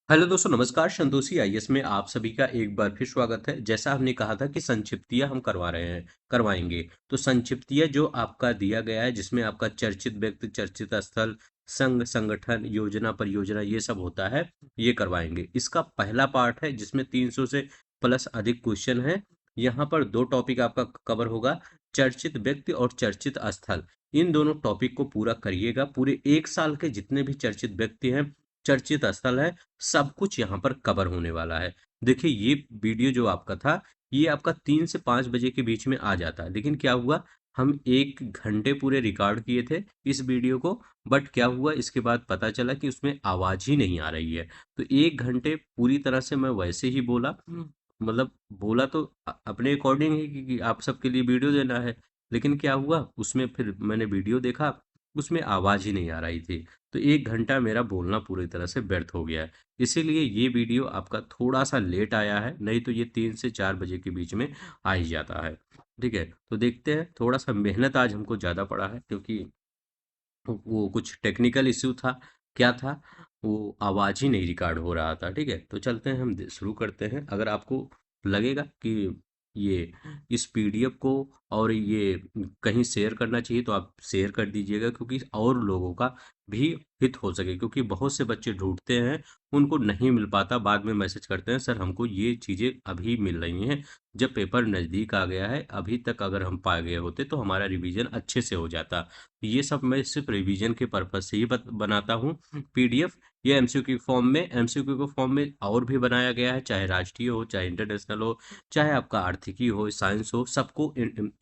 Hello दोस्तों, नमस्कार। Santoshi IAS में आप सभी का एक बार फिर स्वागत है। जैसा हमने कहा था कि संक्षिप्तियां हम करवाएंगे। तो संक्षिप्तियां जो आपका दिया गया है, जिसमें आपका चर्चित व्यक्ति, चर्चित स्थल, संघ, संगठन, योजना, परियोजना, ये सब होता है, ये करवाएंगे। इसका पहला पार्ट है जिसमें 300 से प्लस अधिक क्वेश्चन है। यहाँ पर दो टॉपिक आपका कवर होगा, चर्चित व्यक्ति और चर्चित स्थल। इन दोनों टॉपिक को पूरा करिएगा। पूरे एक साल के जितने भी चर्चित व्यक्ति हैं, चर्चित स्थल है, सब कुछ यहाँ पर कवर होने वाला है। देखिए, ये वीडियो जो आपका था, ये आपका 3 से 5 बजे के बीच में आ जाता है, लेकिन क्या हुआ, हम 1 घंटे पूरे रिकॉर्ड किए थे इस वीडियो को। बट क्या हुआ, इसके बाद पता चला कि उसमें आवाज ही नहीं आ रही है। तो 1 घंटे पूरी तरह से मैं वैसे ही बोला, मतलब बोला तो अपने अकॉर्डिंग ही कि आप सबके लिए वीडियो देना है। लेकिन क्या हुआ, उसमें फिर मैंने वीडियो देखा, उसमें आवाज ही नहीं आ रही थी। तो 1 घंटा मेरा बोलना पूरी तरह से व्यर्थ हो गया है। इसीलिए ये वीडियो आपका थोड़ा सा लेट आया है, नहीं तो ये 3 से 4 बजे के बीच में आ ही जाता है। ठीक है, तो देखते हैं। थोड़ा सा मेहनत आज हमको ज़्यादा पड़ा है, क्योंकि वो कुछ टेक्निकल इश्यू था। क्या था, वो आवाज़ ही नहीं रिकॉर्ड हो रहा था। ठीक है, तो चलते हैं, हम शुरू करते हैं। अगर आपको लगेगा कि ये इस पीडीएफ को और ये कहीं शेयर करना चाहिए, तो आप शेयर कर दीजिएगा, क्योंकि और लोगों का भी हित हो सके। क्योंकि बहुत से बच्चे ढूंढते हैं, उनको नहीं मिल पाता, बाद में मैसेज करते हैं, सर हमको ये चीज़ें अभी मिल रही हैं, जब पेपर नज़दीक आ गया है। अभी तक अगर हम पा गए होते तो हमारा रिवीजन अच्छे से हो जाता। ये सब मैं सिर्फ रिवीजन के पर्पज से ही बनाता हूँ पीडीएफ। ये एमसीक्यू फॉर्म में, एमसीक्यू के फॉर्म में और भी बनाया गया है, चाहे राष्ट्रीय हो, चाहे इंटरनेशनल हो, चाहे आपका आर्थिकी हो, साइंस हो, सबको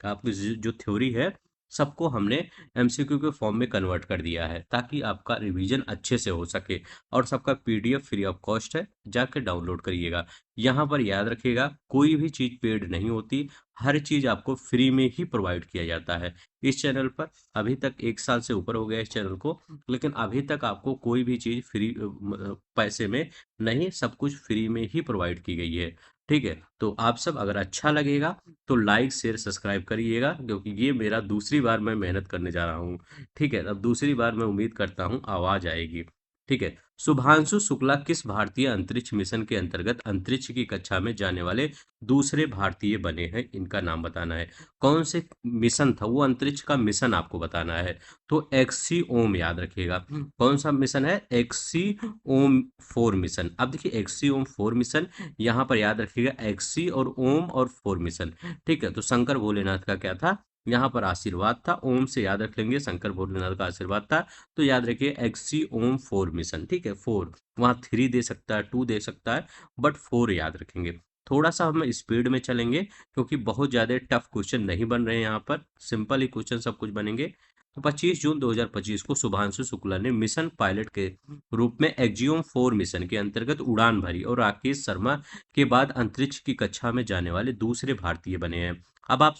आपकी जो थ्योरी है, सबको हमने एमसीक्यू के फॉर्म में कन्वर्ट कर दिया है, ताकि आपका रिवीजन अच्छे से हो सके। और सबका पीडीएफ फ्री ऑफ कॉस्ट है, जाके डाउनलोड करिएगा। यहाँ पर याद रखिएगा, कोई भी चीज़ पेड नहीं होती, हर चीज़ आपको फ्री में ही प्रोवाइड किया जाता है इस चैनल पर। अभी तक 1 साल से ऊपर हो गया इस चैनल को, लेकिन अभी तक आपको कोई भी चीज़ फ्री पैसे में नहीं, सब कुछ फ्री में ही प्रोवाइड की गई है। ठीक है, तो आप सब अगर अच्छा लगेगा तो लाइक शेयर सब्सक्राइब करिएगा, क्योंकि ये मेरा दूसरी बार मैं मेहनत करने जा रहा हूँ। ठीक है, अब दूसरी बार मैं उम्मीद करता हूँ आवाज़ आएगी। ठीक है। शुभांशु शुक्ला किस भारतीय अंतरिक्ष मिशन के अंतर्गत अंतरिक्ष की कक्षा में जाने वाले दूसरे भारतीय बने हैं? इनका नाम बताना है। कौन से मिशन था वो, अंतरिक्ष का मिशन आपको बताना है। तो एक्सी ओम याद रखिएगा। कौन सा मिशन है? एक्सी ओम 4 मिशन। अब देखिए, एक्सी ओम 4 मिशन, यहाँ पर याद रखिएगा एक्सी और ओम और 4 मिशन। ठीक है, तो शंकर भोलेनाथ का क्या था, यहाँ पर आशीर्वाद था। ओम से याद रख लेंगे, शंकर भोलेनाथ का आशीर्वाद था। तो याद रखिए एक्सी ओम 4 मिशन। ठीक है, 4, वहाँ 3 दे सकता है, 2 दे सकता है, बट 4 याद रखेंगे। थोड़ा सा हम स्पीड में चलेंगे, क्योंकि बहुत ज़्यादा टफ क्वेश्चन नहीं बन रहे हैं यहाँ पर, सिंपल ही क्वेश्चन सब कुछ बनेंगे। तो 25 जून 2025 को शुभांशु शुक्ला ने मिशन पायलट के रूप में एक्जियोम 4 मिशन के अंतर्गत उड़ान भरी, और राकेश शर्मा के बाद अंतरिक्ष की कक्षा में जाने वाले दूसरे भारतीय बने हैं। अब आप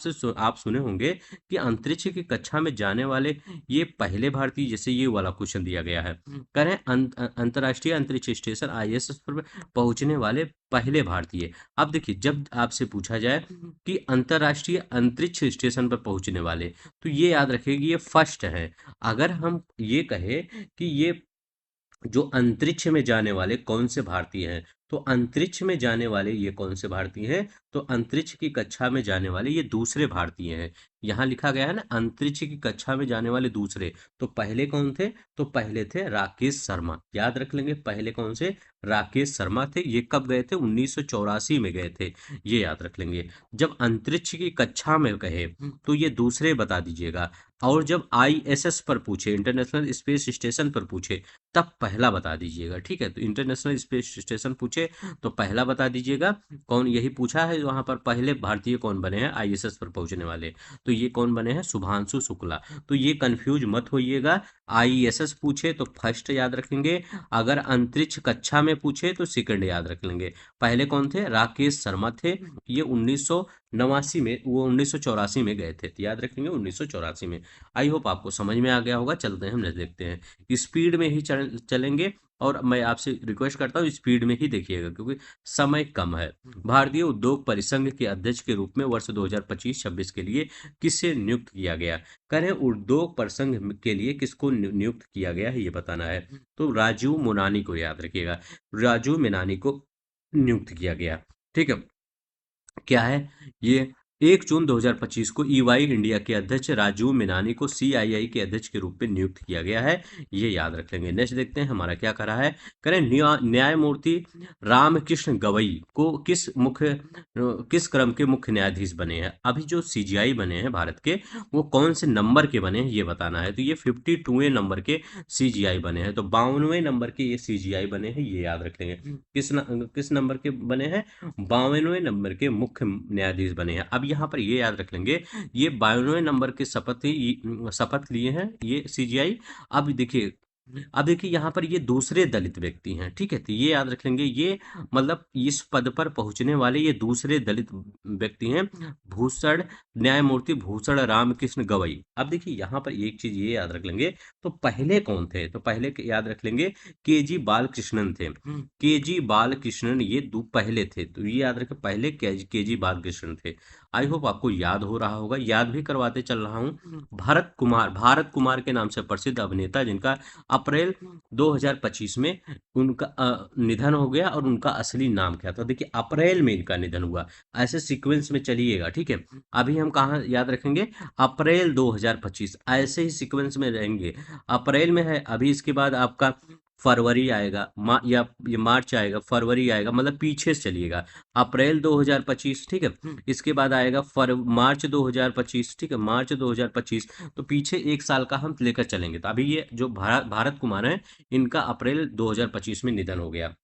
सुने होंगे कि अंतरिक्ष की कक्षा में जाने वाले ये पहले भारतीय, जैसे ये वाला क्वेश्चन दिया गया है, कह रहे हैं अंतर्राष्ट्रीय अंतरिक्ष स्टेशन आईएसएस पर पहुंचने वाले पहले भारतीय। अब देखिए, जब आपसे पूछा जाए कि अंतर्राष्ट्रीय अंतरिक्ष स्टेशन पर पहुंचने वाले, तो ये याद रखिए कि ये फर्स्ट है। अगर हम ये कहें कि ये जो अंतरिक्ष में जाने वाले कौन से भारतीय हैं, तो अंतरिक्ष में जाने वाले ये कौन से भारतीय हैं, तो अंतरिक्ष की कक्षा में जाने वाले ये दूसरे भारतीय हैं। यहाँ लिखा गया है ना, अंतरिक्ष की कक्षा में जाने वाले दूसरे। तो पहले कौन थे? तो पहले थे राकेश शर्मा। याद रख लेंगे, पहले कौन से? राकेश शर्मा थे। ये कब गए थे? 1984 में गए थे, ये याद रख लेंगे। जब अंतरिक्ष की कक्षा में कहे, तो ये दूसरे बता दीजिएगा। और जब आईएसएस पर पूछे, इंटरनेशनल स्पेस स्टेशन पर पूछे, तब पहला बता दीजिएगा। ठीक है, तो इंटरनेशनल स्पेस स्टेशन पूछे तो पहला बता दीजिएगा। कौन, यही पूछा है वहां पर, पहले भारतीय कौन बने हैं आईएसएस पर पहुंचने वाले, तो ये कौन बने हैं? शुभांशु शुक्ला। तो ये कंफ्यूज मत होइएगा। आईएसएस पूछे तो फर्स्ट याद रखेंगे, अगर अंतरिक्ष कक्षा में पूछे तो सेकंड याद रख लेंगे। पहले कौन थे? राकेश शर्मा थे। ये 1989 में, वो 1984 में गए थे, तो याद रखेंगे 1984 में। आई होप आपको समझ में आ गया होगा। चलते हैं, हम नेक्स्ट देखते हैं। स्पीड में ही चलेंगे, और मैं आपसे रिक्वेस्ट करता हूँ स्पीड में ही देखिएगा क्योंकि समय कम है। भारतीय उद्योग परिसंघ के अध्यक्ष के रूप में वर्ष 2025-26 के लिए किसे नियुक्त किया गया? करें उद्योग परिसंघ के लिए किसको नियुक्त किया गया है ये बताना है। तो राजीव मुनानी को याद रखिएगा, राजीव मेनानी को नियुक्त किया गया। ठीक है, क्या है ये? 1 जून 2025 को ईवाई इंडिया के अध्यक्ष राजीव मेनानी को सीआईआई के अध्यक्ष के रूप में नियुक्त किया गया है, ये याद रख लेंगे। नेक्स्ट देखते हैं हमारा क्या करा है। करें न्यायमूर्ति रामकृष्ण गवई को किस क्रम के मुख्य न्यायाधीश बने हैं? अभी जो सीजीआई बने हैं भारत के, वो कौन से नंबर के बने हैं ये बताना है। तो ये 52वें नंबर के सीजीआई बने हैं, तो 52वें नंबर के ये सीजीआई बने हैं, ये याद रख लेंगे। किस नंबर के बने हैं? 52वें नंबर के मुख्य न्यायाधीश बने हैं। अब यहाँ पर ये याद रख लेंगे, ये 52वें नंबर के शपथ लिए हैं ये सीजीआई। अब देखिए यहाँ पर ये दूसरे दलित व्यक्ति हैं, ठीक है, तो ये याद रख लेंगे, ये मतलब इस पद पर पहुंचने वाले ये दूसरे दलित व्यक्ति हैं, भूषण न्यायमूर्ति भूषण रामकृष्ण गवई। अब देखिए यहाँ पर एक चीज ये याद रख लेंगे, तो पहले कौन थे? तो पहले याद रख लेंगे केजी बालकृष्णन थे। केजी बालकृष्णन ये पहले थे, तो ये याद रखें, पहले केजी बालकृष्णन थे। आई होप आपको याद हो रहा होगा, याद भी करवाते चल रहा हूँ। भारत कुमार के नाम से प्रसिद्ध अभिनेता जिनका अप्रैल 2025 में उनका निधन हो गया, और उनका असली नाम क्या था? देखिए अप्रैल में इनका निधन हुआ, ऐसे सीक्वेंस में चलिएगा, ठीक है। अभी हम कहाँ याद रखेंगे? अप्रैल 2025, ऐसे ही सीक्वेंस में रहेंगे। अप्रैल में है, अभी इसके बाद आपका फरवरी आएगा, या ये मार्च आएगा, फरवरी आएगा, मतलब पीछे से चलिएगा। अप्रैल 2025, ठीक है, इसके बाद आएगा मार्च 2025, ठीक है, मार्च 2025, तो पीछे एक साल का हम लेकर चलेंगे। तो अभी ये जो भारत कुमार है, इनका अप्रैल 2025 में निधन हो गया।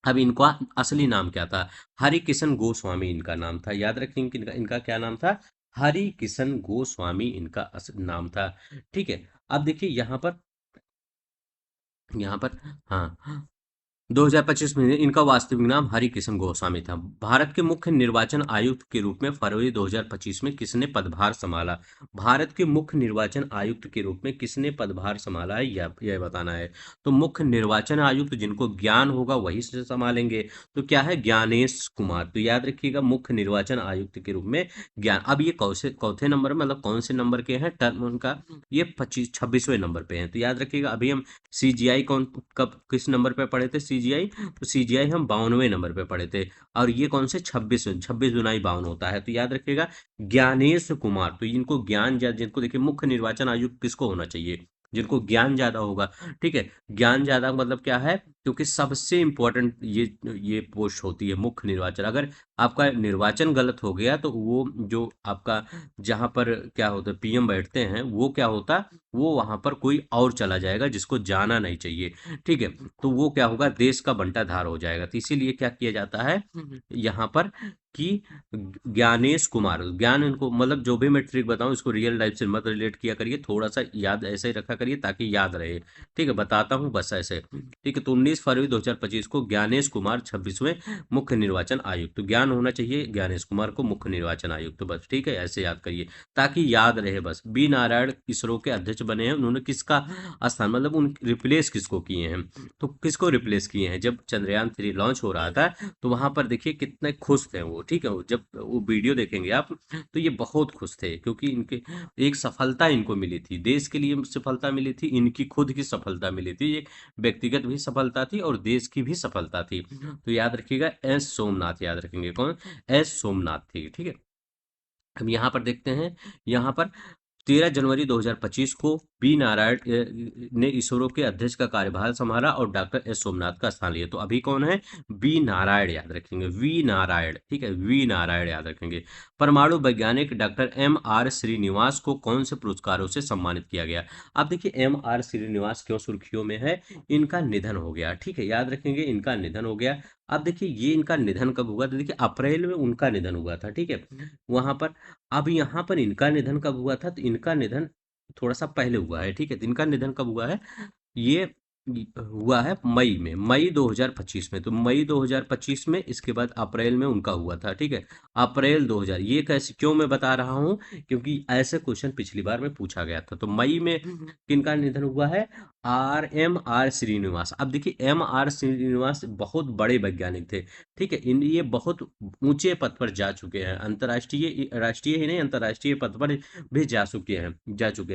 अब इनका असली नाम क्या था? हरि किशन गोस्वामी इनका नाम था, याद रखेंगे कि इनका क्या नाम था? हरि किशन गोस्वामी इनका असली नाम था। ठीक है, अब देखिए यहाँ पर हाँ, 2025 में इनका वास्तविक नाम हरिकिशन गोस्वामी था। भारत के मुख्य निर्वाचन आयुक्त के रूप में फरवरी 2025 में किसने पदभार संभाला? भारत के मुख्य निर्वाचन आयुक्त के रूप में किसने पदभार संभाला है, यह बताना है। तो मुख्य निर्वाचन आयुक्त जिनको ज्ञान होगा वही से संभालेंगे, तो क्या है? ज्ञानेश कुमार। तो याद रखिएगा, मुख्य निर्वाचन आयुक्त के रूप में ज्ञान। अब ये चौथे नंबर में, मतलब कौन से नंबर के हैं टर्म उनका? ये 26वें नंबर पे हैं। तो याद रखिएगा, अभी हम सीजीआई कब किस नंबर पे पढ़े थे? सीजीआई, तो सीजीआई हम 52वें नंबर पे पढ़े थे, और ये कौन से? 26 दुनाई 52 होता है। तो याद रखिएगा ज्ञानेश कुमार। तो इनको ज्ञान ज्यादा, जिनको देखिए मुख्य निर्वाचन आयुक्त किसको होना चाहिए? जिनको ज्ञान ज्यादा होगा, ठीक है। ज्ञान ज्यादा मतलब क्या है? क्योंकि सबसे इंपॉर्टेंट ये पोस्ट होती है मुख्य निर्वाचन। अगर आपका निर्वाचन गलत हो गया तो वो जो आपका जहां पर क्या होता है पीएम बैठते हैं, वो क्या होता, वो वहां पर कोई और चला जाएगा जिसको जाना नहीं चाहिए, ठीक है। तो वो क्या होगा? देश का बंटाधार हो जाएगा। तो इसीलिए क्या किया जाता है यहाँ पर कि ज्ञानेश कुमार, ज्ञान इनको, मतलब जो भी मैं ट्रिक बताऊं इसको रियल लाइफ से मत रिलेट किया करिए, थोड़ा सा याद ऐसे ही रखा करिए ताकि याद रहे, ठीक है। बताता हूं बस ऐसे, ठीक है। तो 19 फरवरी 2025 को ज्ञानेश कुमार 26वें मुख्य निर्वाचन आयुक्त, तो ज्ञान होना चाहिए ज्ञानेश कुमार को मुख्य निर्वाचन आयुक्त, बस, ठीक है, ऐसे याद करिए ताकि याद रहे बस। बी नारायण इसरो के अध्यक्ष बने हैं, उन्होंने किसका स्थान, मतलब उन रिप्लेस किसको किए हैं? तो किसको रिप्लेस किए हैं? जब चंद्रयान 3 लॉन्च हो रहा था, तो वहां पर देखिए कितने खुश थे वो, ठीक है। जब वो वीडियो देखेंगे आप, तो ये बहुत खुश थे क्योंकि इनके एक सफलता इनको मिली थी, देश के लिए सफलता मिली थी, इनकी खुद की सफलता मिली थी, एक व्यक्तिगत भी सफलता थी और देश की भी सफलता थी। तो याद रखिएगा एस सोमनाथ, याद रखेंगे कौन? एस सोमनाथ थी, ठीक है। अब यहाँ पर देखते हैं, यहाँ पर 13 जनवरी 2025 को बी नारायण ने इसरो के अध्यक्ष का कार्यभार संभाला और डॉक्टर एस सोमनाथ का स्थान लिया। तो अभी कौन है? बी नारायण, याद रखेंगे, वी नारायण, ठीक है, वी नारायण याद रखेंगे। परमाणु वैज्ञानिक डॉक्टर एम आर श्रीनिवास को कौन से पुरस्कारों से सम्मानित किया गया? अब देखिए एम आर श्रीनिवास क्यों सुर्खियों में है? इनका निधन हो गया, ठीक है, याद रखेंगे, इनका निधन हो गया। अब देखिए ये इनका निधन कब हुआ? तो देखिए अप्रैल में उनका निधन हुआ था, ठीक है, वहां पर। अब यहाँ पर इनका निधन कब हुआ था? तो इनका निधन थोड़ा सा पहले हुआ है, ठीक है। तो इनका निधन कब हुआ है? ये हुआ है मई में, मई 2025 में। तो मई 2025 में, इसके बाद अप्रैल में उनका हुआ था, ठीक है। अप्रैल 2000, ये कैसे, क्यों मैं बता रहा हूँ? क्योंकि ऐसे क्वेश्चन पिछली बार में पूछा गया था। तो मई में किनका निधन हुआ है? RMR श्रीनिवास। अब देखिए MR श्रीनिवास बहुत बड़े वैज्ञानिक थे। ठीक है, इन ये बहुत ऊंचे पद पर जा चुके हैं, अंतर्राष्ट्रीय राष्ट्रीय ही नहीं अंतर्राष्ट्रीय पद पर भी जा चुके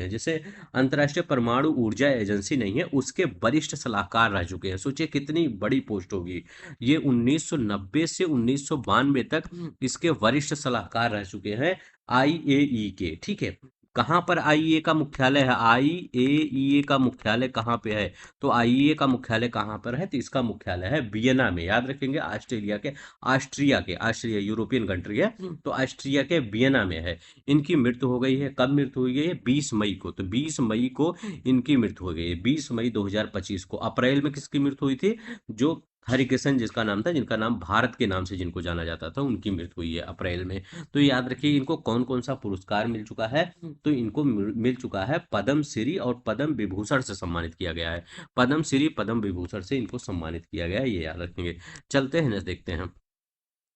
हैं। जैसे अंतर्राष्ट्रीय परमाणु ऊर्जा एजेंसी नहीं है, उसके वरिष्ठ सलाहकार रह चुके हैं। सोचिए कितनी बड़ी पोस्ट होगी। ये 1990 से 1992 तक इसके वरिष्ठ सलाहकार रह चुके हैं IAEA के। ठीक है, कहाँ पर आईईए का मुख्यालय है? आईएईए का मुख्यालय कहाँ पे है? तो आईईए का मुख्यालय कहाँ पर है? तो इसका मुख्यालय है वियना में। याद रखेंगे, ऑस्ट्रिया यूरोपियन कंट्री है, तो ऑस्ट्रिया के वियना में है। इनकी मृत्यु हो गई है। कब मृत्यु हुई है? 20 मई को। तो 20 मई को इनकी मृत्यु हो गई है, 20 मई 2025 को। अप्रैल में किसकी मृत्यु हुई थी? जो हरिकिशन जिसका नाम था, जिनका नाम भारत के नाम से जिनको जाना जाता था, उनकी मृत्यु हुई है अप्रैल में। तो याद रखिए इनको कौन कौन सा पुरस्कार मिल चुका है। तो इनको मिल चुका है पद्म श्री और पद्म विभूषण से सम्मानित किया गया है। पद्म श्री पद्म विभूषण से इनको सम्मानित किया गया है, ये याद रखेंगे। चलते हैं नेक्स्ट देखते हैं।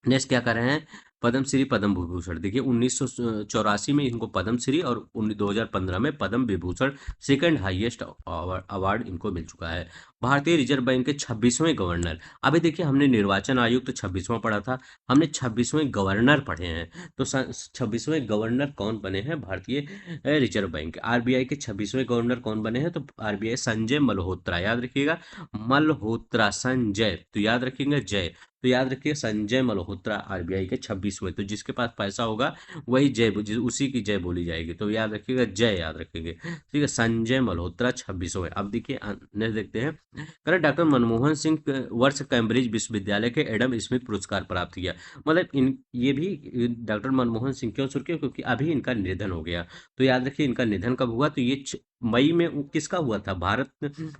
नेक्स्ट क्या कर रहे हैं? पद्मश्री पद्म विभूषण। देखिए 1984 में इनको पद्मश्री और 2015 में Padma Vibhushan second highest award इनको मिल चुका है। भारतीय रिजर्व बैंक के 26वें गवर्नर। अभी देखिए हमने निर्वाचन आयोग तो 26वां पढ़ा था, हमने 26वें गवर्नर पढ़े हैं। तो 26वें गवर्नर कौन बने हैं भारतीय रिजर्व बैंक? RBI के 26वें गवर्नर कौन बने हैं? तो RBI संजय मल्होत्रा। याद रखिएगा, मल्होत्रा संजय, तो याद रखिएगा जय। तो याद रखिए संजय मल्होत्रा RBI के 26वें। तो जिसके पास पैसा होगा वही उसी की जय बोली जाएगी। तो याद रखिएगा जय याद रखेंगे। ठीक है, संजय मल्होत्रा 26वें। अब देखिए नेक्स्ट देखते हैं। करें डॉक्टर मनमोहन सिंह वर्ष कैम्ब्रिज विश्वविद्यालय के एडम स्मिथ पुरस्कार प्राप्त किया। मतलब इन ये भी डॉक्टर मनमोहन सिंह क्यों सुर्खियों? क्योंकि अभी इनका निधन हो गया। तो याद रखिए इनका निधन कब हुआ? तो ये मई में किसका हुआ था? भारत,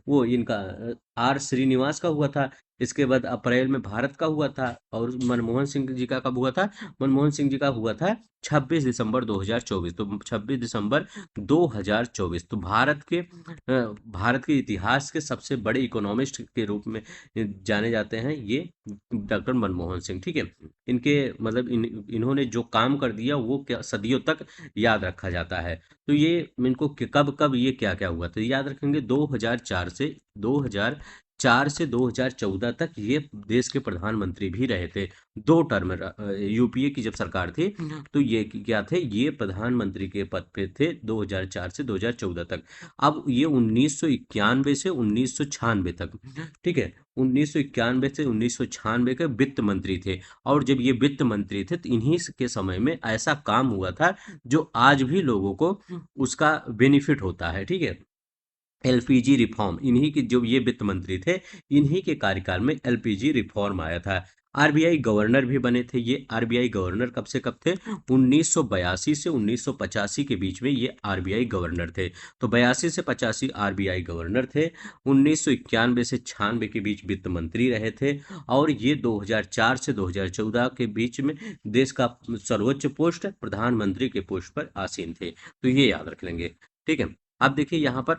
वो इनका R श्रीनिवास का हुआ था। इसके बाद अप्रैल में भारत का हुआ था। और मनमोहन सिंह जी का कब हुआ था? मनमोहन सिंह जी का हुआ था 26 दिसंबर 2024। तो 26 दिसंबर 2024। तो भारत के इतिहास के सबसे बड़े इकोनॉमिस्ट के रूप में जाने जाते हैं ये डॉक्टर मनमोहन सिंह। ठीक है, इनके मतलब इन्होंने जो काम कर दिया वो क्या सदियों तक याद रखा जाता है। तो ये इनको कब कब ये क्या क्या हुआ? तो याद रखेंगे 2004 से 2014 तक ये देश के प्रधानमंत्री भी रहे थे। 2 टर्म यूपीए की जब सरकार थी, तो ये क्या थे? ये प्रधानमंत्री के पद पे थे 2004 से 2014 तक। अब ये 1991 से 1996 तक, ठीक है, 1991 से 1996 के वित्त मंत्री थे। और जब ये वित्त मंत्री थे तो इन्हीं के समय में ऐसा काम हुआ था जो आज भी लोगों को उसका बेनिफिट होता है। ठीक है, एलपीजी रिफॉर्म, इन्हीं के जो ये वित्त मंत्री थे, इन्हीं के कार्यकाल में एलपीजी रिफॉर्म आया था। आरबीआई गवर्नर भी बने थे ये। आरबीआई गवर्नर कब से कब थे? 1982 से 1985 के बीच में ये आरबीआई गवर्नर थे। तो 82 से 85 आरबीआई गवर्नर थे। 1991 से 96 के बीच वित्त मंत्री रहे थे। और ये 2004 से 2014 के बीच में देश का सर्वोच्च पोस्ट प्रधानमंत्री के पोस्ट पर आसीन थे। तो ये याद रख लेंगे। ठीक है, अब देखिए यहाँ पर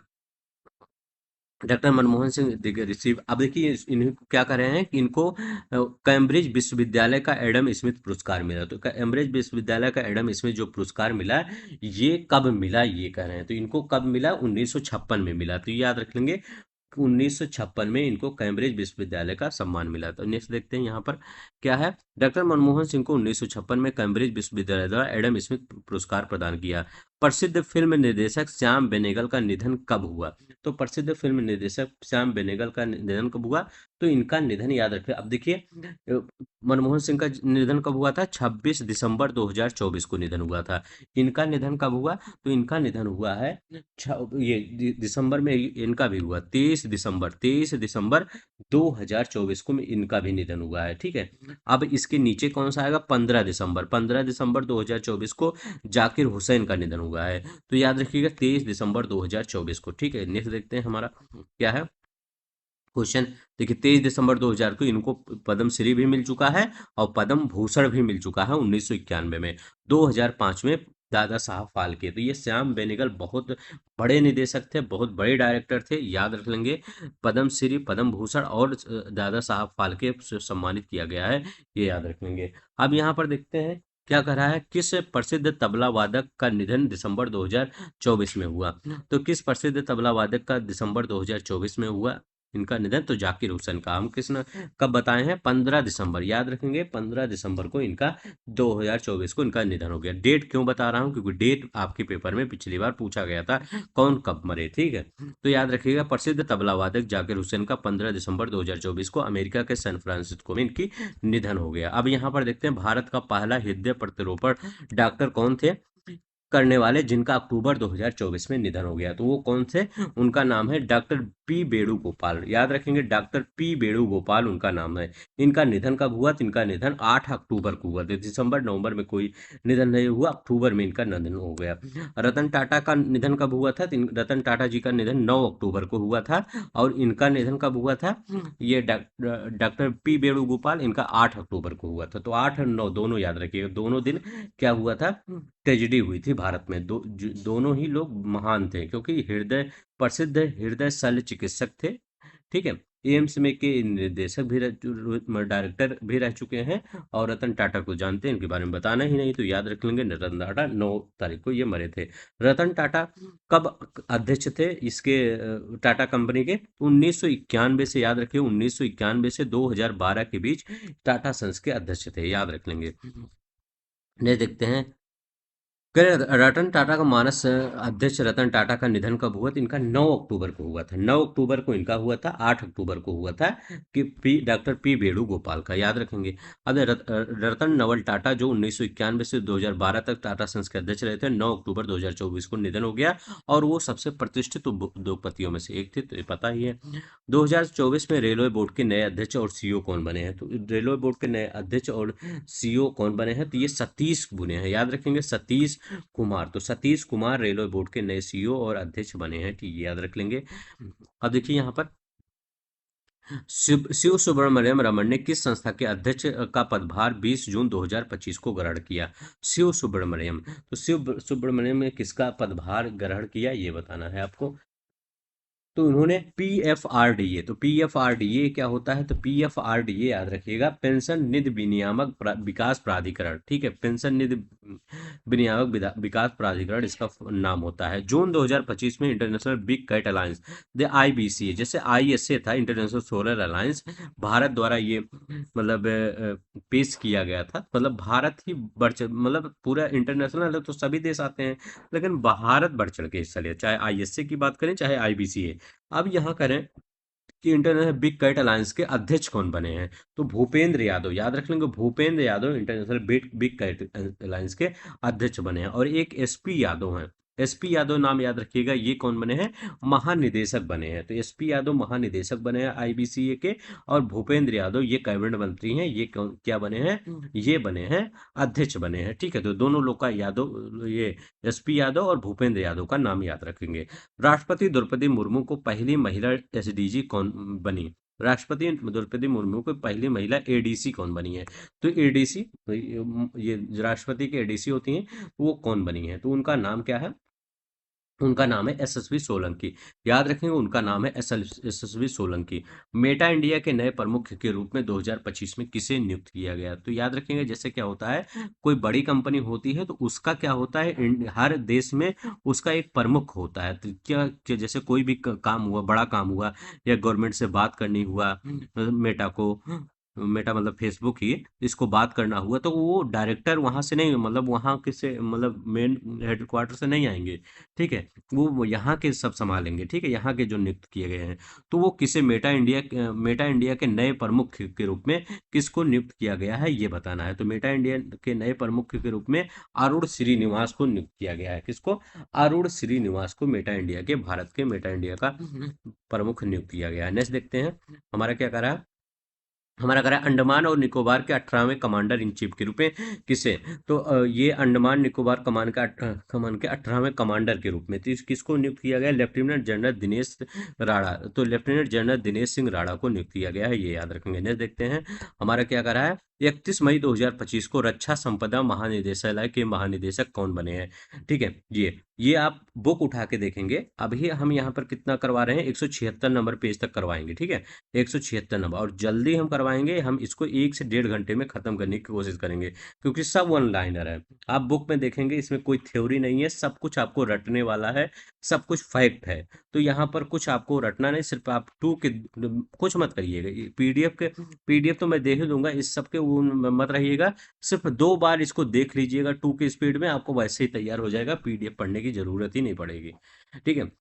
डॉक्टर मनमोहन सिंह देखिए रिसीव। अब देखिए इन्हें क्या कर रहे हैं कि इनको कैम्ब्रिज विश्वविद्यालय का एडम स्मिथ पुरस्कार मिला। तो कैम्ब्रिज विश्वविद्यालय का एडम स्मिथ जो पुरस्कार मिला, ये कब मिला ये कह रहे हैं। तो इनको कब मिला? 1956 में मिला। तो ये याद रख लेंगे, 1956 में इनको कैम्ब्रिज विश्वविद्यालय का सम्मान मिला। तो नेक्स्ट देखते हैं यहाँ पर क्या है। डॉक्टर मनमोहन सिंह को 1956 में कैम्ब्रिज विश्वविद्यालय द्वारा एडम स्मिथ पुरस्कार प्रदान किया। प्रसिद्ध फिल्म निर्देशक श्याम बेनेगल का निधन कब हुआ? तो प्रसिद्ध फिल्म निर्देशक श्याम बेनेगल का निधन कब हुआ? तो इनका निधन याद रखिए। अब देखिए मनमोहन सिंह का निधन कब हुआ था? 26 दिसंबर 2024 को निधन हुआ था। इनका निधन कब हुआ? तो इनका निधन हुआ है ये दिसंबर में इनका भी हुआ, 23 दिसंबर 2024 को इनका भी निधन हुआ है। ठीक है, अब इसके नीचे कौन सा आएगा? 15 दिसंबर 2024 को जाकिर हुसैन का निधन हुआ है। तो याद रखिएगा 23 दिसंबर 2024 को। ठीक है, नेक्स्ट देखते हैं हमारा क्या है क्वेश्चन। देखिए 23 दिसंबर 2000 को इनको पद्मश्री भी मिल चुका है और पद्म भूषण भी मिल चुका है 1991 में। 2005 में दादा साहब फाल्के। तो ये श्याम बेनेगल बहुत बड़े निदेशक थे, बहुत बड़े डायरेक्टर थे, याद रख लेंगे। पद्मश्री पद्म भूषण और दादा साहब फाल्के से सम्मानित किया गया है, ये याद रख लेंगे। अब यहाँ पर देखते हैं क्या कह रहा है, किस प्रसिद्ध तबला वादक का निधन दिसंबर 2024 में हुआ? तो किस प्रसिद्ध तबला वादक का दिसंबर 2024 में हुआ इनका निधन? तो जाकिर हुसैन का। हम किस न कब बताए हैं? 15 दिसंबर, याद रखेंगे 15 दिसंबर को इनका 2024 को इनका निधन हो गया। डेट क्यों बता रहा हूँ? क्योंकि डेट आपके पेपर में पिछली बार पूछा गया था, कौन कब मरे, ठीक है। तो याद रखिएगा, प्रसिद्ध तबला वादक जाकिर हुसैन का 15 दिसंबर 2024 को अमेरिका के सैन फ्रांसिस्को में इनकी निधन हो गया। अब यहाँ पर देखते हैं, भारत का पहला हृदय प्रत्यारोपण डॉक्टर कौन थे करने वाले जिनका अक्टूबर 2024 में निधन हो गया? तो वो कौन थे? उनका नाम है डॉक्टर पी वेणुगोपाल। याद रखेंगे, डॉक्टर पी वेणुगोपाल उनका नाम है। इनका निधन कब हुआ? तो इनका निधन 8 अक्टूबर को हुआ। तो दिसंबर नवंबर में कोई निधन नहीं हुआ, अक्टूबर में इनका निधन हो गया। रतन टाटा का निधन कब हुआ था? तो रतन टाटा जी का निधन 9 अक्टूबर को हुआ था। और इनका निधन कब हुआ था? ये डॉक्टर पी वेणुगोपाल, इनका 8 अक्टूबर को हुआ था। तो 8 और 9 दोनों याद रखिएगा, दोनों दिन क्या हुआ था? ट्रेजेडी हुई थी भारत में। दोनों ही लोग महान थे, क्योंकि प्रसिद्ध हृदय शल्य चिकित्सक थे, ठीक है। एम्स में के निर्देशक भी डायरेक्टर भी रह चुके हैं। और रतन टाटा को जानते हैं, इनके बारे में बताना ही नहीं, तो याद रख लेंगे, रतन टाटा 9 तारीख को ये मरे थे। रतन टाटा कब अध्यक्ष थे इसके, टाटा कंपनी के? 1991 से, याद रखिए 1991 से 2012 के बीच टाटा सन्स के अध्यक्ष थे, याद रख लेंगे। ने देखते हैं, रतन टाटा का मानस अध्यक्ष रतन टाटा का निधन कब हुआ? तो इनका 9 अक्टूबर को हुआ था। 9 अक्टूबर को इनका हुआ था, 8 अक्टूबर को हुआ था कि डॉक्टर पी वेणुगोपाल का, याद रखेंगे। अब रतन नवल टाटा जो 1991 से 2012 तक टाटा सन्स के अध्यक्ष रहे थे, 9 अक्टूबर 2024 को निधन हो गया। और वो सबसे प्रतिष्ठित उद्योगपतियों में से एक थे, तो ये पता ही है। 2024 में रेलवे बोर्ड के नए अध्यक्ष और सीईओ कौन बने हैं? तो रेलवे बोर्ड के नए अध्यक्ष और सीईओ कौन बने हैं? तो ये सतीश बने हैं, याद रखेंगे, सतीश कुमार। तो सतीश कुमार रेलवे बोर्ड के नए सीईओ और अध्यक्ष बने हैं, ठीक, याद रख लेंगे। अब देखिए यहाँ पर, शिव सुब्रमण्यम रमन ने किस संस्था के अध्यक्ष का पदभार 20 जून 2025 को ग्रहण किया? शिव सुब्रमण्यम। तो शिव सुब्रमण्यम ने किसका पदभार ग्रहण किया, ये बताना है आपको। तो उन्होंने पीएफआरडीए, तो पीएफआरडीए क्या होता है? तो पीएफआरडीए याद रखिएगा, पेंशन निधि विनियामक विकास प्राधिकरण, ठीक है। पेंशन निधि विनियामक विकास प्राधिकरण इसका नाम होता है। जून 2025 में international big cat alliance, the IBC, जैसे आईएसए था, इंटरनेशनल सोलर अलायंस, भारत द्वारा ये मतलब पेश किया गया था। मतलब भारत ही मतलब पूरा इंटरनेशनल है तो सभी देश आते हैं, लेकिन भारत बढ़ चढ़ के हिस्सा लिया, चाहे आईएसए की बात करें चाहे आईबीसी है। अब यहाँ करें कि इंटरनेशनल बिग कैट अलायंस के अध्यक्ष कौन बने हैं? तो भूपेंद्र यादव, याद रख लेंगे, Bhupendra Yadav international big big cat alliance के अध्यक्ष बने हैं। और एक एसपी यादव हैं, एसपी यादव नाम याद रखिएगा, ये कौन बने हैं? महानिदेशक बने हैं। तो एसपी यादव महानिदेशक बने हैं आईबीसीए के। और भूपेंद्र यादव ये कैबिनेट मंत्री हैं, ये क्या बने हैं? ये बने हैं अध्यक्ष बने हैं, ठीक है। तो दोनों लोग का यादव, ये एसपी यादव और भूपेंद्र यादव का नाम याद रखेंगे। राष्ट्रपति द्रौपदी मुर्मू को पहली महिला एसडीजी कौन बनी? राष्ट्रपति द्रौपदी मुर्मू को पहली महिला एडीसी कौन बनी है? तो एडीसी, ये राष्ट्रपति की एडीसी होती हैं, वो कौन बनी है? तो उनका नाम क्या है? उनका नाम है एसएसवी सोलंकी, याद रखेंगे, उनका नाम है एसएसवी सोलंकी। मेटा इंडिया के नए प्रमुख के रूप में 2025 में किसे नियुक्त किया गया? तो याद रखेंगे, जैसे क्या होता है, कोई बड़ी कंपनी होती है तो उसका क्या होता है, हर देश में उसका एक प्रमुख होता है। तो क्या जैसे कोई भी काम हुआ, बड़ा काम हुआ, या गवर्नमेंट से बात करनी हुआ, मेटा को, मेटा मतलब फेसबुक ही, इसको बात करना हुआ, तो वो डायरेक्टर वहां से नहीं, मतलब वहां के से, मतलब मेन हेडक्वार्टर से नहीं आएंगे, ठीक है। वो यहाँ के सब संभालेंगे, ठीक है, यहाँ के जो नियुक्त किए गए हैं। तो वो किसे, मेटा इंडिया के नए प्रमुख के रूप में किसको नियुक्त किया गया है, ये बताना है। तो मेटा इंडिया के नए प्रमुख के रूप में अरुण श्रीनिवास को नियुक्त किया गया है। किसको? अरुण श्रीनिवास को मेटा इंडिया के, भारत के मेटा इंडिया का प्रमुख नियुक्त किया गया है। नेक्स्ट देखते हैं, हमारा क्या कह रहा है, हमारा कह रहा है अंडमान और निकोबार के 18वें कमांडर इन चीफ के रूप में किसे? तो ये अंडमान निकोबार कमान के 18वें कमांडर के रूप में, तो किसको नियुक्त किया गया? Lieutenant general Dinesh Rana. तो लेफ्टिनेंट जनरल दिनेश सिंह राणा को नियुक्त किया गया है, ये याद रखेंगे। नेक्स्ट देखते हैं, हमारा क्या कह रहा है, 31 मई 2025 को रक्षा संपदा महानिदेशालय के महानिदेशक कौन बने हैं? ठीक है, ये आप बुक उठा के देखेंगे। अभी हम यहाँ पर कितना करवा रहे हैं, 176 नंबर पेज तक करवाएंगे। ठीक है, 176 नंबर, और जल्दी हम करवाएंगे। हम इसको 1 से 1.5 घंटे में खत्म करने की कोशिश करेंगे, क्योंकि सब वन लाइनर है। आप बुक में देखेंगे, इसमें कोई थ्योरी नहीं है, सब कुछ आपको रटने वाला है, सब कुछ फैक्ट है। तो यहाँ पर कुछ आपको रटना नहीं, सिर्फ आप टू के कुछ मत करिएगा। पीडीएफ तो मैं दे ही दूंगा, इस सब के वो मत रहिएगा। सिर्फ 2 बार इसको देख लीजिएगा 2 की स्पीड में, आपको वैसे ही तैयार हो जाएगा, पीडीएफ पढ़ने की जरूरत ही नहीं पड़ेगी। ठीक है।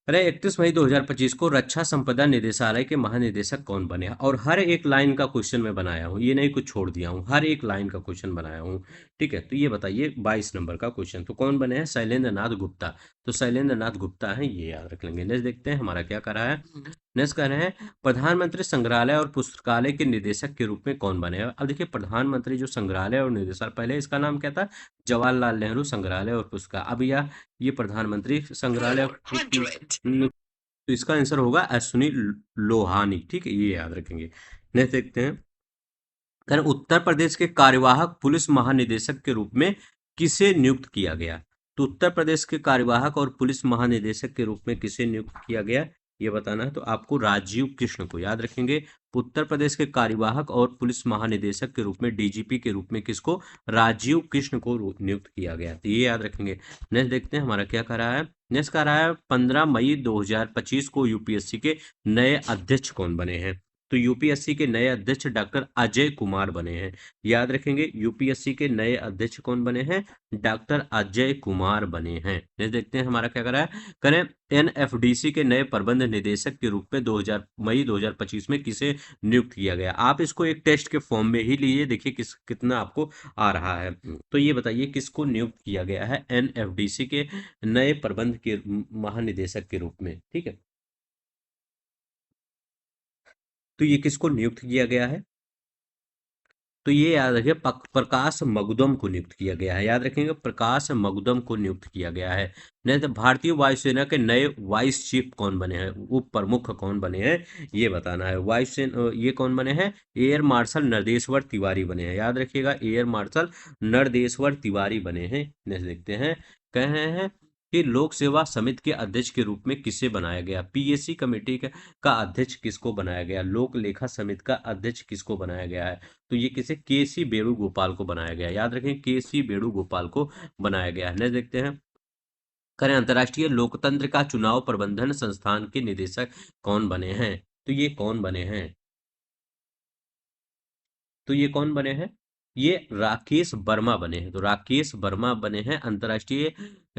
अरे 31 मई 2025 को रक्षा संपदा निदेशालय के महानिदेशक कौन बने? और हर एक लाइन का क्वेश्चन मैं बनाया हूँ, ये नहीं कुछ छोड़ दिया हूँ, हर एक लाइन का क्वेश्चन बनाया हूँ। ठीक है, तो ये बताइए 22 नंबर का क्वेश्चन, तो कौन बने हैं? शैलेंद्र नाथ गुप्ता। तो शैलेंद्र नाथ गुप्ता है, ये याद रख लेंगे। नेक्स्ट देखते हैं हमारा क्या कर रहा है। नेक्स्ट कह रहे हैं प्रधानमंत्री संग्रहालय और पुस्तकालय के निदेशक के रूप में कौन बने हैं? अब देखिए, प्रधानमंत्री जो संग्रहालय और निदेशक, पहले इसका नाम क्या था? जवाहरलाल नेहरू संग्रहालय और पुस्तकालय। अब यह ये प्रधानमंत्री संग्रहालय तो इसका आंसर होगा अश्विनी लोहानी। ठीक है, ये याद रखेंगे। नेक्स्ट देखते हैं, कर उत्तर प्रदेश के कार्यवाहक पुलिस महानिदेशक के रूप में किसे नियुक्त किया गया? तो उत्तर प्रदेश के कार्यवाहक और पुलिस महानिदेशक के रूप में किसे नियुक्त किया गया, ये बताना है। तो आपको राजीव कृष्ण को याद रखेंगे। उत्तर प्रदेश के कार्यवाहक और पुलिस महानिदेशक के रूप में, डीजीपी के रूप में, किसको? राजीव कृष्ण को नियुक्त किया गया, तो ये याद रखेंगे। नेक्स्ट देखते हैं हमारा क्या कर रहा है। नेक्स्ट कर रहा है 15 मई 2025 को यूपीएससी के नए अध्यक्ष कौन बने हैं? तो यूपीएससी के नए अध्यक्ष डॉक्टर अजय कुमार बने हैं। याद रखेंगे, यूपीएससी के नए अध्यक्ष कौन बने हैं? डॉक्टर अजय कुमार बने हैं। नेक्स्ट देखते हैं हमारा क्या कर रहा है। करें, एनएफडीसी के नए प्रबंध निदेशक के रूप में 2000 मई 2025 में किसे नियुक्त किया गया? आप इसको एक टेस्ट के फॉर्म में ही लीजिए, देखिए कितना आपको आ रहा है। तो ये बताइए किसको नियुक्त किया गया है एनएफडीसी के नए प्रबंध के महानिदेशक के रूप में? ठीक है, तो ये किसको नियुक्त किया गया है? तो ये याद रखिए, प्रकाश मगदम को नियुक्त किया गया है। याद रखेंगे, प्रकाश मगदम को नियुक्त किया गया है। नहीं तो भारतीय वायुसेना के नए वाइस चीफ कौन बने हैं, उप प्रमुख कौन बने हैं, ये बताना है। वायुसेना ये कौन बने हैं? एयर मार्शल नरदेश्वर तिवारी बने हैं। याद रखिएगा, एयर मार्शल नरदेश्वर तिवारी बने हैं। नेक्स्ट देखते हैं, कह रहे हैं कि लोक सेवा समिति के अध्यक्ष के रूप में किसे बनाया गया? पीएससी कमेटी का अध्यक्ष किसको बनाया गया? लोक लेखा समिति का अध्यक्ष किसको बनाया गया है? तो ये किसे? केसी वेणुगोपाल को बनाया गया। याद रखें, केसी वेणुगोपाल को बनाया गया है। नेक्स्ट देखते हैं, करें, अंतर्राष्ट्रीय लोकतंत्र का चुनाव प्रबंधन संस्थान के निदेशक कौन बने हैं? तो ये कौन बने हैं? तो ये कौन बने हैं? ये राकेश वर्मा बने हैं। तो राकेश वर्मा बने हैं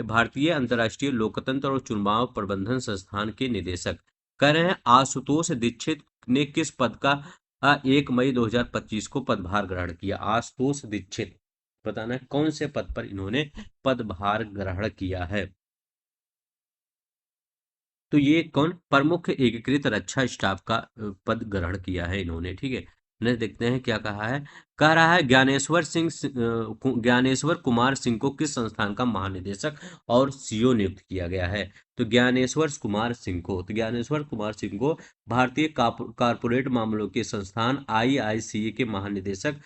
भारतीय अंतर्राष्ट्रीय लोकतंत्र और चुनाव प्रबंधन संस्थान के निदेशक। कह रहे हैं आशुतोष दीक्षित ने किस पद का 1 मई 2025 को पदभार ग्रहण किया? आशुतोष दीक्षित, बताना है कौन से पद पर इन्होंने पदभार ग्रहण किया है? तो ये कौन? प्रमुख एकीकृत रक्षा स्टाफ का पद ग्रहण किया है इन्होंने। ठीक है, नेक्स्ट देखते हैं क्या कहा है। कह रहा है ज्ञानेश्वर कुमार सिंह को किस संस्थान का महानिदेशक और सीईओ नियुक्त किया गया है? तो ज्ञानेश्वर कुमार सिंह को भारतीय कारपोरेट मामलों के संस्थान आईआईसीए के महानिदेशक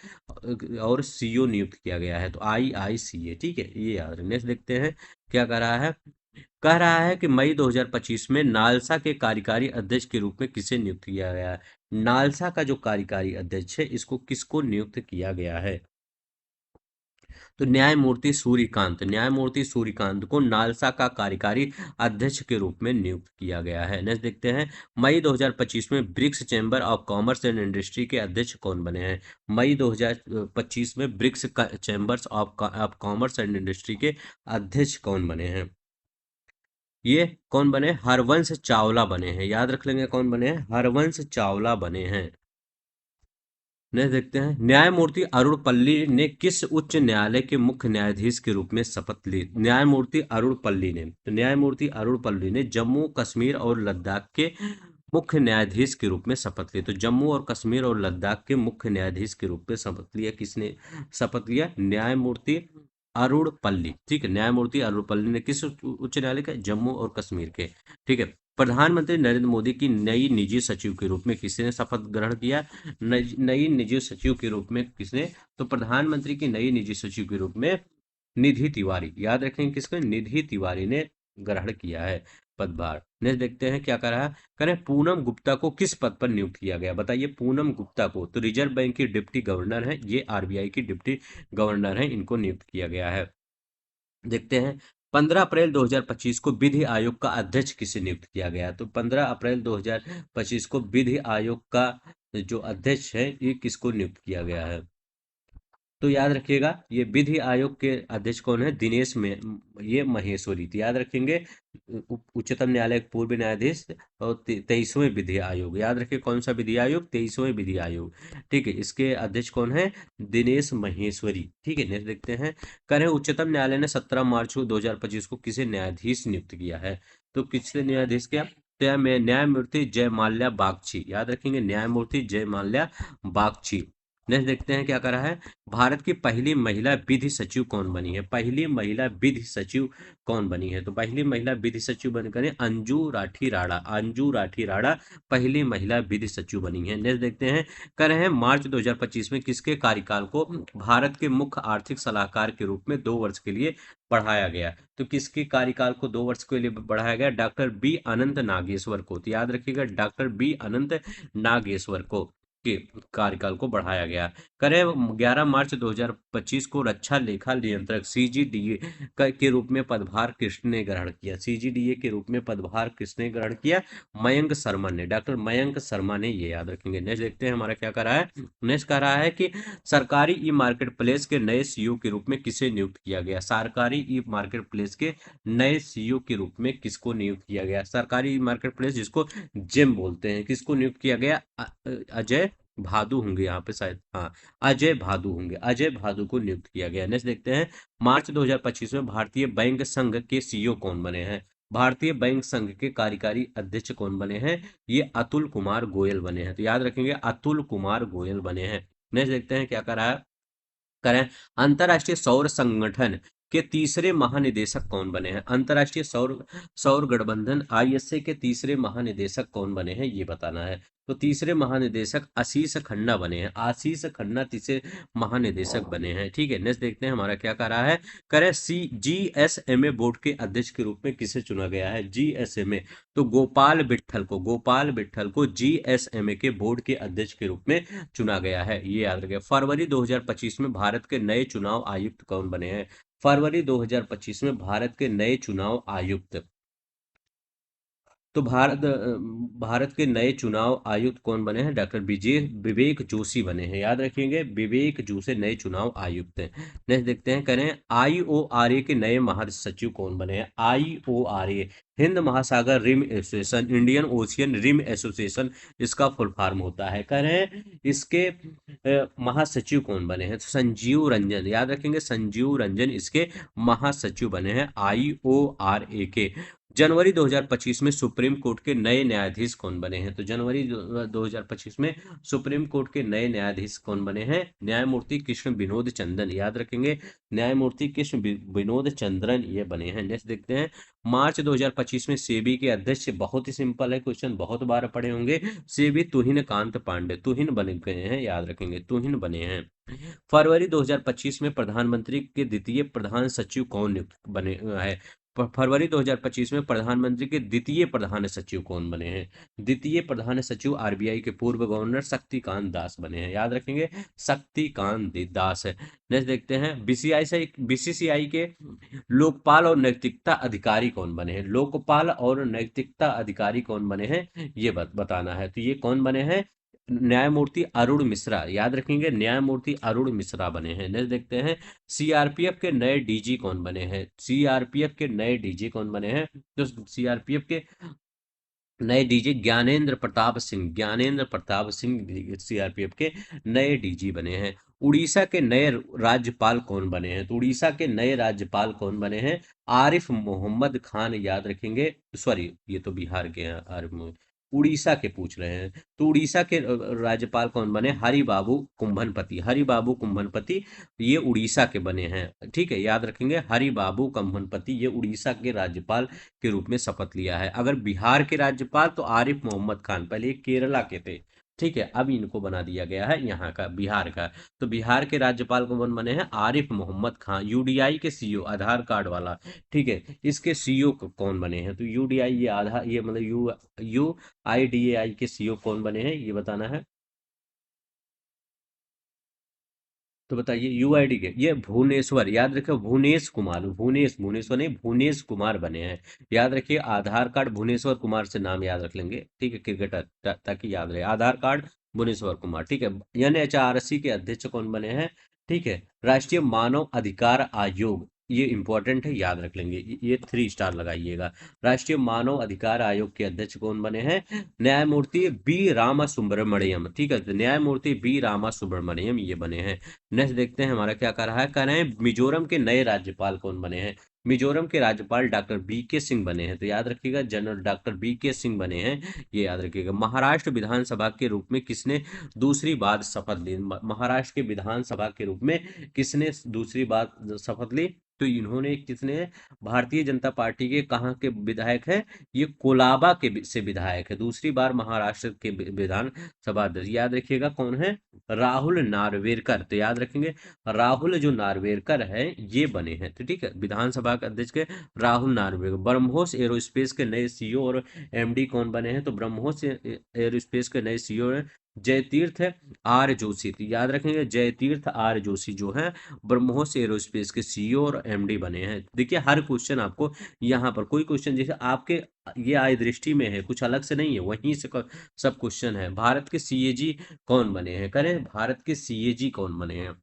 और सीईओ नियुक्त किया गया है। तो आईआईसीए, ठीक है, ये याद रखना। नेक्स्ट देखते हैं क्या कह रहा है। कह रहा है कि मई 2025 में नालसा के कार्यकारी अध्यक्ष के रूप में किसे नियुक्त किया गया है? नालसा का जो कार्यकारी अध्यक्ष है, इसको किसको नियुक्त किया गया है? तो न्यायमूर्ति सूर्यकांत को नालसा का कार्यकारी अध्यक्ष के रूप में नियुक्त किया गया है। नेक्स्ट देखते हैं, मई 2025 में BRICS chamber of commerce and industry के अध्यक्ष कौन बने हैं? मई 2025 में BRICS chambers of commerce and industry के अध्यक्ष कौन बने हैं? ये कौन बने? हरवंश चावला बने हैं। याद रख लेंगे कौन बने हैं? हरवंश चावला बने हैं। नेक्स्ट देखते हैं, न्यायमूर्ति अरुण पल्ली ने किस उच्च न्यायालय के मुख्य न्यायाधीश के रूप में शपथ ली? न्यायमूर्ति अरुण पल्ली ने जम्मू कश्मीर और लद्दाख के मुख्य न्यायाधीश के रूप में शपथ ली। तो जम्मू और कश्मीर और लद्दाख के मुख्य न्यायाधीश के रूप में शपथ लिया किसने? शपथ लिया न्यायमूर्ति अरुणपल्ली, ठीक है, न्यायमूर्ति अरुणपल्ली ने किस उच्च न्यायालय के? जम्मू और कश्मीर के, ठीक है। प्रधानमंत्री नरेंद्र मोदी की नई निजी सचिव के रूप में किसने शपथ ग्रहण किया? नई निजी सचिव के रूप में किसने? तो प्रधानमंत्री की नई निजी सचिव के रूप में निधि तिवारी, याद रखेंगे किसको? निधि तिवारी ने ग्रहण किया है पदभार। नेक्स्ट देखते हैं क्या करा है। करें, पूनम गुप्ता को किस पद पर नियुक्त किया गया? बताइए, पूनम गुप्ता को, तो रिजर्व बैंक की डिप्टी गवर्नर है, ये आरबीआई की डिप्टी गवर्नर है, इनको नियुक्त किया गया है। देखते हैं, 15 अप्रैल 2025 को विधि आयोग का अध्यक्ष किसे नियुक्त किया गया? तो 15 अप्रैल 2025 को विधि आयोग का जो अध्यक्ष है, ये किसको नियुक्त किया गया है? तो याद रखिएगा, ये विधि आयोग के अध्यक्ष कौन है? दिनेश में ये महेश्वरी, तो याद रखेंगे उच्चतम न्यायालय के पूर्व न्यायाधीश और 23वें विधि आयोग, याद रखिए कौन सा विधि आयोग? 23वें विधि आयोग, ठीक है। इसके अध्यक्ष कौन है? दिनेश महेश्वरी, ठीक है। नेक्स्ट देखते हैं, करें, उच्चतम न्यायालय ने 17 मार्च 2025 को किसे न्यायाधीश नियुक्त किया है? तो किसने न्यायाधीश किया? तो न्यायमूर्ति जयमाल्या बागची, याद रखेंगे, न्यायमूर्ति जयमाल्या बागची। नेक्स्ट देखते हैं क्या करा है। भारत की पहली महिला विधि सचिव कौन बनी है? पहली महिला विधि सचिव कौन बनी है? तो पहली महिला विधि सचिव बनकर अंजू राठी राणा, अंजू राठी राणा पहली महिला विधि सचिव बनी है। नेक्स्ट देखते हैं, कह रहे हैं मार्च 2025 में किसके कार्यकाल को भारत के मुख्य आर्थिक सलाहकार के रूप में 2 वर्ष के लिए बढ़ाया गया? तो किसके कार्यकाल को 2 वर्ष के लिए बढ़ाया गया? डॉक्टर बी अनंत नागेश्वर को, तो याद रखिएगा डॉक्टर बी अनंत नागेश्वर को के कार्यकाल को बढ़ाया गया। करें, 11 मार्च 2025 को रक्षा लेखा नियंत्रक सीजीडीए के रूप में पदभार किसने ग्रहण किया? सीजीडीए के रूप में पदभार किसने ग्रहण किया? मयंक शर्मा ने, डॉक्टर मयंक शर्मा ने, ये याद रखेंगे। नेक्स्ट देखते हैं हमारा क्या कर रहा है। नेक्स्ट कह रहा है कि सरकारी ई मार्केट प्लेस के नए सीईओ के रूप में किसे नियुक्त किया गया? सरकारी ई मार्केट प्लेस के नए सीईओ के रूप में किसको नियुक्त किया गया? सरकारी ई मार्केट प्लेस जिसको जेम बोलते हैं, किसको नियुक्त किया गया? अजय भादु होंगे यहाँ पे शायद, हाँ, अजय भादु होंगे, अजय भादु को नियुक्त किया गया। नेक्स्ट देखते हैं, मार्च 2025 में भारतीय बैंक संघ के सीईओ कौन बने हैं? भारतीय बैंक संघ के कार्यकारी अध्यक्ष कौन बने हैं? ये अतुल कुमार गोयल बने हैं, तो याद रखेंगे अतुल कुमार गोयल बने हैं। नेक्स्ट देखते हैं क्या करा है। करें, अंतरराष्ट्रीय सौर संगठन के तीसरे महानिदेशक कौन बने हैं? अंतरराष्ट्रीय सौर सौर गठबंधन आईएसए के तीसरे महानिदेशक कौन बने हैं, ये बताना है। तो तीसरे महानिदेशक आशीष खन्ना बने हैं, आशीष खन्ना तीसरे महानिदेशक बने हैं, ठीक है। नेक्स्ट देखते हैं हमारा क्या कर रहा है। करें, जीएसएमए बोर्ड के अध्यक्ष के रूप में किसे चुना गया है? जीएसएमए, तो गोपाल विट्ठल को जीएसएमए के बोर्ड के अध्यक्ष के रूप में चुना गया है, ये याद रखें। फरवरी 2025 में भारत के नए चुनाव आयुक्त कौन बने हैं? फरवरी 2025 में भारत के नए चुनाव आयुक्त, तो भारत के नए चुनाव आयुक्त कौन बने हैं? डॉक्टर विवेक जोशी बने हैं, याद रखेंगे विवेक जोशी नए चुनाव आयुक्त हैं। नेक्स्ट देखते हैं, करें, आईओआरए के नए महासचिव कौन बने हैं? आईओआरए, हिंद महासागर rim association, Indian ocean rim association इसका फुल फॉर्म होता है। करें, इसके महासचिव कौन बने हैं? तो संजीव रंजन, याद रखेंगे संजीव रंजन इसके महासचिव बने हैं आईओआरए के। जनवरी 2025 में सुप्रीम कोर्ट के नए न्यायाधीश कौन बने हैं? तो जनवरी 2025 में सुप्रीम कोर्ट के नए न्यायाधीश कौन बने हैं? न्यायमूर्ति कृष्ण विनोद चंद्रन, याद रखेंगे न्यायमूर्ति कृष्ण विनोद चंद्रन ये बने हैं। नेक्स्ट देखते हैं, मार्च 2025 में सेबी के अध्यक्ष, बहुत ही सिंपल है क्वेश्चन, बहुत बार पढ़े होंगे, सेबी तुहिन कांत पांडे, तुहिन बने गए हैं, याद रखेंगे तुहिन बने हैं। फरवरी 2025 में प्रधानमंत्री के द्वितीय प्रधान सचिव कौन नियुक्त बने है? फरवरी 2025 में प्रधानमंत्री के द्वितीय प्रधान सचिव कौन बने हैं? द्वितीय प्रधान सचिव आरबीआई के पूर्व गवर्नर शक्तिकांत दास बने हैं, याद रखेंगे शक्तिकांत दास है। नेक्स्ट देखते हैं, बीसीसीआई के लोकपाल और नैतिकता अधिकारी कौन बने हैं? लोकपाल और नैतिकता अधिकारी कौन बने हैं, ये बताना है। तो ये कौन बने हैं? न्यायमूर्ति अरुण मिश्रा, याद रखेंगे न्यायमूर्ति अरुण मिश्रा बने हैं। नेक्स्ट देखते हैं, सीआरपीएफ के नए डीजी कौन बने हैं? सीआरपीएफ के नए डीजी कौन बने हैं? तो सीआरपीएफ के नए डीजी ज्ञानेंद्र प्रताप सिंह, ज्ञानेंद्र प्रताप सिंह सीआरपीएफ के नए डीजी बने हैं। उड़ीसा के नए राज्यपाल कौन बने हैं? तो उड़ीसा के नए राज्यपाल कौन बने हैं? आरिफ मोहम्मद खान, याद रखेंगे, सॉरी ये तो बिहार के हैं, उड़ीसा के पूछ रहे हैं। तो उड़ीसा के राज्यपाल कौन बने? हरि बाबू कुंभनपति। हरि बाबू कुंभनपति ये उड़ीसा के बने हैं। ठीक है, याद रखेंगे, हरि बाबू कुंभनपति ये उड़ीसा के राज्यपाल के रूप में शपथ लिया है। अगर बिहार के राज्यपाल तो आरिफ मोहम्मद खान, पहले ये केरला के थे। ठीक है, अब इनको बना दिया गया है यहाँ का, बिहार का। तो बिहार के राज्यपाल कौन बने हैं? आरिफ मोहम्मद खान। यूडीआई के सीईओ, आधार कार्ड वाला। ठीक है, इसके सीईओ कौन बने हैं? तो यूडीआई ये आधार, ये मतलब यूआईडीएआई के सीईओ कौन बने हैं, ये बताना है। तो बताइए, यूआईडी के ये भुवनेश्वर, याद रखिए, भुवनेश कुमार, भुवनेश्वर नहीं, भुवनेश कुमार बने हैं। याद रखिए, आधार कार्ड भुवनेश्वर कुमार से नाम याद रख लेंगे। ठीक है, क्रिकेटर, ताकि याद रहे, आधार कार्ड भुवनेश्वर कुमार। ठीक है, एनएचआरसी के अध्यक्ष कौन बने हैं? ठीक है, राष्ट्रीय मानव अधिकार आयोग, ये इंपॉर्टेंट है, याद रख लेंगे, ये 3 स्टार लगाइएगा। राष्ट्रीय मानव अधिकार आयोग के अध्यक्ष कौन बने हैं? न्यायमूर्ति बी रामा सुब्रमण्यम। ठीक है, तो न्यायमूर्ति बी रामा सुब्रमण्यम ये बने हैं। नेक्स्ट देखते हैं हमारा क्या कर रहा है। कह रहे हैं मिजोरम के नए राज्यपाल कौन बने हैं? मिजोरम के राज्यपाल डॉक्टर बी के सिंह बने हैं। तो याद रखिएगा, जनरल डॉक्टर बी के सिंह बने हैं, ये याद रखिएगा। महाराष्ट्र विधानसभा के रूप में किसने दूसरी बार शपथ ली? महाराष्ट्र के विधानसभा के रूप में किसने दूसरी बार शपथ ली? तो इन्होंने, किसने? भारतीय जनता पार्टी के कहाँ के विधायक हैं? ये कोलाबा के से विधायक है, दूसरी बार महाराष्ट्र के विधान सभा अध्यक्ष। याद रखिएगा कौन है? राहुल नार्वेकर। तो याद रखेंगे, राहुल जो नार्वेकर है ये बने हैं। तो ठीक है, विधानसभा के अध्यक्ष के राहुल नार्वेकर। ब्रह्मोस एरोस्पेस के नए सीईओ और एमडी कौन बने हैं? तो ब्रह्मोस एरोस्पेस के नए सीईओ हैं जयतीर्थ आर जोशी। तो याद रखेंगे, जयतीर्थ आर जोशी जो है ब्रह्मोस एरोस्पेस के सीईओ और एमडी बने हैं। देखिए, हर क्वेश्चन आपको यहाँ पर, कोई क्वेश्चन जैसे आपके ये आय दृष्टि में है, कुछ अलग से नहीं है, वहीं से सब क्वेश्चन है। भारत के सीएजी कौन बने हैं? करें, भारत के सीएजी कौन बने हैं?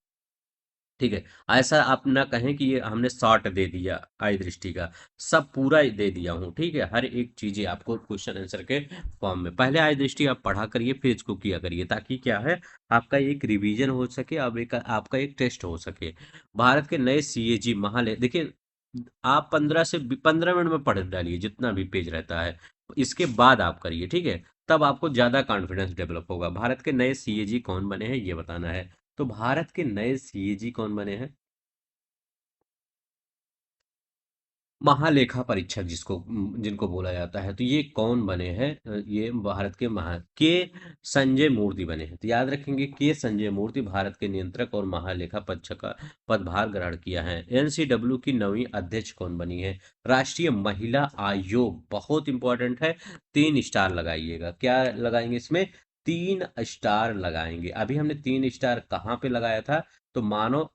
ठीक है, ऐसा आप ना कहें कि ये हमने शॉर्ट दे दिया आई दृष्टि का, सब पूरा ही दे दिया हूँ। ठीक है, हर एक चीजें आपको क्वेश्चन आंसर के फॉर्म में, पहले आई दृष्टि आप पढ़ा करिए, फिर इसको किया करिए, ताकि क्या है, आपका एक रिवीजन हो सके, अब एक आपका एक टेस्ट हो सके। भारत के नए सीएजी महाले, देखिए, आप 15 मिनट में पढ़ डालिए जितना भी पेज रहता है, इसके बाद आप करिए। ठीक है, तब आपको ज्यादा कॉन्फिडेंस डेवलप होगा। भारत के नए सीएजी कौन बने हैं, ये बताना है। तो भारत के नए सीएजी कौन बने हैं? महालेखा परीक्षक, जिनको बोला जाता है, तो ये कौन बने हैं? ये भारत के के संजय मूर्ति बने हैं। तो याद रखेंगे, के संजय मूर्ति भारत के नियंत्रक और महालेखा परीक्षक का पदभार ग्रहण किया है। एनसीडब्ल्यू की नवीं अध्यक्ष कौन बनी है? राष्ट्रीय महिला आयोग, बहुत इंपॉर्टेंट है, 3 स्टार लगाइएगा। क्या लगाएंगे इसमें? 3 स्टार लगाएंगे। अभी हमने 3 स्टार कहाँ पे लगाया था? तो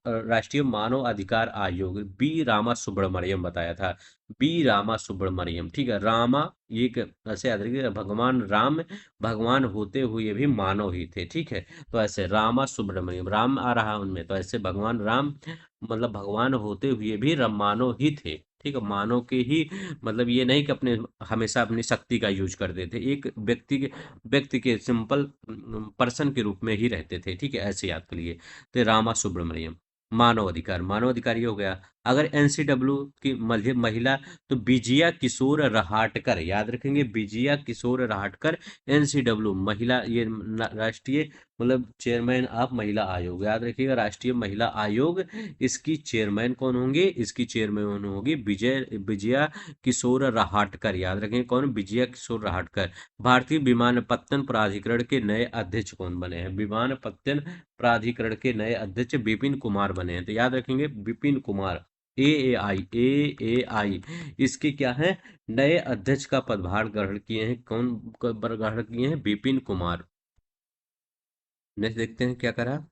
राष्ट्रीय मानव अधिकार आयोग, बी रामा सुब्रमण्यम बताया था, बी रामा सुब्रमण्यम। ठीक है, रामा, ये ऐसे याद रखिए, भगवान राम भगवान होते हुए भी मानव ही थे। ठीक है, तो ऐसे रामा सुब्रमण्यम, राम आ रहा उनमें, तो ऐसे भगवान राम मतलब भगवान होते हुए भी मानव ही थे। ठीक है, मानव के ही, मतलब ये नहीं कि अपने हमेशा अपनी शक्ति का यूज करते थे, एक व्यक्ति के सिंपल पर्सन के रूप में ही रहते थे। ठीक है, ऐसे याद करिए। तो रामा सुब्रमण्यम। मानव अधिकार, मानव अधिकार ये हो गया। अगर एनसीडब्ल्यू की महिला, तो विजया किशोर रहाटकर, याद रखेंगे, विजया किशोर रहाटकर, एनसीडब्ल्यू महिला, ये राष्ट्रीय मतलब चेयरमैन ऑफ महिला आयोग, याद रखिएगा, राष्ट्रीय महिला आयोग, इसकी चेयरमैन कौन होंगे? इसकी चेयरमैन होगी विजया किशोर रहाटकर। याद रखेंगे, कौन? विजया किशोर रहाटकर। भारतीय विमानपत्तन प्राधिकरण के नए अध्यक्ष कौन बने हैं? विमानपत्तन प्राधिकरण के नए अध्यक्ष विपिन कुमार बने हैं। तो याद रखेंगे, विपिन कुमार, ए ए आई इसके क्या है? नए अध्यक्ष का पदभार ग्रहण किए हैं। कौन ग्रहण किए हैं? विपिन कुमार। नेक्स्ट देखते हैं क्या करा।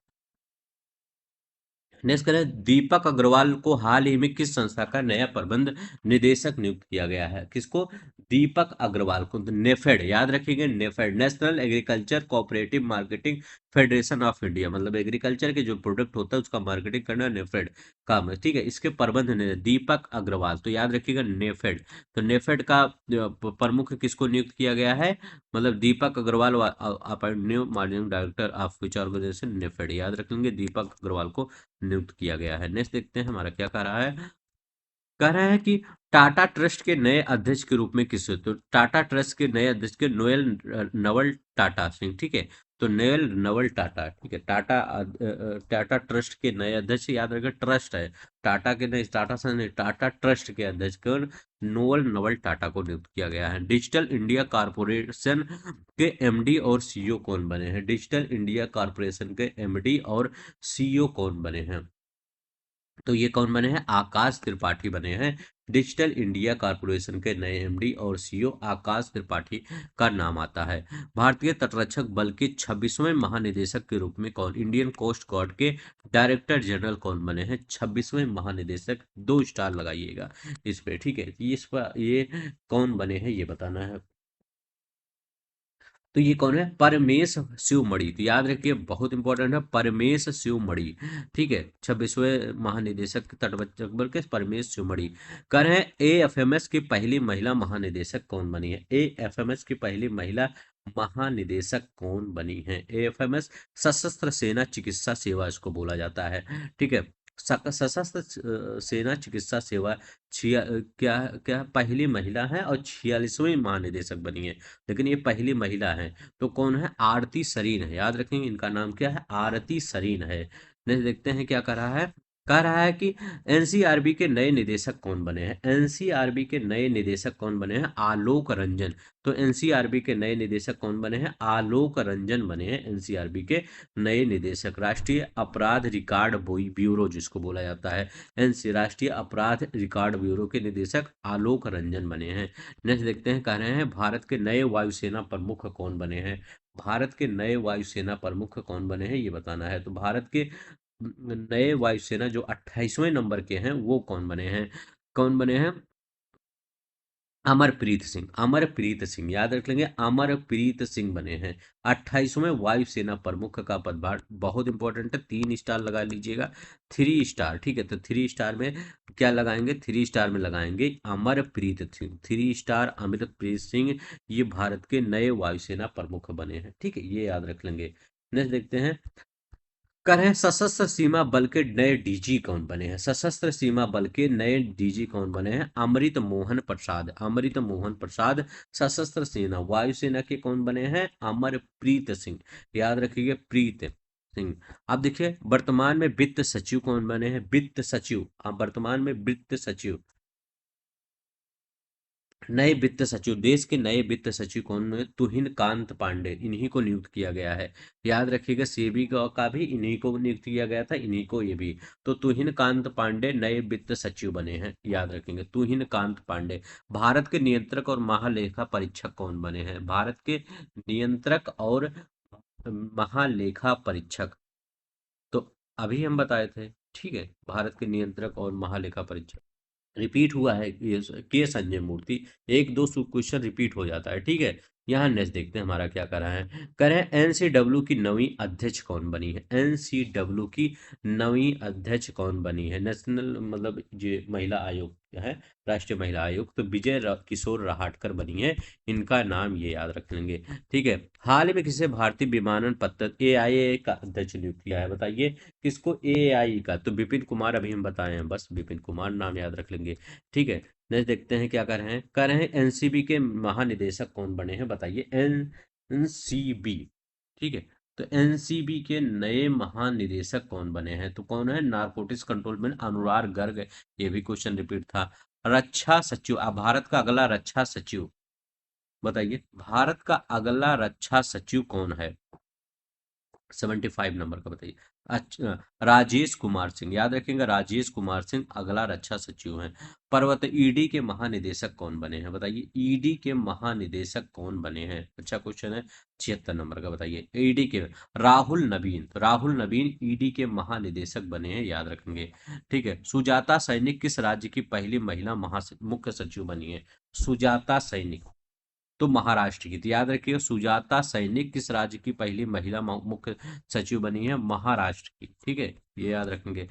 नेक्स्ट करें, दीपक अग्रवाल को हाल ही में किस संस्था का नया प्रबंध निदेशक नियुक्त किया गया है? किसको? दीपक अग्रवाल को। नेफेड, याद रखिएगा, NAFED, national agriculture cooperative marketing federation of India, मतलब एग्रीकल्चर के जो प्रोडक्ट होता है उसका मार्केटिंग करना नेफेड काम है। ठीक है, इसके प्रबंध दीपक अग्रवाल, तो याद रखिएगा नेफेड। तो नेफेड का प्रमुख किसको नियुक्त किया गया है? मतलब Deepak Agrawal appoint new managing director of which organisation? NAFED, याद रखेंगे, दीपक अग्रवाल को नियुक्त किया गया है। नेक्स्ट देखते हैं हमारा क्या कह रहा है। कह रहे हैं कि टाटा ट्रस्ट के नए अध्यक्ष के रूप में किस, तो टाटा ट्रस्ट के नए अध्यक्ष के नोएल नवल टाटा सिंह, ठीक है। तो नोएल नवल टाटा, ठीक है। टाटा ट्रस्ट के नए अध्यक्ष, याद रखिए ट्रस्ट है, टाटा के नहीं, टाटा से नहीं, टाटा ट्रस्ट के अध्यक्ष को नोएल नवल टाटा को नियुक्त किया गया है। डिजिटल इंडिया कारपोरेशन के एमडी और सीईओ कौन बने हैं? डिजिटल इंडिया कारपोरेशन के एमडी और सीईओ कौन बने हैं? तो ये कौन बने हैं? आकाश त्रिपाठी बने हैं। डिजिटल इंडिया कॉरपोरेशन के नए एमडी और सीईओ आकाश त्रिपाठी का नाम आता है। भारतीय तटरक्षक बल के 26वें महानिदेशक के रूप में कौन, इंडियन कोस्ट गार्ड के डायरेक्टर जनरल कौन बने हैं? 26वें महानिदेशक, 2 स्टार लगाइएगा इस पे, ठीक है। इस पर ये कौन बने हैं ये बताना है। तो ये कौन है? परमेश शिवमणि। तो याद रखिए बहुत इंपॉर्टेंट है, परमेश शिवमणि, ठीक है। 26वें महानिदेशक तटरक्षक बल के परमेश शिवमणि। कर है एएफएमएस की पहली महिला महानिदेशक कौन बनी है? एएफएमएस की पहली महिला महानिदेशक कौन बनी है? एएफएमएस सशस्त्र सेना चिकित्सा सेवा इसको बोला जाता है, ठीक है। सशस्त्र सेना चिकित्सा सेवा क्या क्या पहली महिला है और 46वीं महानिदेशक बनी है, लेकिन ये पहली महिला है। तो कौन है? आरती सरीन है, याद रखेंगे इनका नाम क्या है? आरती सरीन है। नेक्स्ट देखते हैं क्या कर रहा है। कह रहा है कि एनसीआरबी के नए निदेशक कौन बने हैं? एनसीआरबी के नए निदेशक कौन बने हैं? आलोक रंजन। तो एनसीआरबी के नए निदेशक कौन बने हैं? आलोक रंजन बने हैं एनसीआरबी के नए निदेशक। राष्ट्रीय अपराध रिकॉर्ड ब्यूरो जिसको बोला जाता है, एनसी राष्ट्रीय अपराध रिकॉर्ड ब्यूरो के निदेशक आलोक रंजन बने हैं। नेक्स्ट देखते हैं, कह रहे हैं भारत के नए वायुसेना प्रमुख कौन बने हैं? भारत के नए वायुसेना प्रमुख कौन बने हैं ये बताना है। तो भारत के नए वायुसेना जो 28वें नंबर के हैं वो कौन बने हैं? कौन बने हैं? अमरप्रीत सिंह, अमरप्रीत सिंह, याद रख लेंगे, अमरप्रीत सिंह बने हैं 28वें वायुसेना प्रमुख का पदभार। बहुत इंपॉर्टेंट है, 3 स्टार लगा लीजिएगा, 3 स्टार, ठीक है। तो 3 स्टार में क्या लगाएंगे? 3 स्टार में लगाएंगे अमरप्रीत सिंह, 3 स्टार अमरप्रीत सिंह, ये भारत के नए वायुसेना प्रमुख बने हैं, ठीक है, ये याद रख लेंगे। नेक्स्ट देखते हैं, करें सशस्त्र सीमा बल के नए डीजी कौन बने हैं? सशस्त्र सीमा बल के नए डीजी कौन बने हैं? अमृत मोहन प्रसाद, अमृत मोहन प्रसाद सशस्त्र सेना वायुसेना के कौन बने हैं? अमरप्रीत सिंह, याद रखिए प्रीत सिंह। अब देखिए वर्तमान में वित्त सचिव कौन बने हैं? वित्त सचिव, अब वर्तमान में वित्त सचिव, नए वित्त सचिव, देश के नए वित्त सचिव कौन है? तुहिन कांत पांडे, इन्हीं को नियुक्त किया गया है। याद रखिएगा सेबी का भी इन्हीं को नियुक्त किया गया था, इन्हीं को ये भी। तो तुहिन कांत पांडे नए वित्त सचिव बने हैं, याद रखेंगे तुहिन कांत पांडे। भारत के नियंत्रक और महालेखा परीक्षक कौन बने हैं? भारत के नियंत्रक और महालेखा परीक्षक, तो अभी हम बताए थे, ठीक है। भारत के नियंत्रक और महालेखा परीक्षक रिपीट हुआ है, ये के संजय मूर्ति, एक दो क्वेश्चन रिपीट हो जाता है, ठीक है। यहाँ नेक्स्ट देखते हैं हमारा क्या कर रहा है। कह रहे हैं एनसीडब्ल्यू की नवी अध्यक्ष कौन बनी है? एनसीडब्ल्यू की नवी अध्यक्ष कौन बनी है? नेशनल मतलब जो महिला आयोग है, राष्ट्रीय महिला आयोग, तो किशोर रहाटकर बनी है, इनका नाम ये याद रख लेंगे, ठीक है। हाल ही में किसे भारतीय विमानन पत्तन एआईए का अध्यक्ष नियुक्त किया है? बताइए किसको? एआई का, तो विपिन कुमार अभी हम बताए हैं, बस विपिन कुमार नाम याद रख लेंगे, ठीक है। नेक्स्ट देखते हैं क्या कर रहे हैं। कर रहे हैं एनसीबी के महानिदेशक कौन बने हैं? बताइए एनसीबी, ठीक है। तो एनसीबी के नए महानिदेशक कौन बने हैं? तो कौन है? नारकोटिक्स कंट्रोल में अनुराग गर्ग, ये भी क्वेश्चन रिपीट था। रक्षा सचिव, अब भारत का अगला रक्षा सचिव बताइए, भारत का अगला रक्षा सचिव कौन है? 75 नंबर का बताइए। अच्छा, राजेश कुमार सिंह, याद रखेंगे राजेश कुमार सिंह अगला रक्षा सचिव हैं। पर्वत ईडी के महानिदेशक कौन बने हैं? बताइए ईडी के महानिदेशक कौन बने हैं? अच्छा क्वेश्चन है, 76 नंबर का बताइए। ईडी के राहुल नवीन, तो राहुल नवीन ईडी के महानिदेशक बने हैं, याद रखेंगे, ठीक है। सुजाता सैनिक किस राज्य की पहली महिला मुख्य सचिव बनी है? सुजाता सैनिक, तो महाराष्ट्र की, तो याद रखिए सुजाता सैनिक किस राज्य की पहली महिला मुख्य सचिव बनी है? महाराष्ट्र की, ठीक है, ये याद रखेंगे।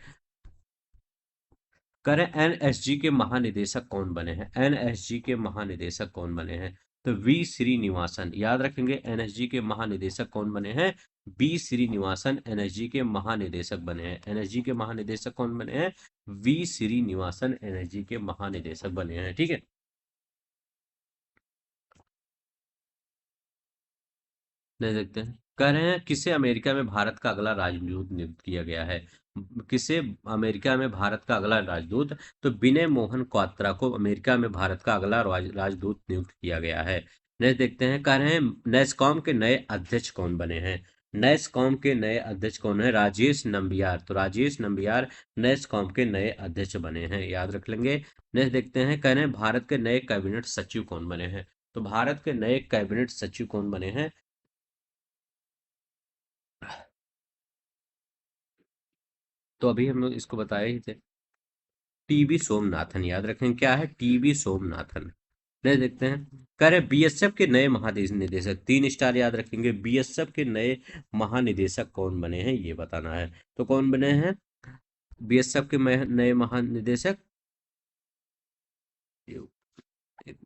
करें एनएसजी के महानिदेशक कौन बने हैं? एनएसजी के महानिदेशक कौन बने हैं? तो वी श्रीनिवासन, याद रखेंगे। एनएसजी के महानिदेशक कौन बने हैं? वी श्रीनिवासन एनएसजी के महानिदेशक बने हैं। एनएसजी के महानिदेशक कौन बने हैं? वी श्रीनिवासन एनएसजी के महानिदेशक बने हैं। ठीक है, नहीं देखते हैं। कह रहे हैं किसे अमेरिका में भारत का अगला राजदूत नियुक्त किया गया है? किसे अमेरिका में भारत का अगला राजदूत? तो विनय मोहन क्वात्रा को अमेरिका में भारत का अगला राजदूत नियुक्त किया गया है। नेक्स्ट देखते हैं। कह रहे हैं नैसकॉम के नए अध्यक्ष कौन बने हैं? नैसकॉम के नए अध्यक्ष कौन है? राजेश नंबियार। तो राजेश नंबियार नैसकॉम के नए अध्यक्ष बने हैं, याद रख लेंगे। नेक्स्ट देखते हैं। कह रहे हैं भारत के नए कैबिनेट सचिव कौन बने हैं? तो भारत के नए कैबिनेट सचिव कौन बने हैं? तो अभी हम लोग इसको बताए ही थे। टीबी सोमनाथन, याद रखें क्या है? टीबी सोमनाथन। नहीं देखते हैं। कह रहे बीएसएफ के नए महानिदेशक, 3 स्टार, याद रखेंगे। बीएसएफ के नए महानिदेशक कौन बने हैं ये बताना है। तो कौन बने हैं बीएसएफ के नए महानिदेशक? एक, एक,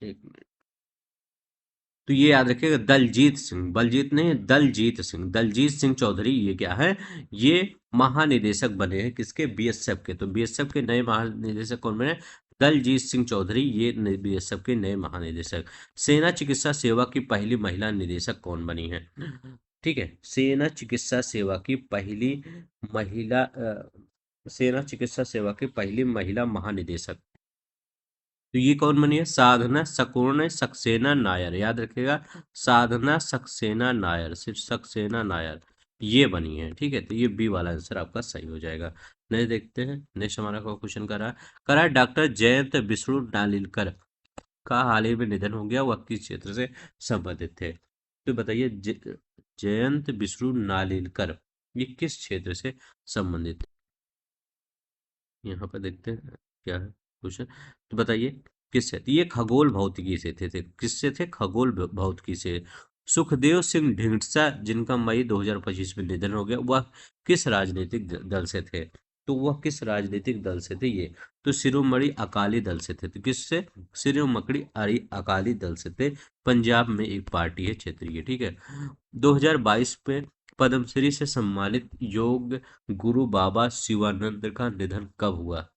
एक मिनट। तो ये याद रखिएगा, दलजीत सिंह, बलजीत नहीं, दलजीत सिंह, दलजीत सिंह चौधरी, ये क्या है? ये महानिदेशक बने हैं किसके? बीएसएफ के। तो बीएसएफ के नए महानिदेशक कौन बने? दलजीत सिंह चौधरी, ये बीएसएफ के नए महानिदेशक। सेना चिकित्सा सेवा की पहली महिला निदेशक कौन बनी है? ठीक है, सेना चिकित्सा सेवा की पहली महिला सेना चिकित्सा सेवा की पहली महिला महानिदेशक, तो ये कौन बनी है? साधना सकुर्ण सक्सेना नायर, याद रखिएगा। साधना सक्सेना नायर, सिर्फ सक्सेना नायर, ये बनी है। ठीक है, तो ये बी वाला आंसर आपका सही हो जाएगा। नेक्स्ट देखते हैं। नेक्स्ट हमारा क्वेश्चन करा है डॉक्टर जयंत विष्णु नालिलकर का हाल ही में निधन हो गया, वह किस क्षेत्र से संबंधित थे? तो बताइए, जयंत विष्णु नालिलकर ये किस क्षेत्र से संबंधित? यहाँ पर देखते हैं क्या है क्वेश्चन। तो बताइए किससे? तो ये खगोल भौतिकी से थे। किससे थे? खगोल भौतिकी से। सुखदेव सिंह ढींढसा, जिनका मई 2025 में निधन हो गया, वह किस राजनीतिक दल से थे? तो वह किस राजनीतिक दल से थे ये? तो शिरोमणि अकाली दल से थे। तो किससे? शिरोमणि अकाली दल से थे। पंजाब में एक पार्टी है क्षेत्रीय। ठीक है, 2022 में पद्मश्री से सम्मानित योग गुरु बाबा शिवानंद का निधन कब हुआ?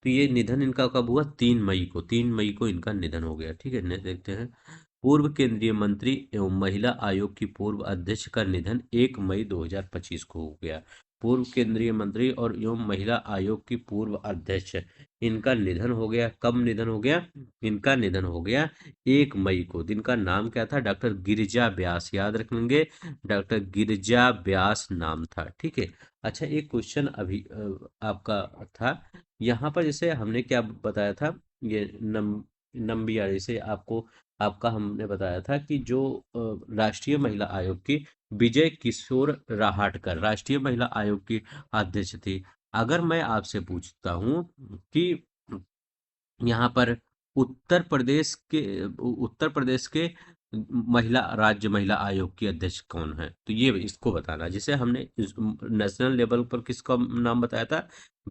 तो ये निधन इनका कब हुआ? 3 मई को। 3 मई को इनका निधन हो गया। ठीक है, नेक्स्ट देखते हैं। पूर्व केंद्रीय मंत्री एवं महिला आयोग की पूर्व अध्यक्ष का निधन 1 मई 2025 को हो गया। पूर्व केंद्रीय मंत्री और एवं महिला आयोग की पूर्व अध्यक्ष, इनका निधन हो गया। कब निधन हो गया? इनका निधन हो गया 1 मई को। जिनका नाम क्या था? डॉक्टर गिरिजा व्यास, याद रखेंगे। डॉक्टर गिरिजा व्यास नाम था। ठीक है। अच्छा, एक क्वेश्चन अभी आपका था यहाँ पर, जैसे हमने क्या बताया था, ये नंबिया, जैसे आपको आपका हमने बताया था कि जो राष्ट्रीय महिला आयोग की विजय किशोर राहटकर राष्ट्रीय महिला आयोग की अध्यक्ष थी। अगर मैं आपसे पूछता हूँ कि यहाँ पर उत्तर प्रदेश के महिला राज्य महिला आयोग की अध्यक्ष कौन है? तो ये इसको बताना। जैसे हमने नेशनल लेवल पर किसका नाम बताया था?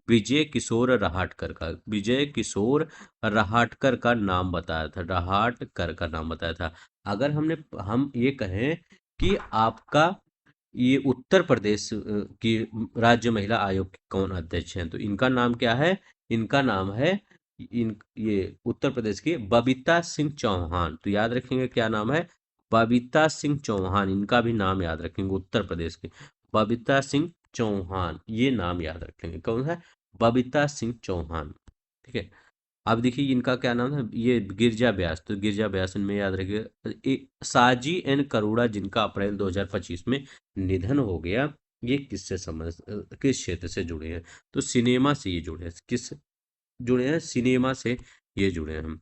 विजय किशोर राहटकर का, विजय किशोर राहटकर का नाम बताया था, राहटकर का नाम बताया था। अगर हम ये कहें कि आपका ये उत्तर प्रदेश की राज्य महिला आयोग के कौन अध्यक्ष हैं, तो इनका नाम क्या है? इनका नाम है, ये उत्तर प्रदेश की बबीता सिंह चौहान। तो याद रखेंगे क्या नाम है? बबीता सिंह चौहान, इनका भी नाम याद रखेंगे। उत्तर प्रदेश के बबीता सिंह चौहान, ये नाम याद रखेंगे। कौन है? बबीता सिंह चौहान। ठीक है, अब देखिए इनका क्या नाम है, ये गिरजा व्यास। तो गिरजा व्यास इनमें याद रखिएगा। साजी एन करुणा, जिनका अप्रैल 2025 में निधन हो गया, ये किससे संबंध किस क्षेत्र से जुड़े हैं? तो सिनेमा से ये जुड़े हैं। किस जुड़े हैं? सिनेमा से ये जुड़े हैं। हम